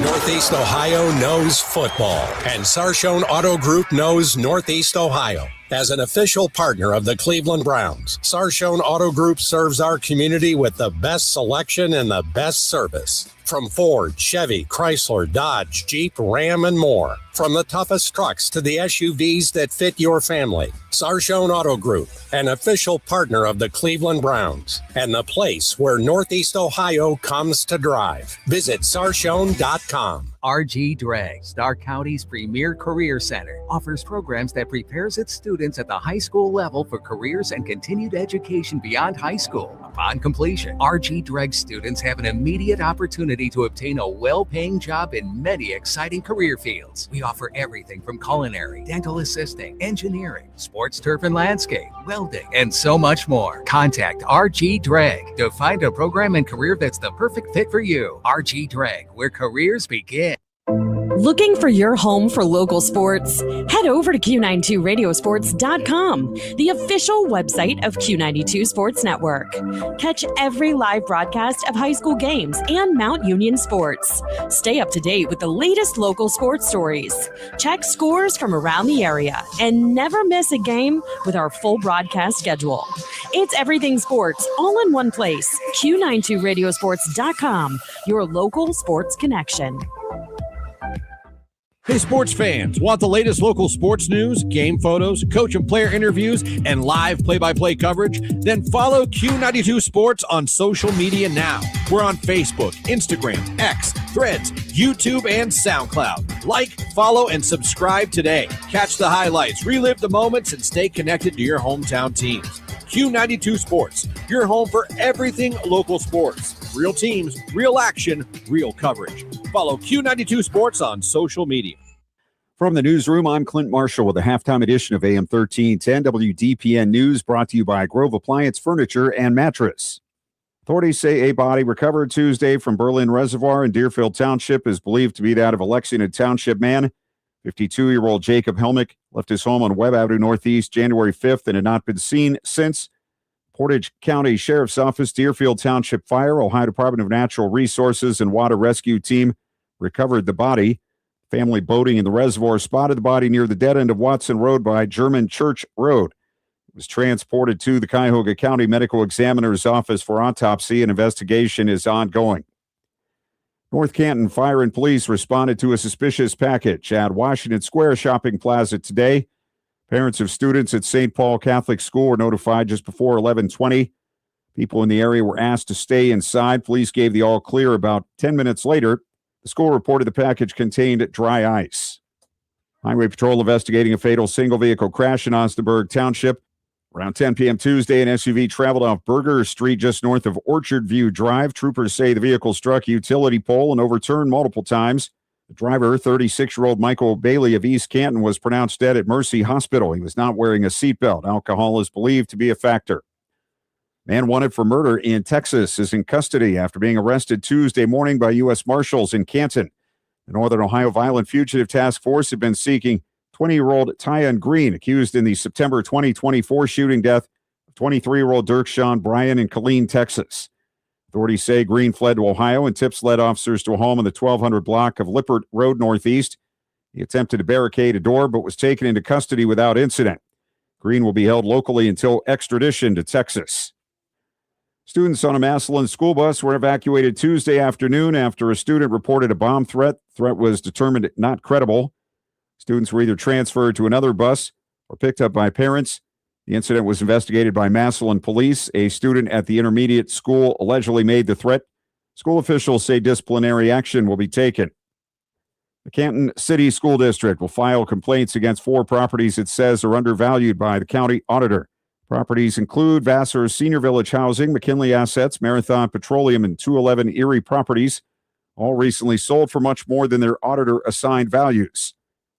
Northeast Ohio knows football, and Sarshone Auto Group knows Northeast Ohio. As an official partner of the Cleveland Browns, Sarshone Auto Group serves our community with the best selection and the best service. From Ford, Chevy, Chrysler, Dodge, Jeep, Ram, and more. From the toughest trucks to the SUVs that fit your family. Sarshone Auto Group, an official partner of the Cleveland Browns, and the place where Northeast Ohio comes to drive. Visit Sarshone.com. RG Drag, Starr County's premier career center, offers programs that prepares its students at the high school level for careers and continued education beyond high school. Upon completion, RG Drag students have an immediate opportunity to obtain a well-paying job in many exciting career fields. We offer everything from culinary, dental assisting, engineering, sports turf and landscape, welding, and so much more. Contact RG Drag to find a program and career that's the perfect fit for you. RG Drag, where careers begin. Looking for your home for local sports? Head over to Q92radiosports.com, the official website of Q92 Sports Network. Catch every live broadcast of high school games and Mount Union sports. Stay up to date with the latest local sports stories. Check scores from around the area and never miss a game with our full broadcast schedule. It's everything sports all in one place. Q92radiosports.com, your local sports connection. Hey, sports fans, want the latest local sports news, game photos, coach and player interviews, and live play-by-play coverage? Then follow Q92 Sports on social media now. We're on Facebook, Instagram, X, Threads, YouTube, and SoundCloud. Like, follow, and subscribe today. Catch the highlights, relive the moments, and stay connected to your hometown teams. Q92 Sports, your home for everything local sports. Real teams, real action, real coverage. Follow Q92 Sports on social media. From the newsroom, I'm Clint Marshall with a halftime edition of AM 1310 WDPN News, brought to you by Grove Appliance Furniture and Mattress. Authorities say a body recovered Tuesday from Berlin Reservoir in Deerfield Township is believed to be that of a Lexington Township man. 52-year-old Jacob Helmick left his home on Webb Avenue Northeast January 5th and had not been seen since. Portage County Sheriff's Office, Deerfield Township Fire, Ohio Department of Natural Resources, and Water Rescue Team recovered the body. Family boating in the reservoir spotted the body near the dead end of Watson Road by German Church Road. It was transported to the Cuyahoga County Medical Examiner's Office for autopsy, and investigation is ongoing. North Canton Fire and Police responded to a suspicious package at Washington Square Shopping Plaza today. Parents of students at St. Paul Catholic School were notified just before 11:20. People in the area were asked to stay inside. Police gave the all clear about 10 minutes later. The school reported the package contained dry ice. Highway Patrol investigating a fatal single-vehicle crash in Osnaburg Township. Around 10 p.m. Tuesday, an SUV traveled off Burger Street just north of Orchard View Drive. Troopers say the vehicle struck a utility pole and overturned multiple times. The driver, 36-year-old Michael Bailey of East Canton, was pronounced dead at Mercy Hospital. He was not wearing a seatbelt. Alcohol is believed to be a factor. Man wanted for murder in Texas is in custody after being arrested Tuesday morning by U.S. Marshals in Canton. The Northern Ohio Violent Fugitive Task Force had been seeking 20-year-old Tyan Green, accused in the September 2024 shooting death of 23-year-old Dirk Sean Bryan in Killeen, Texas. Authorities say Green fled to Ohio, and tips led officers to a home in the 1200 block of Lippert Road Northeast. He attempted to barricade a door but was taken into custody without incident. Green will be held locally until extradition to Texas. Students on a Massillon school bus were evacuated Tuesday afternoon after a student reported a bomb threat. The threat was determined not credible. Students were either transferred to another bus or picked up by parents. The incident was investigated by Massillon police. A student at the intermediate school allegedly made the threat. School officials say disciplinary action will be taken. The Canton City School District will file complaints against 4 properties it says are undervalued by the county auditor. Properties include Vassar Senior Village Housing, McKinley Assets, Marathon Petroleum, and 211 Erie Properties, all recently sold for much more than their auditor-assigned values.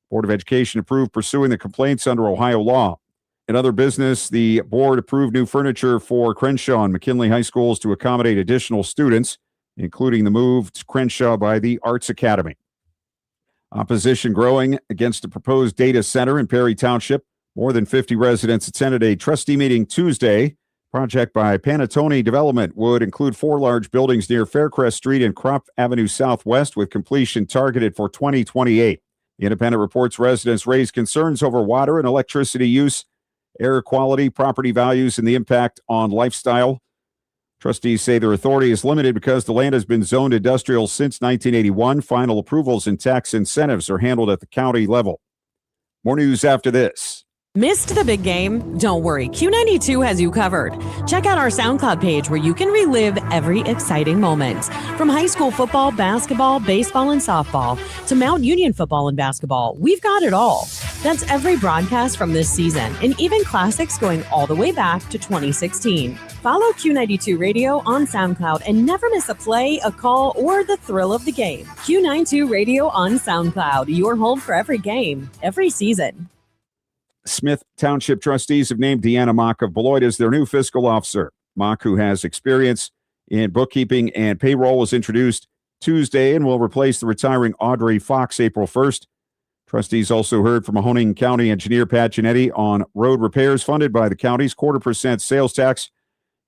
Board of Education approved pursuing the complaints under Ohio law. In other business, the board approved new furniture for Crenshaw and McKinley High Schools to accommodate additional students, including the move to Crenshaw by the Arts Academy. Opposition growing against the proposed data center in Perry Township. More than 50 residents attended a trustee meeting Tuesday. Project by Panettone Development would include 4 large buildings near Faircrest Street and Crop Avenue Southwest, with completion targeted for 2028. The Independent reports residents raised concerns over water and electricity use air quality, property values, and the impact on lifestyle. Trustees say their authority is limited because the land has been zoned industrial since 1981. Final approvals and tax incentives are handled at the county level. More news after this. Missed the big game? Don't worry, Q92 has you covered. Check out our SoundCloud page where you can relive every exciting moment. From high school football, basketball, baseball, and softball to Mount Union football and basketball, we've got it all. That's every broadcast from this season, and even classics going all the way back to 2016. Follow Q92 Radio on SoundCloud and never miss a play, a call, or the thrill of the game. Q92 Radio on SoundCloud, your home for every game, every season. Smith Township trustees have named Deanna Mock of Beloit as their new fiscal officer. Mock, who has experience in bookkeeping and payroll, was introduced Tuesday and will replace the retiring Audrey Fox April 1st. Trustees also heard from Mahoning County engineer Pat Giannetti on road repairs funded by the county's 0.25% sales tax.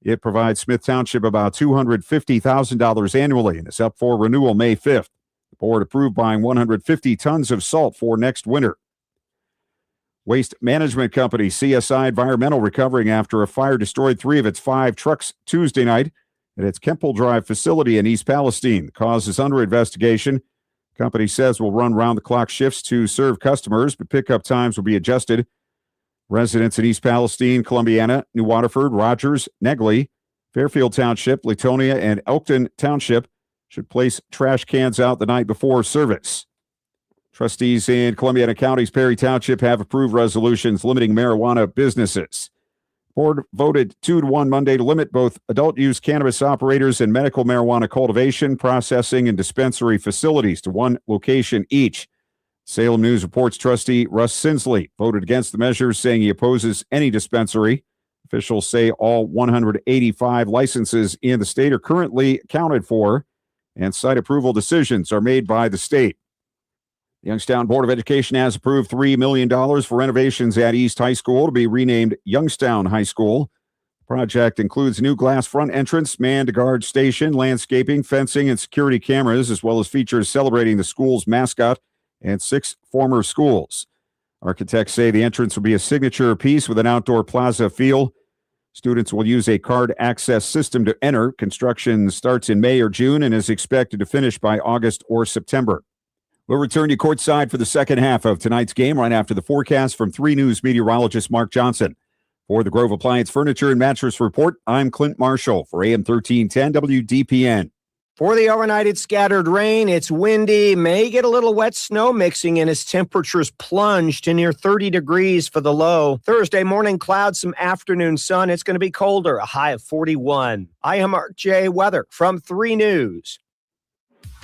It provides Smith Township about $250,000 annually and is up for renewal May 5th. The board approved buying 150 tons of salt for next winter. Waste management company CSI Environmental recovering after a fire destroyed 3 of its 5 trucks Tuesday night at its Kemple Drive facility in East Palestine. The cause is under investigation. The company says will run round-the-clock shifts to serve customers, but pickup times will be adjusted. Residents in East Palestine, Columbiana, New Waterford, Rogers, Negley, Fairfield Township, Latonia, and Elkton Township should place trash cans out the night before service. Trustees in Columbiana County's Perry Township have approved resolutions limiting marijuana businesses. Board voted 2-1 Monday to limit both adult use cannabis operators and medical marijuana cultivation, processing, and dispensary facilities to 1 location each. Salem News Reports trustee Russ Sinsley voted against the measures, saying he opposes any dispensary. Officials say all 185 licenses in the state are currently accounted for, and site approval decisions are made by the state. The Youngstown Board of Education has approved $3 million for renovations at East High School to be renamed Youngstown High School. The project includes new glass front entrance, manned guard station, landscaping, fencing, and security cameras, as well as features celebrating the school's mascot and 6 former schools. Architects say the entrance will be a signature piece with an outdoor plaza feel. Students will use a card access system to enter. Construction starts in May or June and is expected to finish by August or September. We'll return you courtside for the second half of tonight's game right after the forecast from 3 News meteorologist Mark Johnson. For the Grove Appliance Furniture and Mattress Report, I'm Clint Marshall for AM 1310 WDPN. For the overnight, it's scattered rain. It's windy, may get a little wet snow mixing in as temperatures plunge to near 30 degrees for the low. Thursday morning, clouds, some afternoon sun. It's going to be colder, a high of 41. I am RJ Weather from 3 News.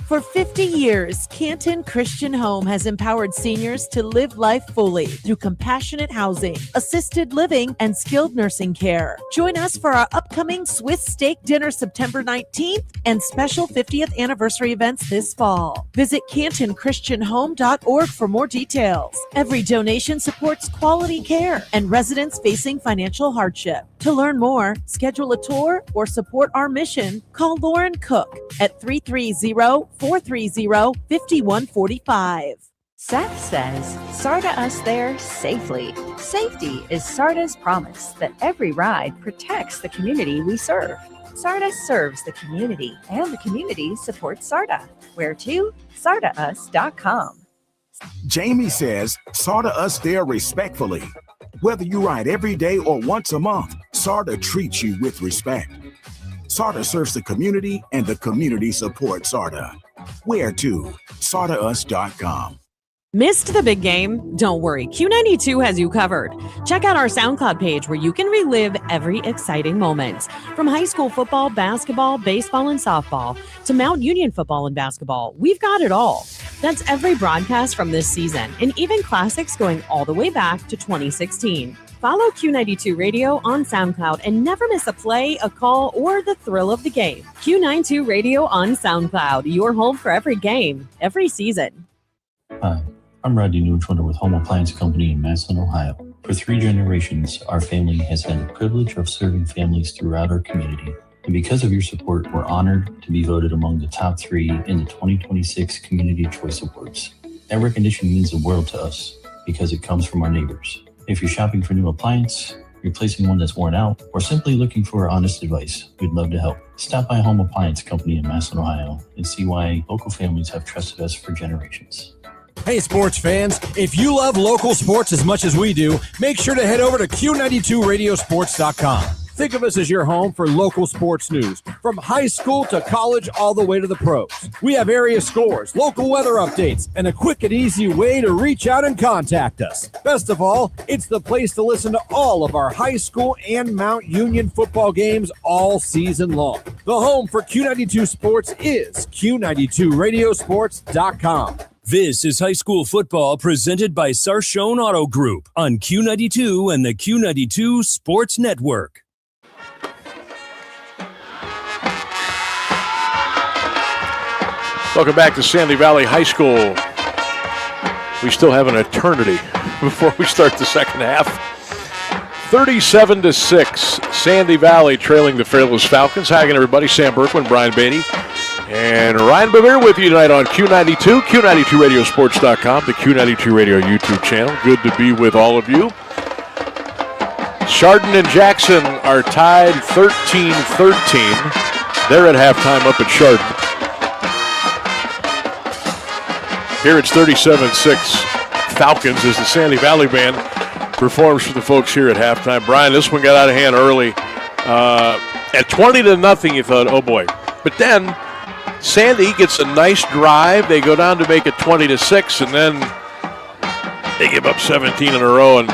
For 50 years, Canton Christian Home has empowered seniors to live life fully through compassionate housing, assisted living, and skilled nursing care. Join us for our upcoming Swiss steak dinner September 19th and special 50th anniversary events this fall. Visit CantonChristianHome.org for more details. Every donation supports quality care and residents facing financial hardship. To learn more, schedule a tour, or support our mission, call Lauren Cook at 330-430-5145. Seth says, SARTA us there safely. Safety is SARTA's promise that every ride protects the community we serve. SARTA serves the community, and the community supports SARTA. Where to? SARTAus.com. Jamie says, SARTA us there respectfully. Whether you ride every day or once a month, SARTA treats you with respect. SARTA serves the community, and the community supports SARTA. Where to? SARTAus.com. Missed the big game? Don't worry, Q92 has you covered. Check out our SoundCloud page where you can relive every exciting moment. From high school football, basketball, baseball, and softball to Mount Union football and basketball, we've got it all. That's every broadcast from this season, and even classics going all the way back to 2016. Follow Q92 Radio on SoundCloud and never miss a play, a call, or the thrill of the game. Q92 Radio on SoundCloud, your home for every game, every season. Hi, I'm Rodney Newtrunder with Home Appliance Company in Massillon, Ohio. For 3 generations, our family has had the privilege of serving families throughout our community. And because of your support, we're honored to be voted among the top 3 in the 2026 Community Choice Awards. That recognition means the world to us because it comes from our neighbors. If you're shopping for a new appliance, replacing one that's worn out, or simply looking for honest advice, we'd love to help. Stop by Home Appliance Company in Massillon, Ohio, and see why local families have trusted us for generations. Hey, sports fans, if you love local sports as much as we do, make sure to head over to Q92radiosports.com. Think of us as your home for local sports news, from high school to college all the way to the pros. We have area scores, local weather updates, and a quick and easy way to reach out and contact us. Best of all, it's the place to listen to all of our high school and Mount Union football games all season long. The home for Q92 Sports is Q92radiosports.com. This is high school football presented by Sarshone Auto Group on Q92 and the Q92 Sports Network. Welcome back to Sandy Valley High School. We still have an eternity before we start the second half. 37-6, Sandy Valley trailing the Fairless Falcons. Hi again, everybody. Sam Bourquin, Brian Beatty, and Ryan Bevere with you tonight on Q92, Q92radiosports.com, the Q92 Radio YouTube channel. Good to be with all of you. Chardon and Jackson are tied 13-13. They're at halftime up at Chardon. Here it's 37-6 Falcons as the Sandy Valley Band performs for the folks here at halftime. Brian, this one got out of hand early. At 20-0, you thought, oh boy. But then Sandy gets a nice drive. They go down to make it 20-6, and then they give up 17 in a row, and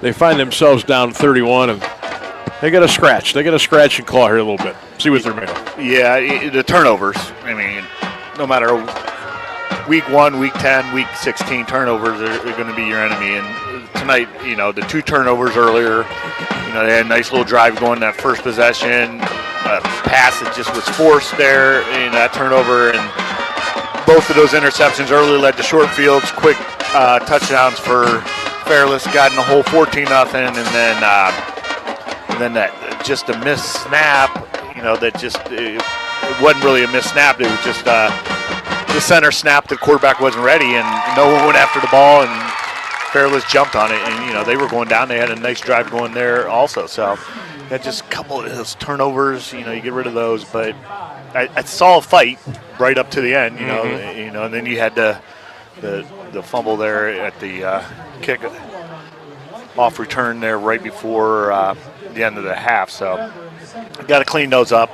they find themselves down 31, and they got a scratch. They got a scratch and claw here a little bit. See what they're made of. Yeah, the turnovers. I mean, no matter week 1, week 10, week 16, turnovers are going to be your enemy. And tonight, the 2 turnovers earlier, they had a nice little drive going that first possession. Pass that just was forced there in that turnover. And both of those interceptions early led to short fields, quick touchdowns for Fairless, got in the hole 14-0. And then that just a missed snap, that just it wasn't really a missed snap. It was just the center snap. The quarterback wasn't ready, and no one went after the ball, and Fairless jumped on it, and they were going down. They had a nice drive going there also. So just a couple of those turnovers, you get rid of those. But I saw a fight right up to the end, and then you had the fumble there at the kick off return there right before the end of the half. So got to clean those up.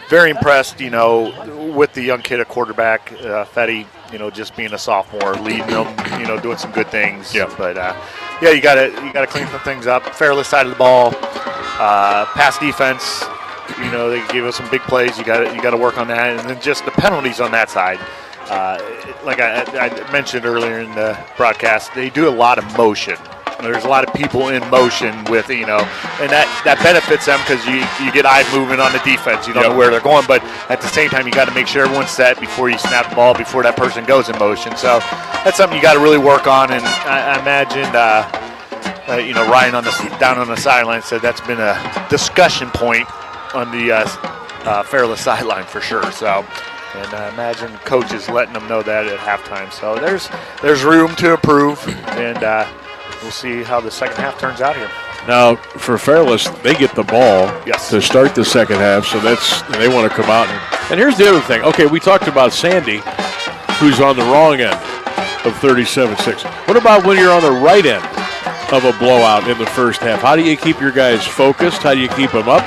Very impressed, with the young kid at quarterback, Fetty, just being a sophomore, leading them, doing some good things. Yeah. But you gotta clean some things up. Fairless side of the ball, pass defense. They gave us some big plays. You gotta work on that, and then just the penalties on that side. Like I mentioned earlier in the broadcast, they do a lot of motion. There's a lot of people in motion with, and that benefits them because you get eye movement on the defense. You don't know where they're going, but at the same time, you got to make sure everyone's set before you snap the ball, before that person goes in motion. So that's something you got to really work on. And I imagined, Ryan down on the sideline said that's been a discussion point on the Fairless sideline for sure. So. And I imagine coaches letting them know that at halftime. So there's room to improve, and we'll see how the second half turns out here. Now, for Fairless, they get the ball to start the second half, so they want to come out. And here's the other thing. Okay, we talked about Sandy, who's on the wrong end of 37-6. What about when you're on the right end of a blowout in the first half? How do you keep your guys focused? How do you keep them up?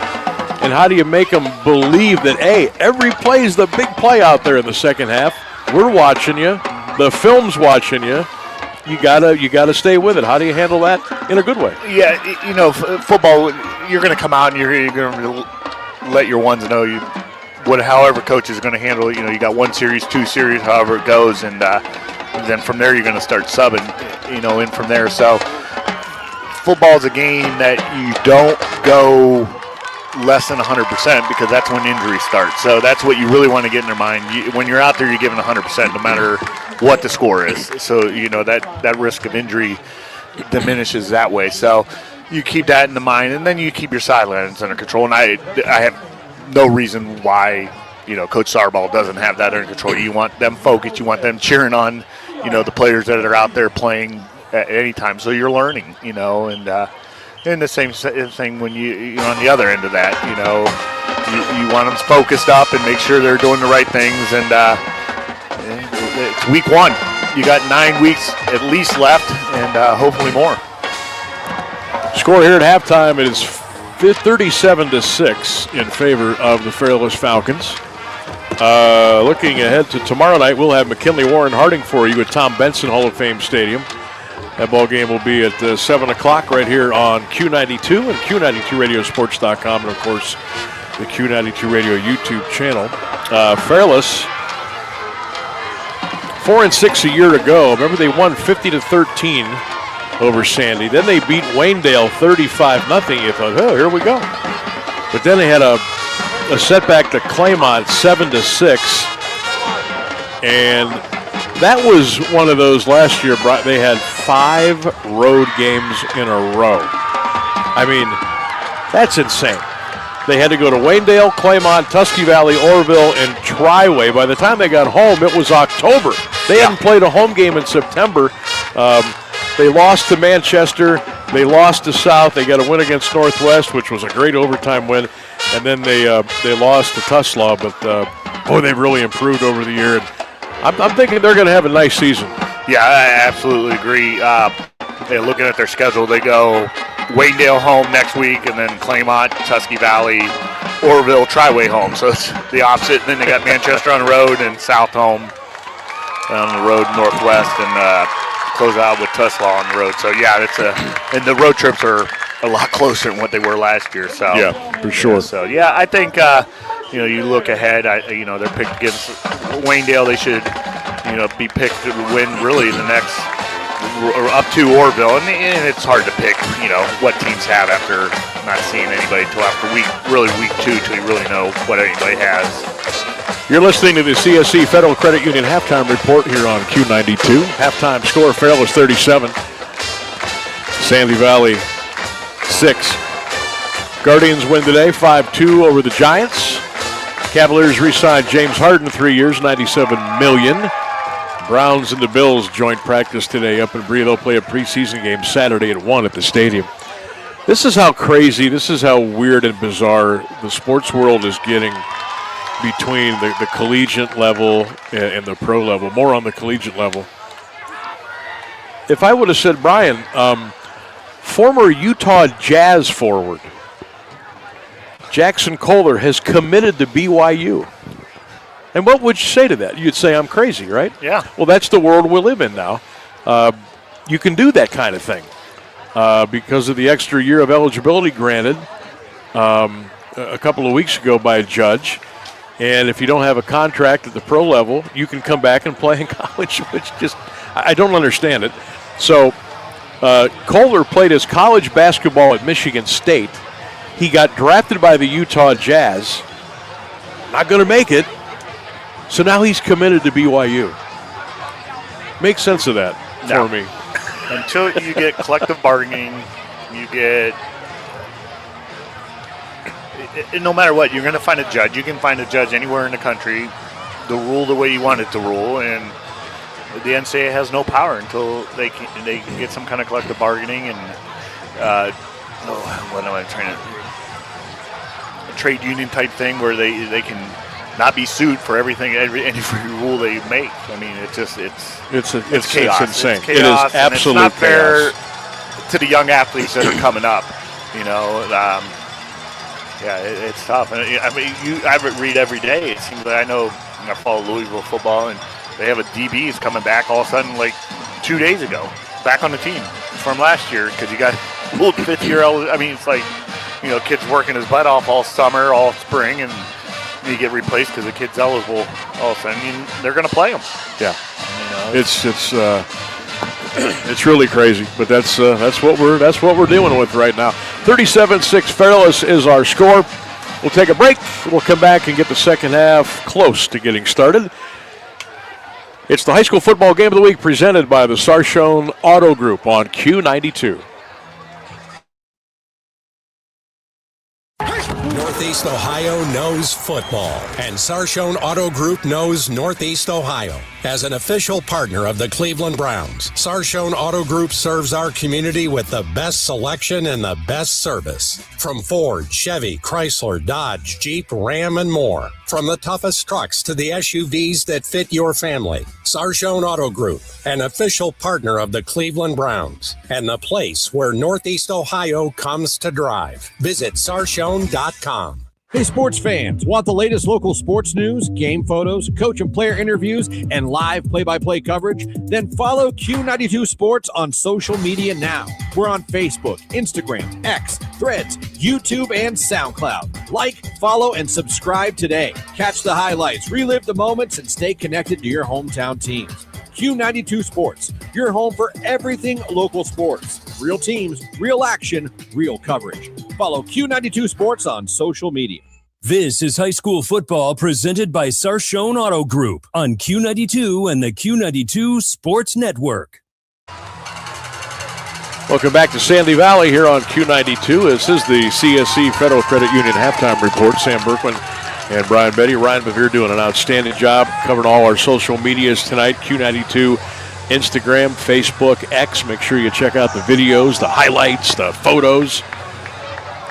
And how do you make them believe that, hey, every play is the big play out there in the second half? We're watching you. The film's watching you. You gotta stay with it. How do you handle that in a good way? Yeah, football, you're going to come out and you're going to let your ones know however coach is going to handle it. You got 1 series, 2 series, however it goes, and then from there you're going to start subbing, in from there. So football is a game that you don't go less than 100% because that's when injuries start. So that's what you really want to get in their mind. When you're out there, you're giving 100% no matter what the score is. So, that risk of injury diminishes that way. So you keep that in the mind, and then you keep your sidelines under control. And I have no reason why, Coach Sarball doesn't have that under control. You want them focused. You want them cheering on, the players that are out there playing at any time. So you're learning, and the same thing when you're on the other end of that, you want them focused up and make sure they're doing the right things. And it's week 1. You got 9 weeks at least left, and hopefully more. Score here at halftime is 37-6 in favor of the Fairless Falcons. Looking ahead to tomorrow night, we'll have McKinley Warren Harding for you at Tom Benson Hall of Fame Stadium. That ball game will be at 7 o'clock right here on Q92 and Q92radiosports.com, and, of course, the Q92 Radio YouTube channel. Fairless, 4-6 a year ago. Remember, they won 50-13 over Sandy. Then they beat Waynedale 35-0. You thought, oh, here we go. But then they had a setback to Claymont 7-6. And that was one of those last year. They had 5 road games in a row. I mean, that's insane. They had to go to Waynedale, Claymont, Tusky Valley, Orville, and Triway. By the time they got home, it was October. They hadn't played a home game in September. They lost to Manchester. They lost to South. They got a win against Northwest, which was a great overtime win. And then they lost to Tuslaw. But, boy, they've really improved over the year. And I'm thinking they're going to have a nice season. Yeah, I absolutely agree. Looking at their schedule, they go Waynedale home next week, and then Claymont, Tusky Valley, Orville, Triway home. So it's the opposite. And then they got Manchester on the road and South home on the road, Northwest, and close out with Tuslaw on the road. So, yeah, and the road trips are a lot closer than what they were last year. So yeah, for sure. So, yeah, I think, you look ahead, they're picked against Waynedale. They should, be picked to win really the next or up to Orville. And it's hard to pick, what teams have after not seeing anybody until after week 2 till you really know what anybody has. You're listening to the CSC Federal Credit Union halftime report here on Q92. Halftime score, Fairless 37, Sandy Valley 6. Guardians win today 5-2 over the Giants. Cavaliers re-signed James Harden 3 years, $97 million. Browns and the Bills joint practice today up in Bree. They'll play a preseason game Saturday at 1 at the stadium. This is how crazy, this is how weird and bizarre the sports world is getting between the collegiate level and the pro level, more on the collegiate level. If I would have said, Brian, former Utah Jazz forward Jackson Kohler has committed to BYU. And what would you say to that? You'd say I'm crazy, right? Yeah. Well, that's the world we live in now. You can do that kind of thing because of the extra year of eligibility granted a couple of weeks ago by a judge. And if you don't have a contract at the pro level, you can come back and play in college, which just, I don't understand it. So Kohler played his college basketball at Michigan State. He got drafted by the Utah Jazz. Not going to make it. So now he's committed to BYU. Make sense of that for me. Until you get collective bargaining, you get, no matter what, you're going to find a judge. You can find a judge anywhere in the country to rule the way you want it to rule, and the NCAA has no power until they can get some kind of collective bargaining and what am I trying to, a trade union type thing where they can not be sued for everything, every rule they make. I mean, it's chaos. It's insane. It's chaos, it is absolute it's not fair chaos to the young athletes that are coming up. It's tough. And I read every day. It seems like I follow Louisville football, and they have a DB is coming back all of a sudden, like 2 days ago, back on the team from last year because you got old 5th-year. I mean, it's like kids working his butt off all summer, all spring, and you get replaced because the kid's eligible all of a sudden. They're going to play him. Yeah, it's really crazy, but that's what we're dealing with right now. 37-6 Fairless is our score. We'll take a break. We'll come back and get the second half close to getting started. It's the high school football game of the week presented by the Sarshone Auto Group on Q92. Northeast Ohio knows football, and Sarshone Auto Group knows Northeast Ohio. As an official partner of the Cleveland Browns, Sarshone Auto Group serves our community with the best selection and the best service. From Ford, Chevy, Chrysler, Dodge, Jeep, Ram, and more. From the toughest trucks to the SUVs that fit your family. Sarshone Auto Group, an official partner of the Cleveland Browns, and the place where Northeast Ohio comes to drive. Visit sarshone.com. Hey, sports fans, want the latest local sports news, game photos, coach and player interviews, and live play-by-play coverage? Then follow Q92 Sports on social media now. We're on Facebook, Instagram, X, Threads, YouTube, and SoundCloud. Like, follow, and subscribe today. Catch the highlights, relive the moments, and stay connected to your hometown teams. Q92 Sports, your home for everything local sports. Real teams, real action, real coverage. Follow Q92 Sports on social media. This is high school football presented by Sarshone Auto Group on Q92 and the Q92 Sports Network. Welcome back to Sandy Valley here on Q92. This is the CSC Federal Credit Union halftime report. Sam Bourquin and Brian Beatty. Ryan Bevere doing an outstanding job covering all our social medias tonight. Q92, Instagram, Facebook, X. Make sure you check out the videos, the highlights, the photos.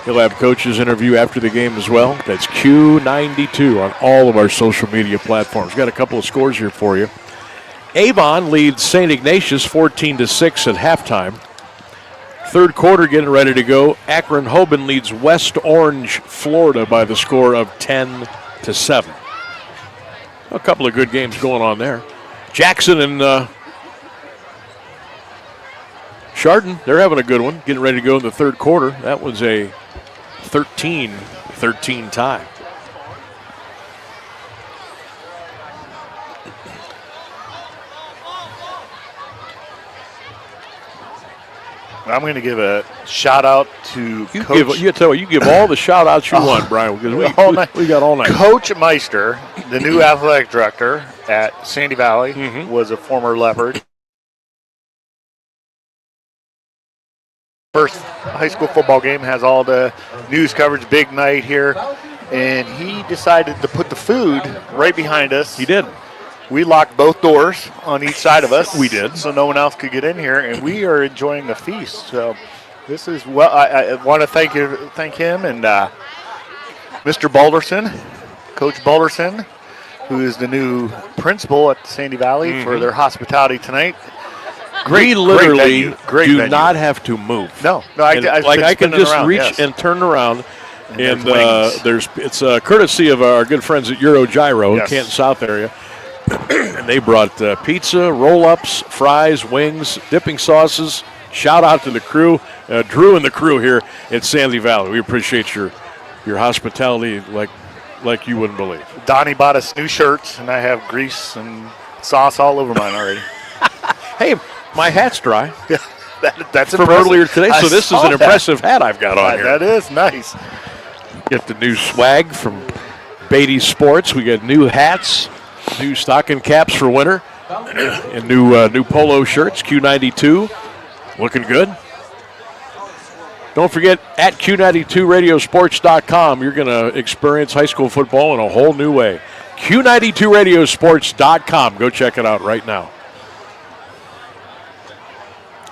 He'll have Coach's interview after the game as well. That's Q92 on all of our social media platforms. Got a couple of scores here for you. Avon leads St. Ignatius 14-6 at halftime. Third quarter getting ready to go. Akron-Hoban leads West Orange, Florida by the score of 10-7. A couple of good games going on there. Jackson and Chardon, they're having a good one. Getting ready to go in the third quarter. That was a 13-13 tie. I'm going to give a shout out to Coach. You give all the shout outs you want, Brian, because we got all night. Coach Meister, the new athletic director at Sandy Valley, was a former Leopard. First high school football game, has all the news coverage, big night here, and he decided to put the food right behind us. He did. We locked both doors on each side of us. We did. So no one else could get in here, and we are enjoying the feast. So this is, well, I want to thank him and Mr. Balderson, Coach Balderson, who is the new principal at Sandy Valley, for their hospitality tonight. We literally do not have to move. No, I can just reach and turn around, and it's courtesy of our good friends at Euro Gyro, Canton South area. And they brought pizza, roll-ups, fries, wings, dipping sauces. Shout out to the crew, Drew and the crew here at Sandy Valley. We appreciate your hospitality like you wouldn't believe. Donnie bought us new shirts, and I have grease and sauce all over mine already. Hey, my hat's dry. Yeah, that's from earlier today, so this is an impressive hat I've got on here. That is nice. Get the new swag from Beatty Sports. We got new hats, new stocking caps for winter, and new polo shirts, Q92. Looking good. Don't forget, at Q92radiosports.com, you're going to experience high school football in a whole new way. Q92radiosports.com. Go check it out right now.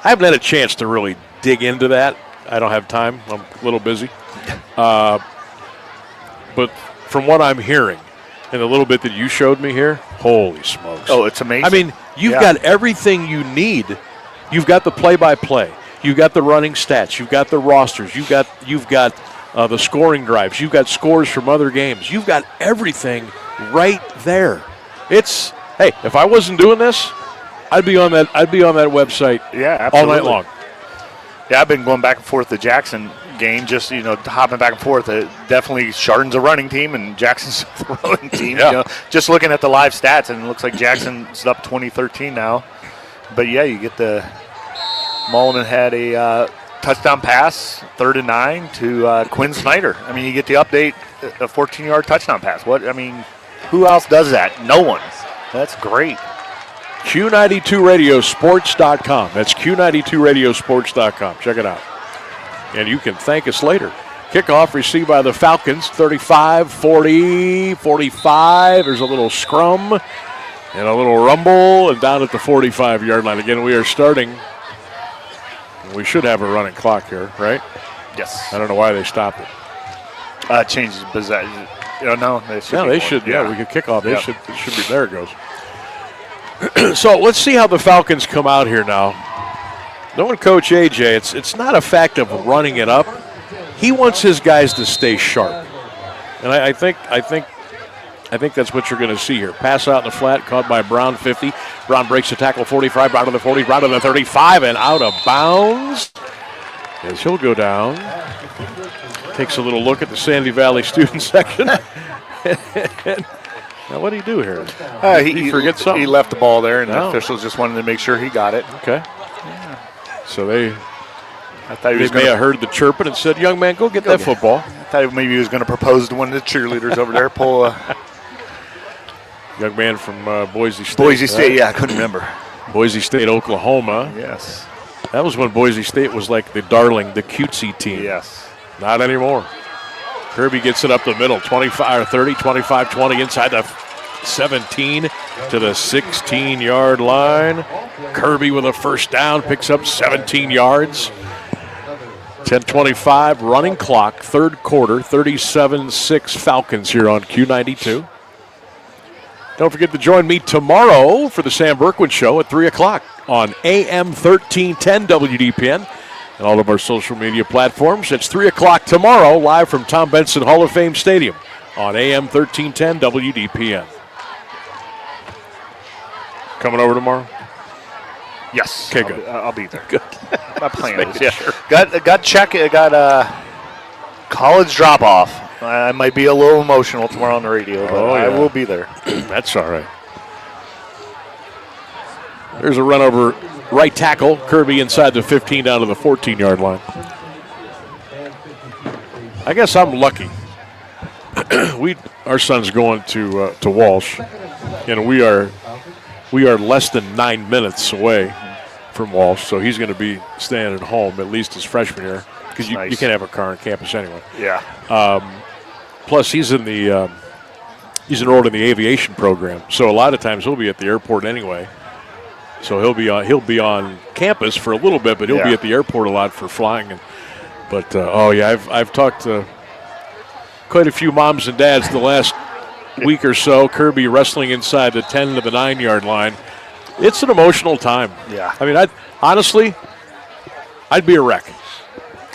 I haven't had a chance to really dig into that. I don't have time. I'm a little busy. But from what I'm hearing and the little bit that you showed me here, holy smokes. Oh, it's amazing. I mean, you've got everything you need. You've got the play-by-play. You've got the running stats. You've got the rosters. You've got the scoring drives. You've got scores from other games. You've got everything right there. Hey, if I wasn't doing this, I'd be on that website all night long. Yeah, I've been going back and forth the Jackson game, just hopping back and forth. Definitely Chardon's a running team and Jackson's a throwing team. Yeah. Just looking at the live stats, and it looks like Jackson's up 20-13 now. But yeah, you get the Mulliman had a touchdown pass, 3rd and 9 to Quinn Snyder. I mean, you get the update, a 14-yard touchdown pass. Who else does that? No one. That's great. Q92radiosports.com. That's Q92radiosports.com. Check it out. And you can thank us later Kickoff received by the Falcons, 35, 40, 45. There's a little scrum and a little rumble, and down at the 45-yard line. Again, we are starting. We should have a running clock here, right? Yes. I don't know why they stopped it. Changes possession. No, they should. Yeah, they should. Yeah, we could kick off. They Yep. should. It should be. There it goes. So let's see how the Falcons come out here now. Knowing Coach AJ, it's not a fact of running it up. He wants his guys to stay sharp, and I think that's what you're going to see here. Pass out in the flat, caught by Brown, 50. Brown breaks the tackle, 45, Brown to the 40, Brown to the 35, and out of bounds. As he'll go down. Takes a little look at the Sandy Valley student section. Now, what did he do here? He forget something? He left the ball there, and the officials just wanted to make sure he got it. Okay. Yeah. So they may have heard the chirping and said, "Young man, go get that football." I thought maybe he was going to propose to one of the cheerleaders over there. Pull a young man from Boise State. Boise State, yeah, I couldn't remember. Boise State, Oklahoma. Yes. That was when Boise State was like the darling, the cutesy team. Yes. Not anymore. Kirby gets it up the middle, 25 or 30, 25, 20 inside the 17 to the 16-yard line. Kirby with a first down, picks up 17 yards. 10:25 running clock, third quarter, 37-6 Falcons here on Q92. Don't forget to join me tomorrow for the Sam Bourquin Show at 3 o'clock on AM 1310 WDPN. And all of our social media platforms. It's 3 o'clock tomorrow, live from Tom Benson Hall of Fame Stadium on AM 1310 WDPN. Coming over tomorrow? Yes. Okay, good. I'll be there. Good. My plan is, making yeah. sure. Got college drop-off. I might be a little emotional tomorrow on the radio, but I will be there. That's all right. There's a run over right tackle. Kirby inside the 15 down to the 14-yard line. I guess I'm lucky. Our son's going to Walsh, and we are less than 9 minutes away from Walsh, so he's going to be staying at home at least his freshman year because you can't have a car on campus anyway. Yeah. Plus, he's enrolled in the aviation program, so a lot of times he'll be at the airport anyway. So he'll be on campus for a little bit, but he'll be at the airport a lot for flying. I've talked to quite a few moms and dads the last week or so. Kirby wrestling inside the 10 to the 9-yard line. It's an emotional time. Yeah. I mean, I'd be a wreck.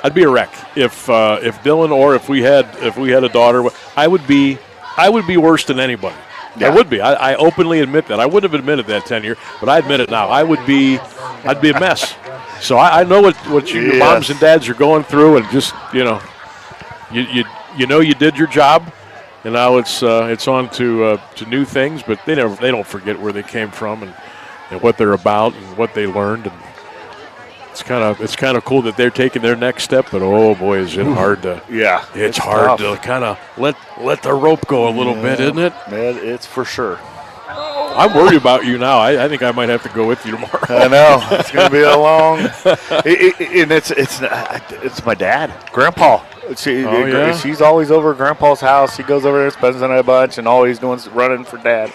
I'd be a wreck if Dylan or if we had a daughter. I would be worse than anybody. Yeah. I would be. I openly admit that. I wouldn't have admitted that 10 years, but I admit it now. I'd be a mess. So I know what your moms and dads are going through, and just you did your job, and now it's on to new things. But they don't forget where they came from and what they're about and what they learned. And it's kind of cool that they're taking their next step. But oh boy, is it hard to it's hard tough to kind of let the rope go a little bit, isn't it? Man, it's for sure. I'm worried about you now. I think I might have to go with you tomorrow. I know it's going to be a long. And it's my dad, Grandpa. She's always over at Grandpa's house. He goes over there, spends the night a bunch, and always running for Dad.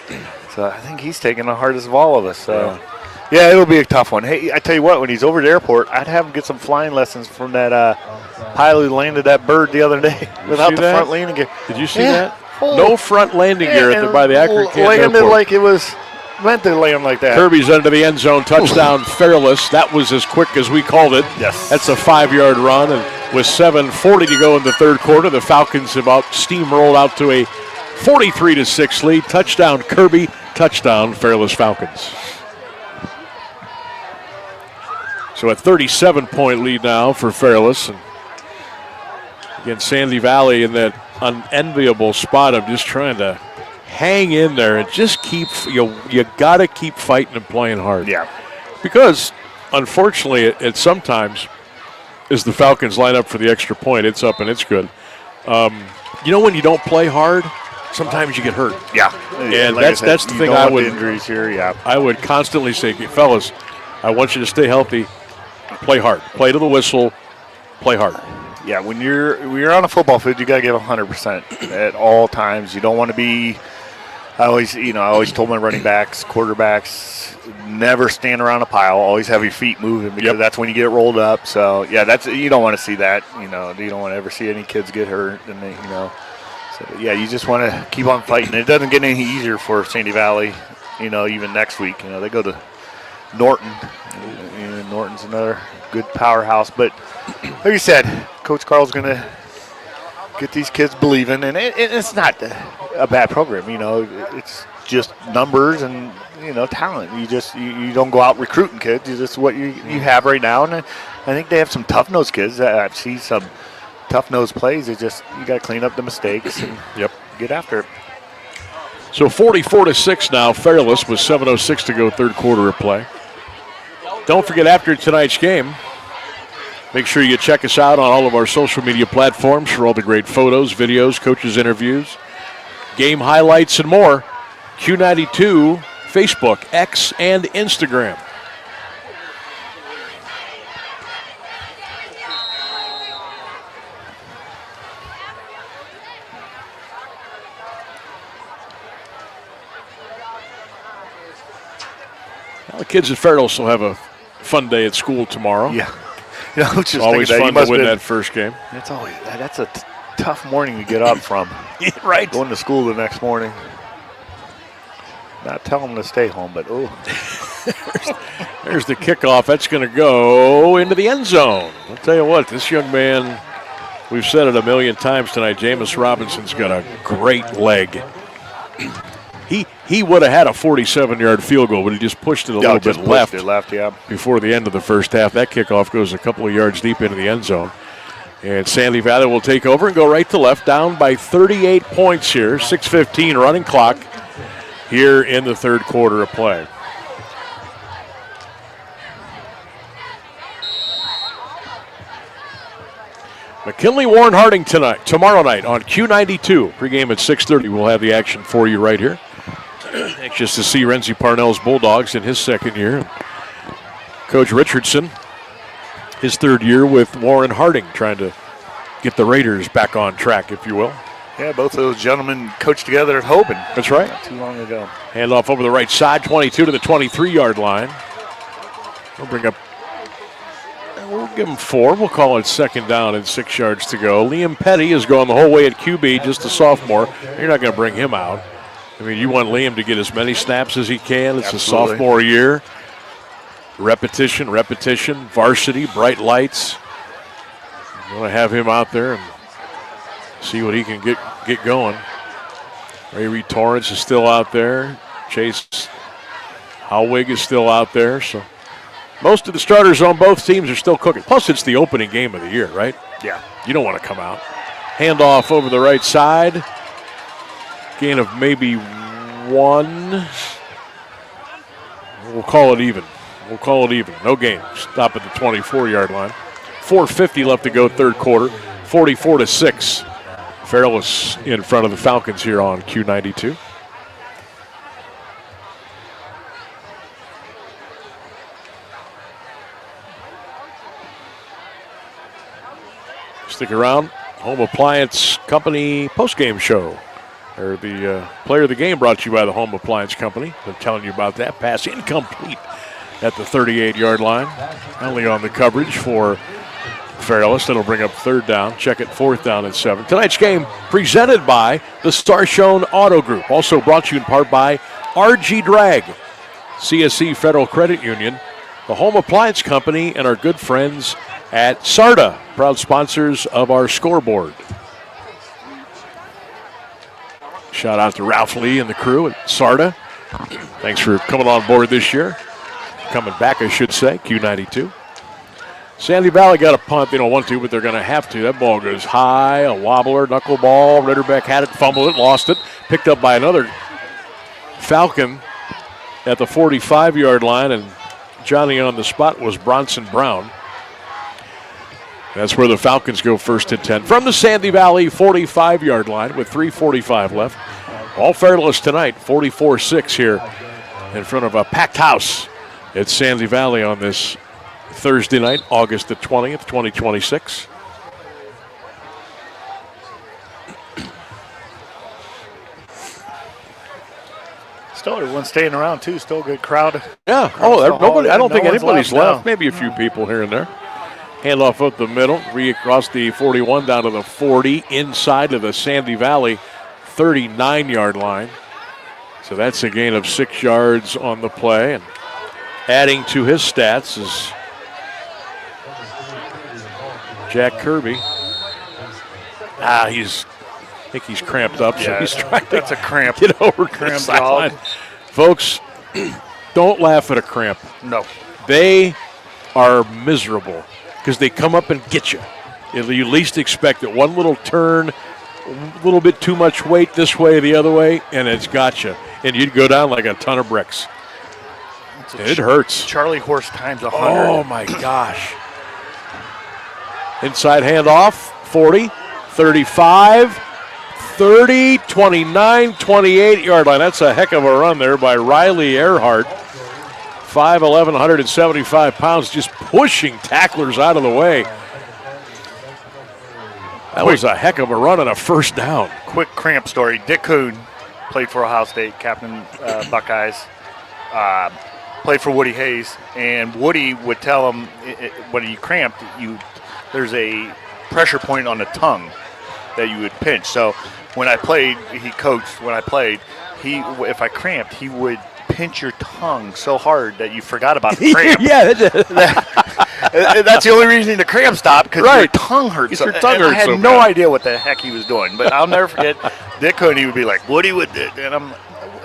So I think he's taking the hardest of all of us. So. Yeah, it'll be a tough one. Hey, I tell you what, when he's over at the airport, I'd have him get some flying lessons from that pilot who landed that bird the other day without the front landing gear. Did you see that? No front landing gear by the Akron landed airport. Like it was meant to land like that. Kirby's under the end zone, touchdown, Fairless. That was as quick as we called it. Yes. That's a 5-yard run, and with 7:40 to go in the third quarter, the Falcons have steamrolled out to a 43-6 lead. Touchdown, Kirby. Touchdown, Fairless Falcons. So a 37-point lead now for Fairless. And again, Sandy Valley in that unenviable spot of just trying to hang in there and just keep you got to keep fighting and playing hard. Yeah. Because unfortunately, it sometimes as the Falcons line up for the extra point, it's up and it's good. When you don't play hard, sometimes you get hurt. Yeah. And like that's the thing I would injuries here. Yeah. I would constantly say, fellas, I want you to stay healthy. Play hard. Play to the whistle. Play hard. Yeah, when you're on a football field, you got to give 100% at all times. You don't want to be. I always told my running backs, quarterbacks, never stand around a pile. Always have your feet moving because that's when you get rolled up. So yeah, you don't want to see that. You don't want to ever see any kids get hurt, and So yeah, you just want to keep on fighting. It doesn't get any easier for Sandy Valley. Even next week, they go to Norton. Norton's another good powerhouse, but like you said, Coach Carl's going to get these kids believing, and it's not a bad program. It's just numbers and talent. You don't go out recruiting kids. You just what you have right now, and I think they have some tough-nosed kids. I've seen some tough-nosed plays. It's just you got to clean up the mistakes and get after it. So 44-6 now. Fairless with 7:06 to go, third quarter of play. Don't forget, after tonight's game, make sure you check us out on all of our social media platforms for all the great photos, videos, coaches' interviews, game highlights, and more. Q92, Facebook, X, and Instagram. Well, the kids at Fairless will have a fun day at school tomorrow. Yeah. It's always fun to win that first game. That's a tough morning to get up from. Right. Going to school the next morning. Not telling them to stay home, but There's the kickoff. That's going to go into the end zone. I'll tell you what, this young man, we've said it a million times tonight, Jameis Robinson's got a great leg. He would have had a 47-yard field goal, but he just pushed it a little bit left. Before the end of the first half. That kickoff goes a couple of yards deep into the end zone. And Sandy Valley will take over and go right to left, down by 38 points here. 6:15 running clock here in the third quarter of play. McKinley Warren Harding tomorrow night on Q92. Pregame at 6:30. We'll have the action for you right here. Anxious to see Renzi Parnell's Bulldogs in his second year. Coach Richardson, his third year with Warren Harding, trying to get the Raiders back on track, if you will. Yeah, both of those gentlemen coached together at Hoban. That's right. Not too long ago. Handoff over the right side, 22 to the 23-yard line. We'll give him 4. We'll call it second down and 6 yards to go. Liam Petty is going the whole way at QB, just a sophomore. You're not going to bring him out. I mean, you want Liam to get as many snaps as he can. It's Absolutely. a sophomore year. Repetition, varsity, bright lights. You want to have him out there and see what he can get going. Ray Reed Torrance is still out there. Chase Howig is still out there. So most of the starters on both teams are still cooking. Plus, it's the opening game of the year, right? Yeah. You don't want to come out. Handoff over the right side. Gain of maybe 1. We'll call it even. No gain. Stop at the 24-yard line. 4:50 left to go, third quarter. 44-6. Fairless in front of the Falcons here on Q92. Stick around. Home Appliance Company postgame show. Or the player of the game brought to you by the Home Appliance Company. Been telling you about that. Pass incomplete at the 38-yard line. Only on the coverage for Fairless. That'll bring up third down. Check it, fourth down and 7. Tonight's game presented by the Starshone Auto Group. Also brought to you in part by RG Drag, CSC Federal Credit Union, the Home Appliance Company, and our good friends at SARTA, proud sponsors of our scoreboard. Shout out to Ralph Lee and the crew at SARTA. Thanks for coming on board this year. Coming back, I should say, Q92. Sandy Valley got a punt. They don't want to, but they're going to have to. That ball goes high, a wobbler, knuckleball. Ritterbeck had it, fumbled it, lost it. Picked up by another Falcon at the 45-yard line, and Johnny on the spot was Bronson Brown. That's where the Falcons go first and 10 from the Sandy Valley 45-yard line with 3:45 left. All Fairless tonight, 44-6 here in front of a packed house at Sandy Valley on this Thursday night, August the 20th, 2026. Still, everyone's staying around, too. Still a good crowd. Yeah. Nobody. I don't think anybody's left. Maybe a few people here and there. Handoff up the middle, across the 41 down to the 40, inside of the Sandy Valley 39-yard line. So that's a gain of 6 yards on the play. And adding to his stats is Jack Kirby. I think he's cramped up, so he's trying to get over the sideline. Folks, don't laugh at a cramp. No. They are miserable because they come up and get you. You least expect it. One little turn, a little bit too much weight this way, the other way, and it's got you. And you'd go down like a ton of bricks. It hurts. Charlie horse times 100. Oh, my gosh. Inside handoff, 40, 35, 30, 29, 28-yard line. That's a heck of a run there by Riley Earhart. 5'11", 175 pounds, just pushing tacklers out of the way. That was a heck of a run and a first down. Quick cramp story. Dick Kuhn played for Ohio State, captain Buckeyes. Played for Woody Hayes, and Woody would tell him when you cramped, there's a pressure point on the tongue that you would pinch. So when I played, he coached. When I played, if I cramped, he would pinch your tongue so hard that you forgot about the cramp. That's the only reason the cramp stopped, because your tongue hurts. Your tongue hurts. I had no idea what the heck he was doing, but I'll never forget. Dick Kuhn, he would be like, "Woody would," and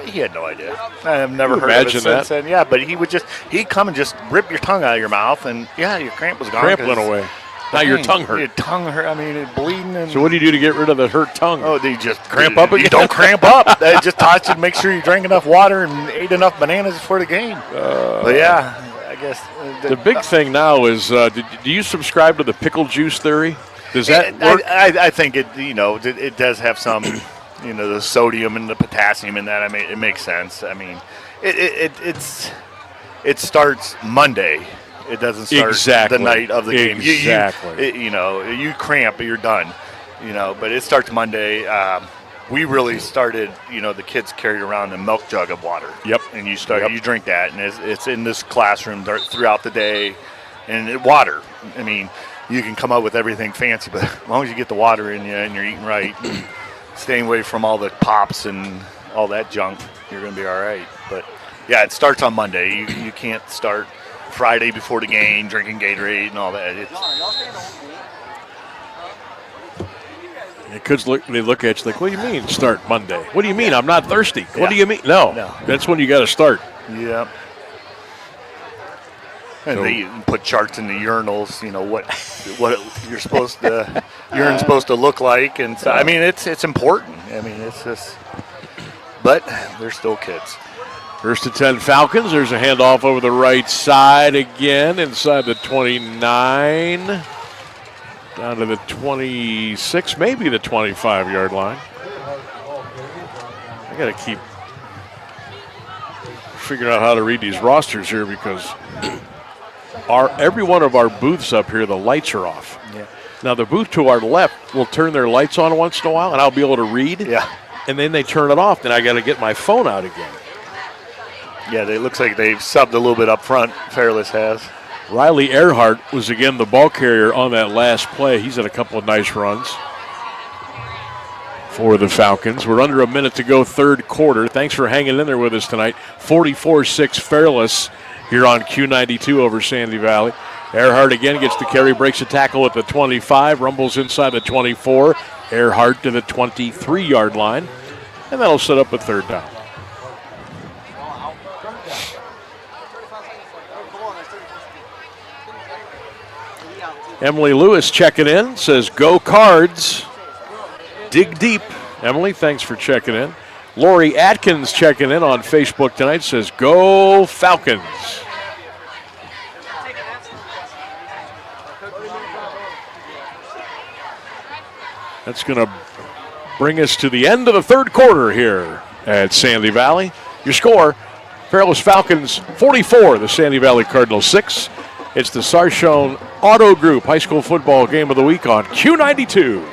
he had no idea. I've never heard of it since then. Yeah, but he'd come and just rip your tongue out of your mouth, and your cramp was gone. Cramp went away. Now your tongue hurt. Your tongue hurt. I mean, it bleeding. And so what do you do to get rid of the hurt tongue? Oh, they just cramp up again? You don't cramp up. They just taught you to make sure you drank enough water and ate enough bananas before the game. But yeah, I guess. The big thing now is, do you subscribe to the pickle juice theory? Does that work? I think it does have some, the sodium and the potassium in that. I mean, it makes sense. I mean, it starts Monday. It doesn't start the night of the game. Exactly. You cramp, you're done. But it starts Monday. We really started. The kids carried around a milk jug of water. Yep. And you drink that, and it's in this classroom throughout the day, and water. I mean, you can come up with everything fancy, but as long as you get the water in you and you're eating right, and staying away from all the pops and all that junk, you're going to be all right. But yeah, it starts on Monday. You can't start Friday before the game drinking Gatorade and all that. They look at you like, what do you mean start Monday? What do you mean I'm not thirsty? What do you mean? No. That's when you got to start. Yeah. And they put charts in the urinals, what you're supposed to, urine's supposed to look like. And so, I mean, it's important. I mean, it's just, but they're still kids. First and 10 Falcons. There's a handoff over the right side again, inside the 29, down to the 26, maybe the 25-yard line. I got to keep figuring out how to read these rosters here because every one of our booths up here, the lights are off. Yeah. Now, the booth to our left will turn their lights on once in a while, and I'll be able to read. Yeah. And then they turn it off, then I got to get my phone out again. Yeah, it looks like they've subbed a little bit up front, Fairless has. Riley Earhart was again the ball carrier on that last play. He's had a couple of nice runs for the Falcons. We're under a minute to go, third quarter. Thanks for hanging in there with us tonight. 44-6 Fairless here on Q92 over Sandy Valley. Earhart again gets the carry, breaks a tackle at the 25, rumbles inside the 24. Earhart to the 23-yard line, and that'll set up a third down. Emily Lewis checking in, says, go Cards. Dig deep. Emily, thanks for checking in. Lori Atkins checking in on Facebook tonight, says, go Falcons. That's going to bring us to the end of the third quarter here at Sandy Valley. Your score, Fairless Falcons 44, the Sandy Valley Cardinals 6. It's the Sarshone Auto Group High School Football Game of the Week on Q92.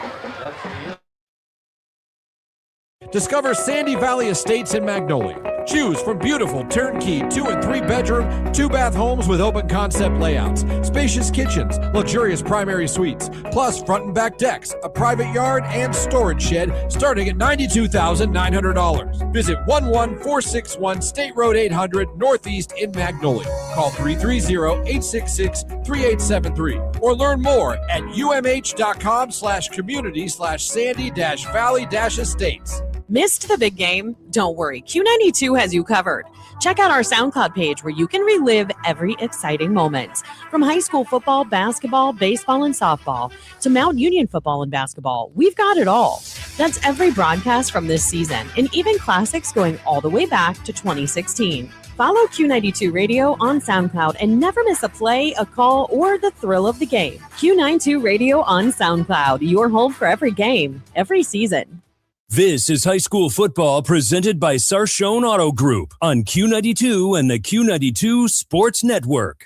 Discover Sandy Valley Estates in Magnolia. Choose from beautiful turnkey 2 and 3 bedroom, 2-bath homes with open concept layouts, spacious kitchens, luxurious primary suites, plus front and back decks, a private yard, and storage shed starting at $92,900. Visit 11461 State Road 800 Northeast in Magnolia. Call 330-866-3873 or learn more at umh.com/community/sandy-valley-estates. Missed the big game? Don't worry, Q92 has you covered. Check out our SoundCloud page where you can relive every exciting moment. From high school football, basketball, baseball, and softball to Mount Union football and basketball, we've got it all. That's every broadcast from this season and even classics going all the way back to 2016. Follow Q92 Radio on SoundCloud and never miss a play, a call, or the thrill of the game. Q92 Radio on SoundCloud, your home for every game, every season. This is high school football presented by Sarshone Auto Group on Q92 and the Q92 Sports Network.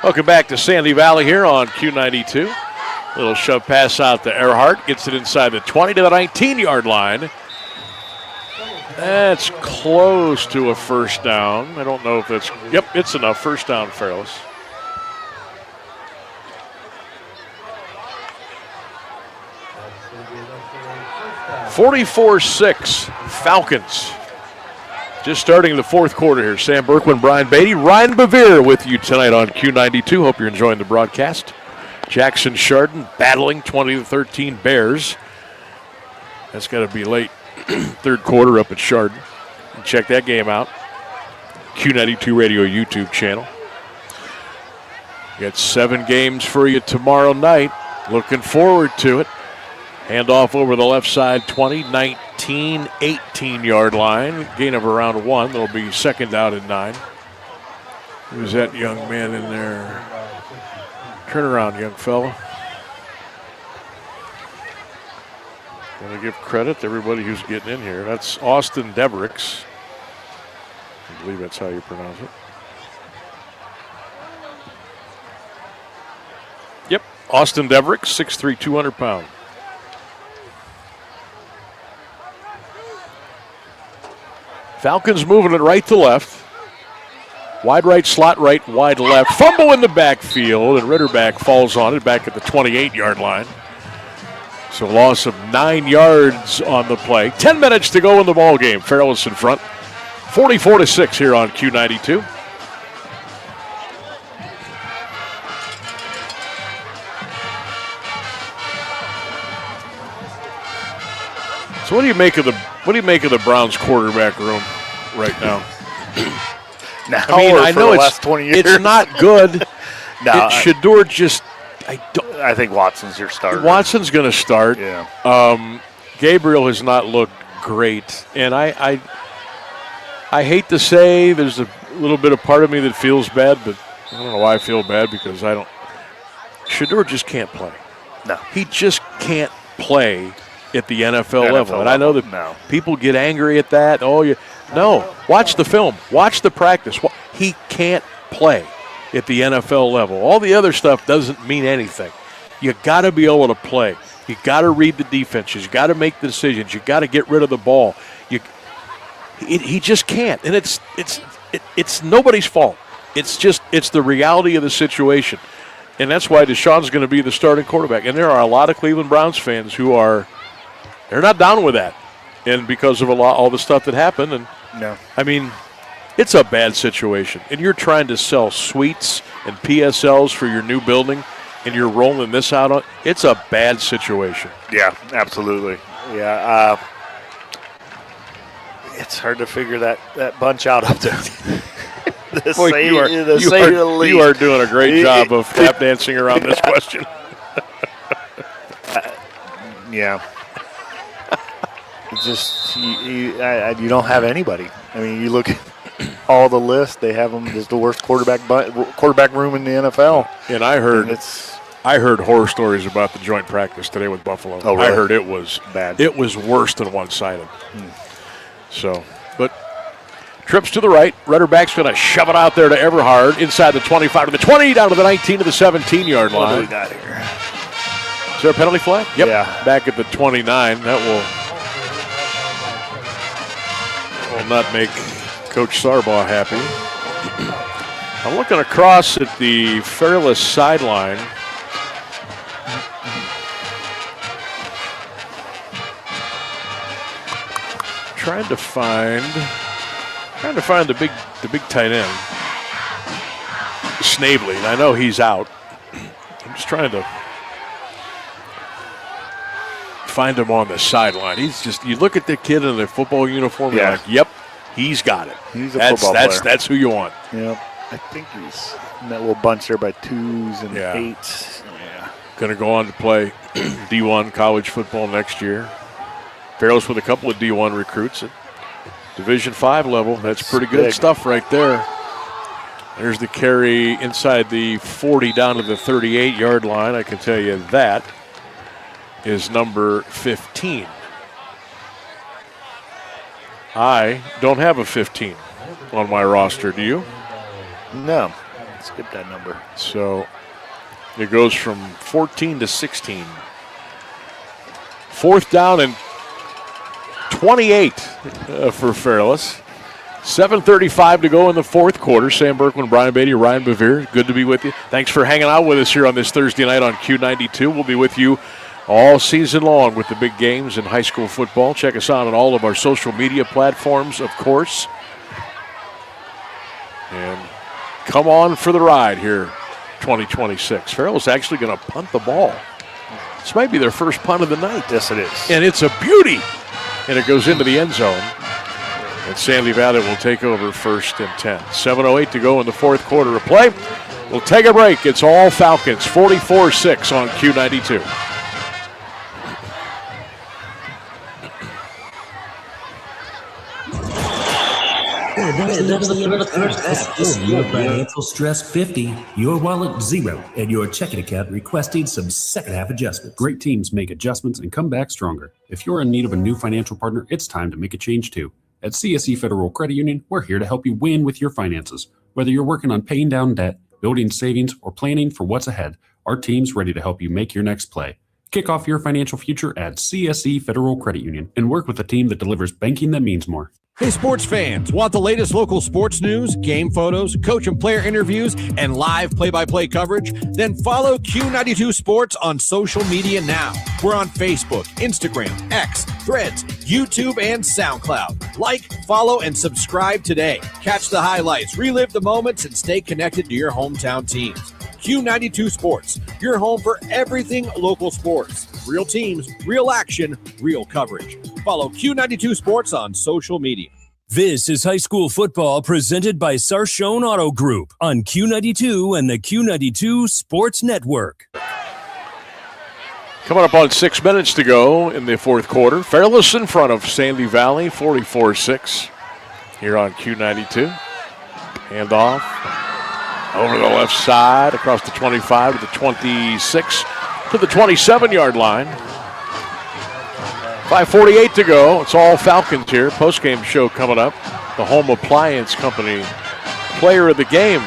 Welcome back to Sandy Valley here on Q92. Little shove pass out to Earhart. Gets it inside the 20 to the 19-yard line. That's close to a first down. I don't know if that's... Yep, it's enough. First down, Fairless. (44-6) Falcons. Just starting the fourth quarter here. Sam Bourquin, Brian Beatty, Ryan Bevere with you tonight on Q92. Hope you're enjoying the broadcast. Jackson Chardon battling 20-13 Bears. That's got to be late third quarter up at Chardon. Check that game out. Q92 Radio YouTube channel. Got 7 games for you tomorrow night. Looking forward to it. Handoff over the left side, 20, 19, 18-yard line. Gain of around 1. That'll be second down and 9. Who's that young man in there? Turn around, young fella. Going to give credit to everybody who's getting in here. That's Austin Devericks. I believe that's how you pronounce it. Yep, Austin Devericks, 6'3", 200 pounds. Falcons moving it right to left. Wide right, slot right, wide left. Fumble in the backfield, and Ritterback falls on it back at the 28-yard line. So loss of 9 yards on the play. 10 minutes to go in the ball game. Fairless in front. 44-6 here on Q92. So what do you make of the Browns quarterback room right now? Now, I mean, I know last 20 years. It's not good. No, Shedeur just. I think Watson's your starter. Watson's going to start. Yeah. Gabriel has not looked great, and I hate to say there's a little bit of part of me that feels bad, but I don't know why I feel bad because Shedeur just can't play. No, he just can't play at the NFL level. And I know that people get angry at that. Watch the film. Watch the practice. He can't play at the NFL level. All the other stuff doesn't mean anything. You got to be able to play. You got to read the defenses. You got to make the decisions. You got to get rid of the ball. He just can't. And it's nobody's fault. It's the reality of the situation. And that's why Deshaun's going to be the starting quarterback. And there are a lot of Cleveland Browns fans who they're not down with that. And because of all the stuff that happened. And I mean, it's a bad situation. And you're trying to sell suites and PSLs for your new building, and you're rolling this out on. It's a bad situation. Yeah, absolutely. Yeah. It's hard to figure that bunch out up there. You are doing a great job of tap dancing around this question. Yeah. You don't have anybody. I mean, you look at all the lists; they have them as the worst quarterback room in the NFL. And I heard horror stories about the joint practice today with Buffalo. Oh, really? I heard it was bad. It was worse than one-sided. So, but trips to the right. Ritterback's going to shove it out there to Everhard inside the 25 to the 20, down to the 19 to the 17-yard line. What do we got here? Is there a penalty flag? Yep. Yeah. Back at the 29. That will will not make Coach Sarbaugh happy. I'm looking across at the Fairless sideline. Trying to find the big tight end, Snavely. And I know he's out. I'm just trying to find him on the sideline. He's just, you look at the kid in the football uniform, you're like, yep, he's got it. He's a football player. That's who you want. Yep. I think he's in that little bunch there by 2s and 8s. Yeah. Going to go on to play D1 college football next year. Fairless with a couple of D1 recruits at Division 5 level. That's pretty good stuff right there. There's the carry inside the 40 down to the 38-yard line. I can tell you that is number 15. I don't have a 15 on my roster. Do you? No. Skip that number. So it goes from 14 to 16. 4th down and 28 for Fairless. 7:35 to go in the 4th quarter. Sam Bourquin, Brian Beatty, Ryan Bevere, good to be with you. Thanks for hanging out with us here on this Thursday night on Q92. We'll be with you all season long with the big games in high school football. Check us out on all of our social media platforms, of course. And come on for the ride here, 2026. Fairless actually going to punt the ball. This might be their first punt of the night. Yes, it is. And it's a beauty. And it goes into the end zone. And Sandy Valley will take over 1st and 10. 7:08 to go in the 4th quarter of play. We'll take a break. It's all Falcons, 44-6 on Q92. That's the end of the first half. Your financial stress 50, your wallet 0, and your checking account requesting some second half adjustments. Great teams make adjustments and come back stronger. If you're in need of a new financial partner, it's time to make a change too. At CSE Federal Credit Union, we're here to help you win with your finances. Whether you're working on paying down debt, building savings, or planning for what's ahead, our team's ready to help you make your next play. Kick off your financial future at CSE Federal Credit Union and work with a team that delivers banking that means more. Hey, sports fans, want the latest local sports news, game photos, coach and player interviews, and live play-by-play coverage? Then follow Q92 Sports on social media now. We're on Facebook, Instagram, X, Threads, YouTube, and SoundCloud. Like, follow, and subscribe today. Catch the highlights, relive the moments, and stay connected to your hometown teams. Q92 Sports, your home for everything local sports. Real teams, real action, real coverage. Follow Q92 Sports on social media. This is high school football presented by Sarshone Auto Group on Q92 and the Q92 Sports Network. Coming up on 6 minutes to go in the 4th quarter. Fairless in front of Sandy Valley, 44-6 here on Q92. Hand off over the left side, across the 25 to the 26 to the 27-yard line. 5:48 to go. It's all Falcons here. Post-game show coming up. The Home Appliance Company Player of the Game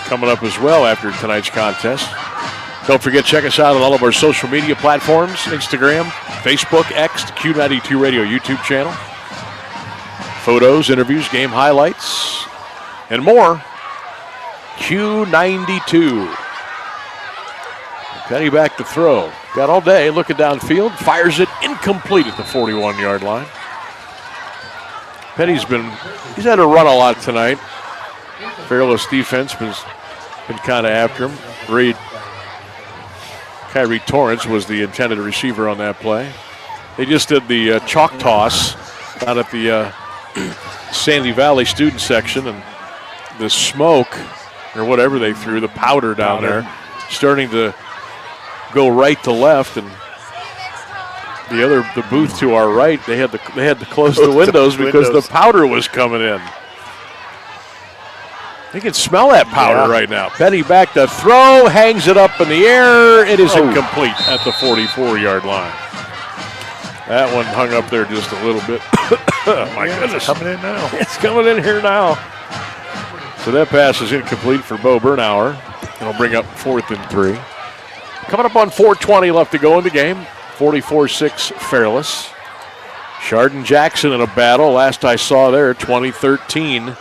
coming up as well after tonight's contest. Don't forget, check us out on all of our social media platforms, Instagram, Facebook, X, the Q92 Radio YouTube channel. Photos, interviews, game highlights, and more. Q92. Penny back to throw. Got all day looking downfield. Fires it incomplete at the 41-yard line. Penny's he's had to run a lot tonight. Fairless defense has been kind of after him. Kyrie Torrance was the intended receiver on that play. They just did the chalk toss down at the Sandy Valley student section, and the smoke, or whatever they threw, the powder down there, starting to go right to left, and the booth to our right, they had to close the windows because the powder was coming in. You can smell that powder right now. Penny back to throw, hangs it up in the air. It is incomplete at the 44-yard line. That one hung up there just a little bit. Oh my goodness. It's coming in now. It's coming in here now. So that pass is incomplete for Bo Bernauer. It'll bring up 4th and 3. Coming up on 4:20 left to go in the game. 44-6 Fairless. Chardon Jackson in a battle. Last I saw there, 2013.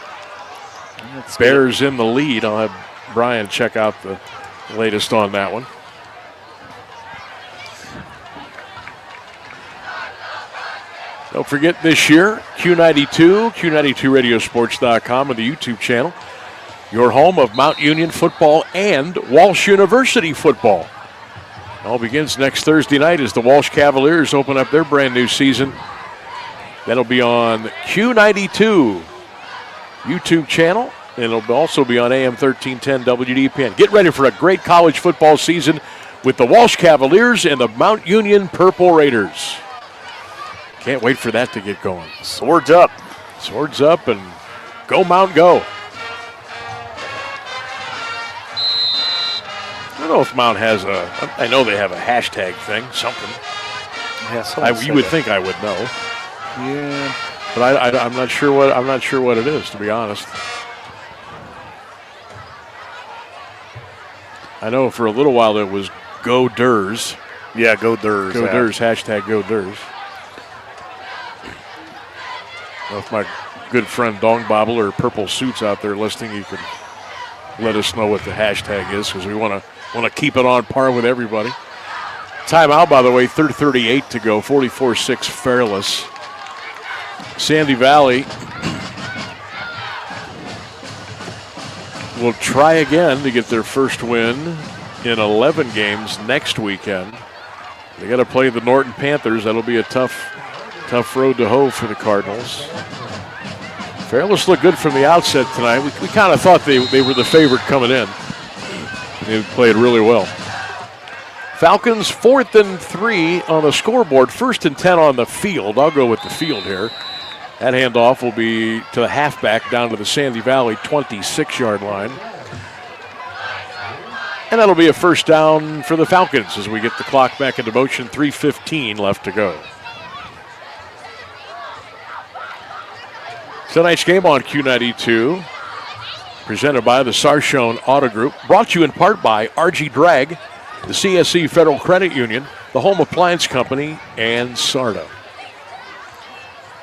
Bears in the lead. I'll have Brian check out the latest on that one. Don't forget this year, Q92, Q92radiosports.com, and the YouTube channel, your home of Mount Union football and Walsh University football. It all begins next Thursday night as the Walsh Cavaliers open up their brand new season. That'll be on Q92 YouTube channel, and it'll also be on AM 1310 WDPN. Get ready for a great college football season with the Walsh Cavaliers and the Mount Union Purple Raiders. Can't wait for that to get going. Swords up. Swords up and go Mount go. I don't know if Mount has I know they have a hashtag thing, something. Yeah, you would think I would know. Yeah. But I'm not sure what it is, to be honest. I know for a little while it was Go Durs. Yeah, Go Durs. Go Durs, hashtag Go Durs. Well, if my good friend Dong Bobble or Purple Suits out there listening, you could let us know what the hashtag is, because we want to keep it on par with everybody. Timeout, by the way, 3:38 to go, 44-6 Fairless. Sandy Valley will try again to get their first win in 11 games next weekend. They got to play the Norton Panthers. That'll be a tough road to hoe for the Cardinals. Fairless looked good from the outset tonight. We kind of thought they were the favorite coming in. They played really well. Falcons 4th and 3 on the scoreboard, 1st and 10 on the field. I'll go with the field here. That handoff will be to the halfback down to the Sandy Valley 26-yard line. And that'll be a first down for the Falcons as we get the clock back into motion, 3:15 left to go. Tonight's game on Q92, presented by the Sarshone Auto Group, brought to you in part by RG Drag, the CSC Federal Credit Union, the Home Appliance Company, and SARTA.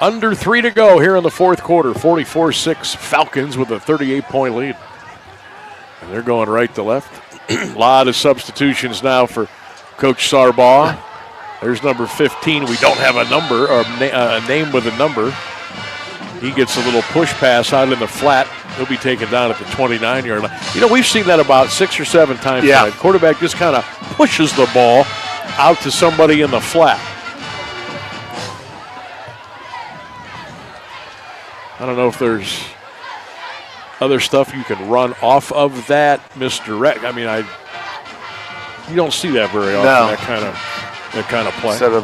Under 3 to go here in the fourth quarter, 44-6 Falcons with a 38-point lead. And they're going right to left. A lot of substitutions now for Coach Sarbaugh. There's number 15. We don't have a number or a name with a number. He gets a little push pass out in the flat. He'll be taken down at the 29-yard line. You know, we've seen that about 6 or 7 times tonight. Quarterback just kind of pushes the ball out to somebody in the flat. I don't know if there's other stuff you can run off of that misdirect. I mean, you don't see that very often. No. That kind of play. Instead of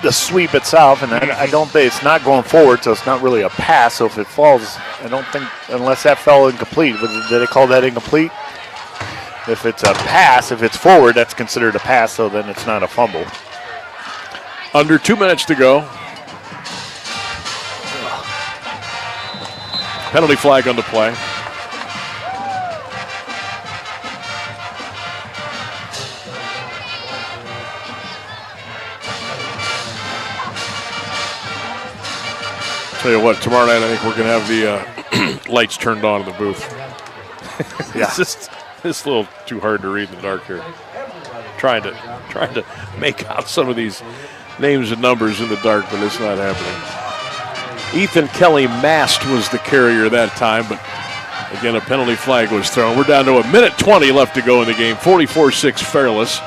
the sweep itself, and I don't think it's not going forward, so it's not really a pass. So if it falls, I don't think, unless that fell incomplete. Did they call that incomplete? If it's a pass, if it's forward, that's considered a pass, so then it's not a fumble. Under 2 minutes to go. Penalty flag on the play. Tell you what, tomorrow night I think we're going to have the lights turned on in the booth. It's a little too hard to read in the dark here. Trying to make out some of these names and numbers in the dark, but it's not happening. Ethan Kelly Mast was the carrier that time, but again, a penalty flag was thrown. We're down to 1:20 left to go in the game. 44-6 Fairless.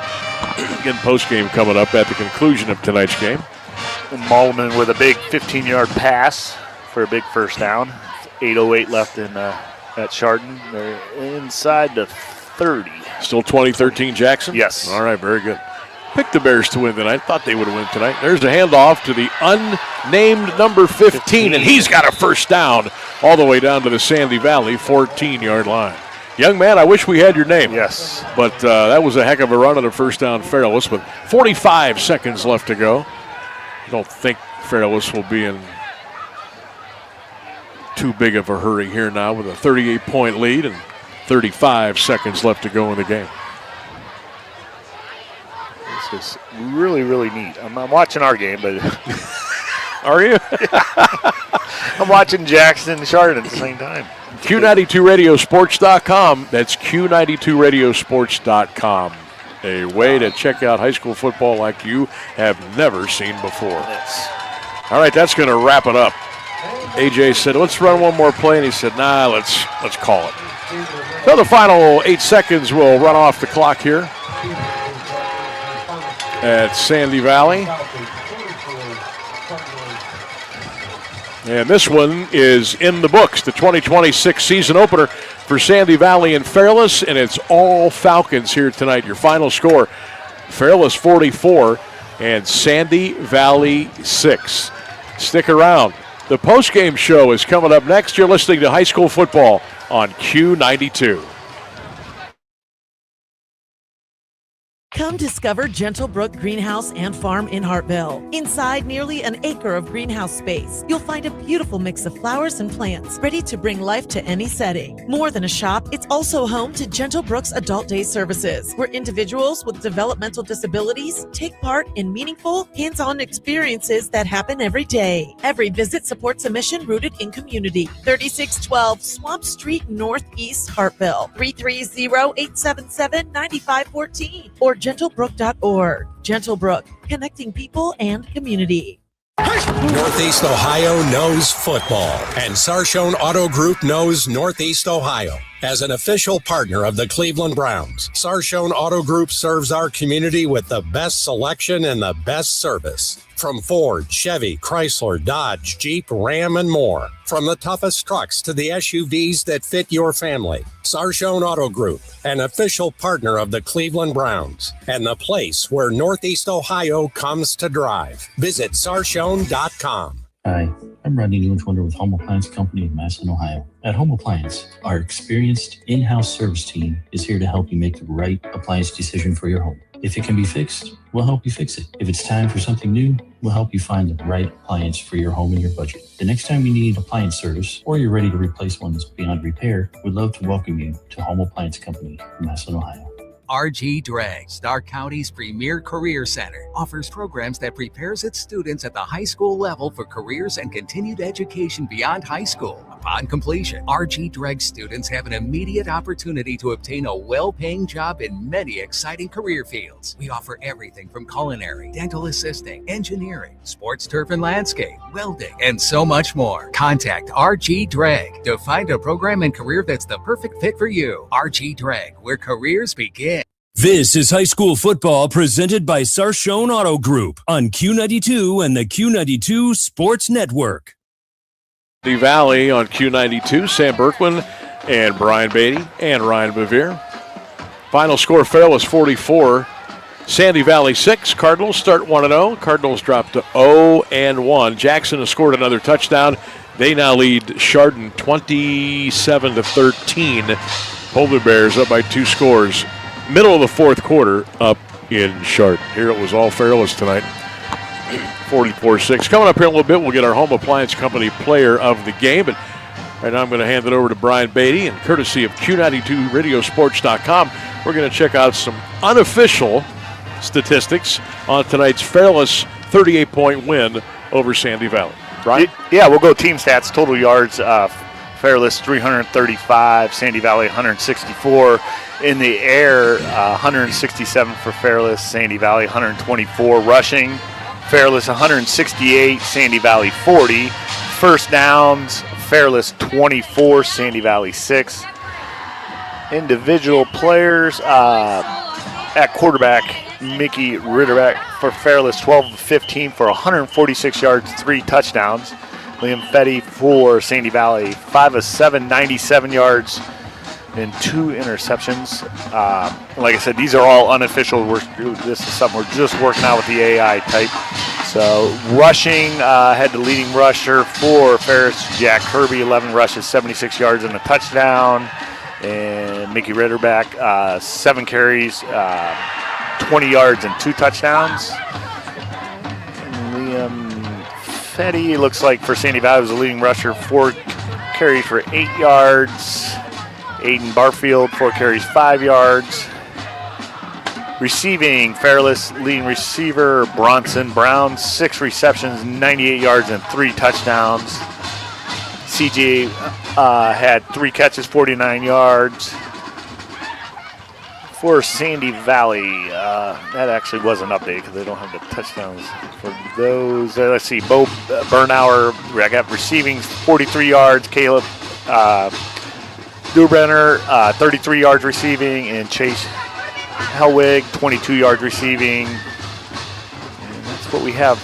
Again, post-game coming up at the conclusion of tonight's game. And Malman with a big 15-yard pass for a big first down. 8:08 left in at Chardon. They're inside the 30. Still 2013 Jackson? Yes. All right, very good. Picked the Bears to win tonight. Thought they would win tonight. There's a handoff to the unnamed number 15, and he's got a first down all the way down to the Sandy Valley 14-yard line. Young man, I wish we had your name. Yes. But that was a heck of a run on a first down Fairless with 45 seconds left to go. I don't think Fairless will be in too big of a hurry here now with a 38-point lead and 35 seconds left to go in the game. just really, really neat. I'm watching our game, but are you? I'm watching Jackson and Chardon at the same time. Q92radiosports.com. That's Q92radiosports.com. A way to check out high school football like you have never seen before. Yes. All right, that's going to wrap it up. AJ said, let's run one more play, and he said, nah, let's call it. So the final 8 seconds will run off the clock here at Sandy Valley. And this one is in the books, the 2026 season opener for Sandy Valley and Fairless, and it's all Falcons here tonight. Your final score, Fairless 44 and Sandy Valley 6. Stick around. The postgame show is coming up next. You're listening to high school football on Q92. Come discover Gentle Brook Greenhouse and Farm in Hartville. Inside nearly an acre of greenhouse space, you'll find a beautiful mix of flowers and plants ready to bring life to any setting. More than a shop, it's also home to Gentle Brook's Adult Day services, where individuals with developmental disabilities take part in meaningful, hands-on experiences that happen every day. Every visit supports a mission rooted in community. 3612 Swamp Street Northeast, Hartville. 330-877-9514 or gentlebrook.org. Gentle Brook, connecting people and community. Northeast Ohio knows football, and Sarshone Auto Group knows Northeast Ohio. As an official partner of the Cleveland Browns, Sarshone Auto Group serves our community with the best selection and the best service. From Ford, Chevy, Chrysler, Dodge, Jeep, Ram, and more. From the toughest trucks to the SUVs that fit your family. Sarshone Auto Group, an official partner of the Cleveland Browns, and the place where Northeast Ohio comes to drive. Visit sarshone.com. Hi, I'm Rodney Newenswonder with Home Appliance Company of Massillon, Ohio. At Home Appliance, our experienced in-house service team is here to help you make the right appliance decision for your home. If it can be fixed, we'll help you fix it. If it's time for something new, we'll help you find the right appliance for your home and your budget. The next time you need appliance service, or you're ready to replace one that's beyond repair, we'd love to welcome you to Home Appliance Company of Massillon, Ohio. RG Drag, Stark County's premier career center, offers programs that prepares its students at the high school level for careers and continued education beyond high school. Upon completion, RG Drag students have an immediate opportunity to obtain a well-paying job in many exciting career fields. We offer everything from culinary, dental assisting, engineering, sports turf and landscape, welding, and so much more. Contact RG Drag to find a program and career that's the perfect fit for you. RG Drag, where careers begin. This is high school football presented by Sarshone Auto Group on Q92 and the Q92 Sports Network. The Valley on Q92, Sam Bourquin and Brian Beatty and Ryan Bevere. Final score, Fairless 44, Sandy Valley 6. Cardinals start 1-0. Cardinals drop to 0-1. Jackson has scored another touchdown. They now lead Chardon 27-13. Polar Bears up by 2 scores. Middle of the fourth quarter up in Chardon. Here it was all Fairless tonight. 44-6. Coming up here in a little bit, we'll get our Home Appliance Company player of the game. But right now I'm going to hand it over to Brian Beatty. And courtesy of Q92radiosports.com, we're going to check out some unofficial statistics on tonight's Fairless 38-point win over Sandy Valley. Brian? Yeah, we'll go team stats. Total yards, Fairless 335, Sandy Valley 164. In the air, 167 for Fairless, Sandy Valley 124. Rushing, Fairless 168, Sandy Valley 40. First downs, Fairless 24, Sandy Valley 6. Individual players at quarterback, Mickey Ritterbeck for Fairless 12 of 15 for 146 yards, 3 touchdowns. Liam Fetty for Sandy Valley, 5 of 7, 97 yards, and 2 interceptions. Like I said, these are all unofficial. This is something we're just working out with the AI type. So rushing, had the leading rusher for Ferris, Jack Kirby, 11 rushes, 76 yards and a touchdown. And Mickey Ritterback, 7 carries, 20 yards and 2 touchdowns. And Liam Fetty, looks like for Sandy Valley, was the leading rusher, 4 carries for 8 yards. Aiden Barfield, 4 carries, 5 yards. Receiving, Fairless leading receiver, Bronson Brown, 6 receptions, 98 yards, and 3 touchdowns. CJ had 3 catches, 49 yards. For Sandy Valley, that actually wasn't updated because they don't have the touchdowns for those. Let's see, Bo Bernauer, I got receiving 43 yards. Caleb Dubrenner, 33 yards receiving, and Chase Helwig, 22 yards receiving. And that's what we have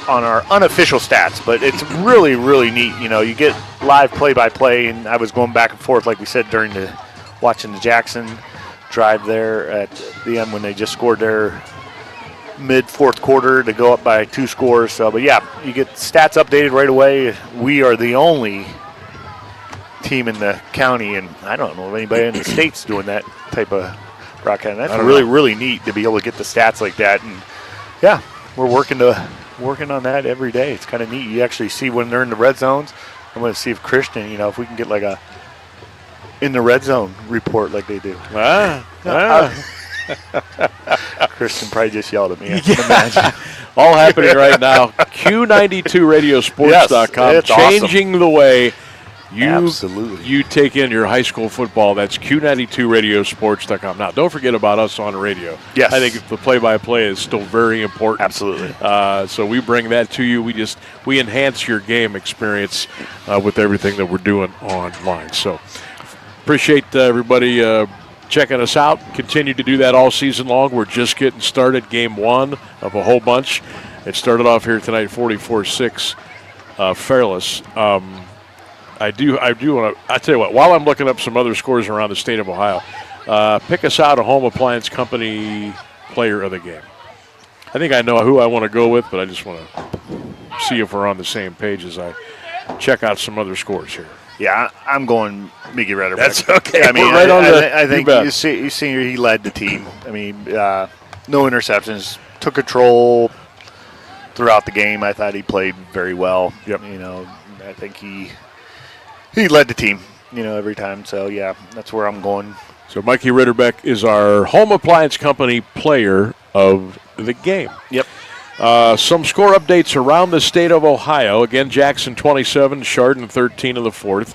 on our unofficial stats, but it's really, really neat. You know, you get live play-by-play, and I was going back and forth, like we said, during watching the Jackson drive there at the end when they just scored their mid-fourth quarter to go up by 2 scores. So, but yeah, you get stats updated right away. We are the only team in the county, and I don't know if anybody in the state's doing that type of broadcast. That's really, really neat to be able to get the stats like that. And yeah, we're working on that every day. It's kind of neat. You actually see when they're in the red zones. I'm going to see if Christian, you know, if we can get like a in the red zone report like they do. Christian probably just yelled at me. I can imagine. All happening right now. Q92radiosports.com. Yes, changing awesome. The way Absolutely. you take in your high school football. That's Q92radiosports.com. Now, don't forget about us on radio. Yes. I think the play-by-play is still very important. Absolutely. So we bring that to you. We enhance your game experience with everything that we're doing online. So appreciate everybody checking us out. Continue to do that all season long. We're just getting started. Game 1 of a whole bunch. It started off here tonight, 44-6, Fairless. I do want to. I tell you what. While I'm looking up some other scores around the state of Ohio, pick us out a home appliance company player of the game. I think I know who I want to go with, but I just want to see if we're on the same page as I check out some other scores here. Yeah, I'm going Mickey Retterbeck. That's okay. I mean, right I think you see he led the team. I mean, no interceptions, took control throughout the game. I thought he played very well. Yep. You know, I think he led the team, you know, every time. So, yeah, that's where I'm going. So Mikey Ritterbeck is our home appliance company player of the game. Yep. Some score updates around the state of Ohio. Again, Jackson 27, Chardon 13 in the 4th.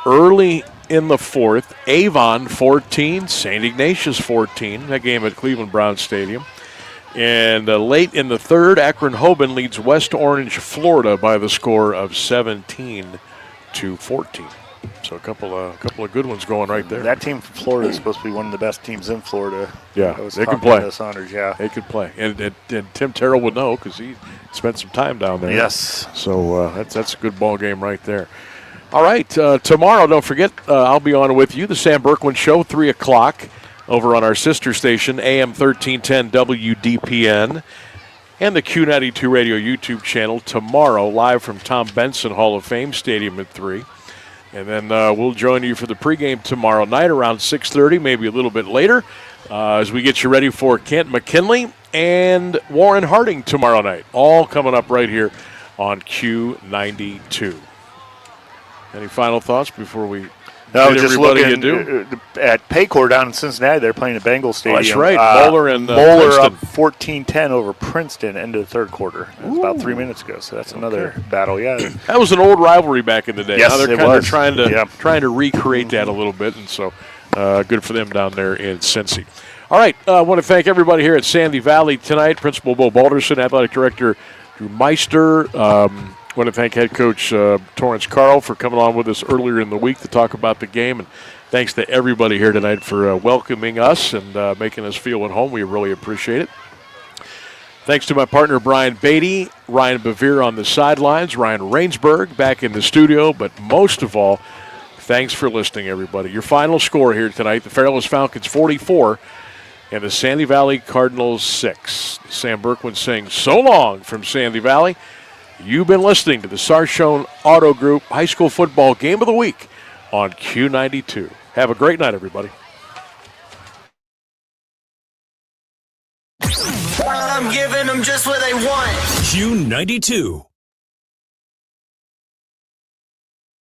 Early in the 4th, Avon 14, St. Ignatius 14. That game at Cleveland Browns Stadium. And late in the 3rd, Akron-Hoban leads West Orange, Florida by the score of 17-14. So a couple of good ones going right there. That team from Florida is supposed to be one of the best teams in Florida. Yeah, they can play. Saunders, yeah. They can play. And Tim Terrell would know because he spent some time down there. Yes. So that's a good ball game right there. All right, tomorrow, don't forget, I'll be on with you, the Sam Bourquin Show, 3 o'clock, over on our sister station, AM 1310 WDPN, and the Q92 Radio YouTube channel tomorrow, live from Tom Benson Hall of Fame Stadium at 3. And then we'll join you for the pregame tomorrow night around 6:30, maybe a little bit later, as we get you ready for Kent McKinley and Warren Harding tomorrow night. All coming up right here on Q92. Any final thoughts before we No, just looking at Paycor down in Cincinnati. They're playing at Bengals Stadium. Oh, that's right. Moeller and Moeller up 14-10 over Princeton end of the 3rd quarter. That was about 3 minutes ago, so that's another battle. Yeah, that was an old rivalry back in the day. Yes, now they're it kind was. of trying to recreate that a little bit, and so good for them down there in Cincy. All right, I want to thank everybody here at Sandy Valley tonight. Principal Bo Balderson, Athletic Director Drew Meister. I want to thank head coach Torrance Carl for coming on with us earlier in the week to talk about the game. And thanks to everybody here tonight for welcoming us and making us feel at home. We really appreciate it. Thanks to my partner Brian Beatty, Ryan Bevere on the sidelines, Ryan Rainsberg back in the studio. But most of all, thanks for listening, everybody. Your final score here tonight, the Fairless Falcons 44 and the Sandy Valley Cardinals 6. Sam Bourquin saying so long from Sandy Valley. You've been listening to the Sarshone Auto Group High School Football Game of the Week on Q92. Have a great night, everybody. I'm giving them just what they want. Q92.